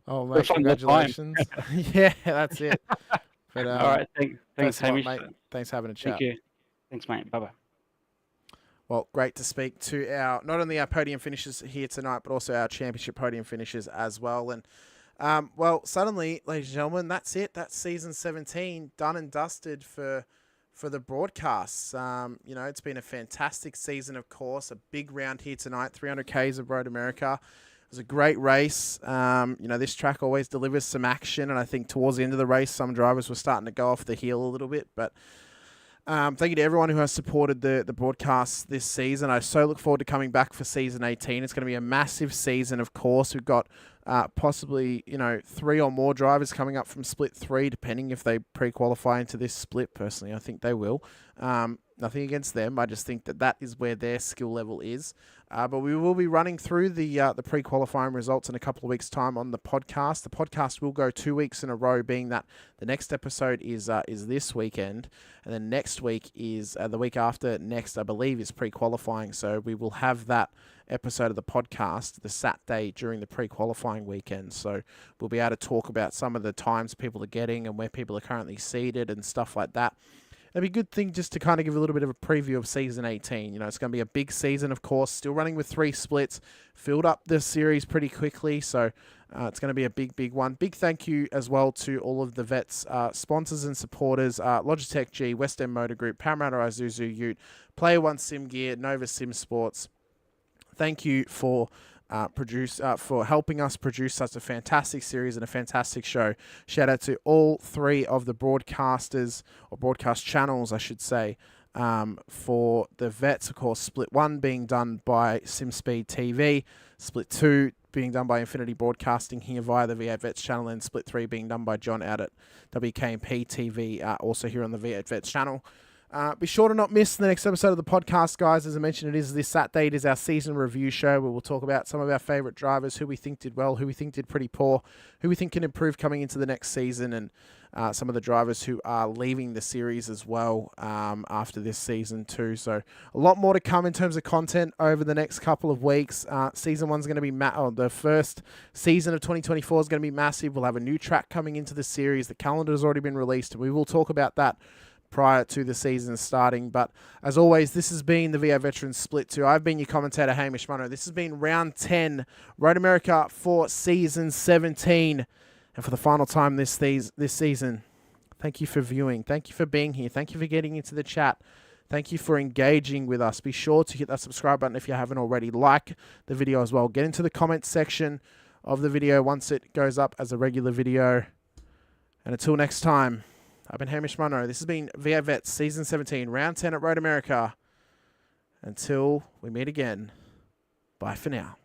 Oh, mate, congratulations. Yeah, that's it. But, all right, thanks, Hamish. Mate. Thanks for having a chat. Thank you. Thanks, mate. Bye-bye. Well, great to speak to not only our podium finishers here tonight, but also our championship podium finishers as well. And, suddenly, ladies and gentlemen, that's it. That's season 17 done and dusted for the broadcasts. It's been a fantastic season, of course. A big round here tonight, 300 Ks of Road America. It was a great race. This track always delivers some action, and I think towards the end of the race, some drivers were starting to go off the heel a little bit, but Thank you to everyone who has supported the broadcast this season. I so look forward to coming back for season 18. It's going to be a massive season, of course. We've got possibly 3 or more drivers coming up from Split 3, depending if they pre-qualify into this split. Personally, I think they will. Nothing against them. I just think that is where their skill level is. But we will be running through the pre-qualifying results in a couple of weeks' time on the podcast. The podcast will go 2 weeks in a row, being that the next episode is this weekend, and then next week is the week after next, I believe, is pre-qualifying. So we will have that episode of the podcast the Saturday during the pre-qualifying weekend. So we'll be able to talk about some of the times people are getting and where people are currently seated and stuff like that. It'd be a good thing just to kind of give a little bit of a preview of season 18. It's going to be a big season, of course, still running with 3 splits, filled up the series pretty quickly, so it's going to be a big one. Big thank you as well to all of the vets, sponsors and supporters, Logitech G, West End Motor Group, Parramatta Isuzu Ute, Player One Sim Gear, Nova Sim Sports. Thank you for helping us produce such a fantastic series and a fantastic show. Shout out to all 3 of the broadcasters, or broadcast channels, I should say, for the vets. Of course, Split 1 being done by SimSpeed TV, Split 2 being done by Infinity Broadcasting here via the V8 Vets channel, and Split 3 being done by John out at WKMP TV, also here on the V8 Vets channel. Be sure to not miss the next episode of the podcast, guys. As I mentioned, it is this Saturday. It is our season review show where we'll talk about some of our favourite drivers, who we think did well, who we think did pretty poor, who we think can improve coming into the next season, and some of the drivers who are leaving the series as well after this season too. So a lot more to come in terms of content over the next couple of weeks. Season 1's going to be the first season of 2024 is going to be massive. We'll have a new track coming into the series. The calendar has already been released, and we will talk about that prior to the season starting. But as always, this has been the VA Veterans Split 2. I've been your commentator, Hamish Munro. This has been round 10, Road America for season 17. And for the final time this season, thank you for viewing. Thank you for being here. Thank you for getting into the chat. Thank you for engaging with us. Be sure to hit that subscribe button if you haven't already. Like the video as well. Get into the comments section of the video once it goes up as a regular video. And until next time, I've been Hamish Munro. This has been VA Vets Season 17, Round 10 at Road America. Until we meet again, bye for now.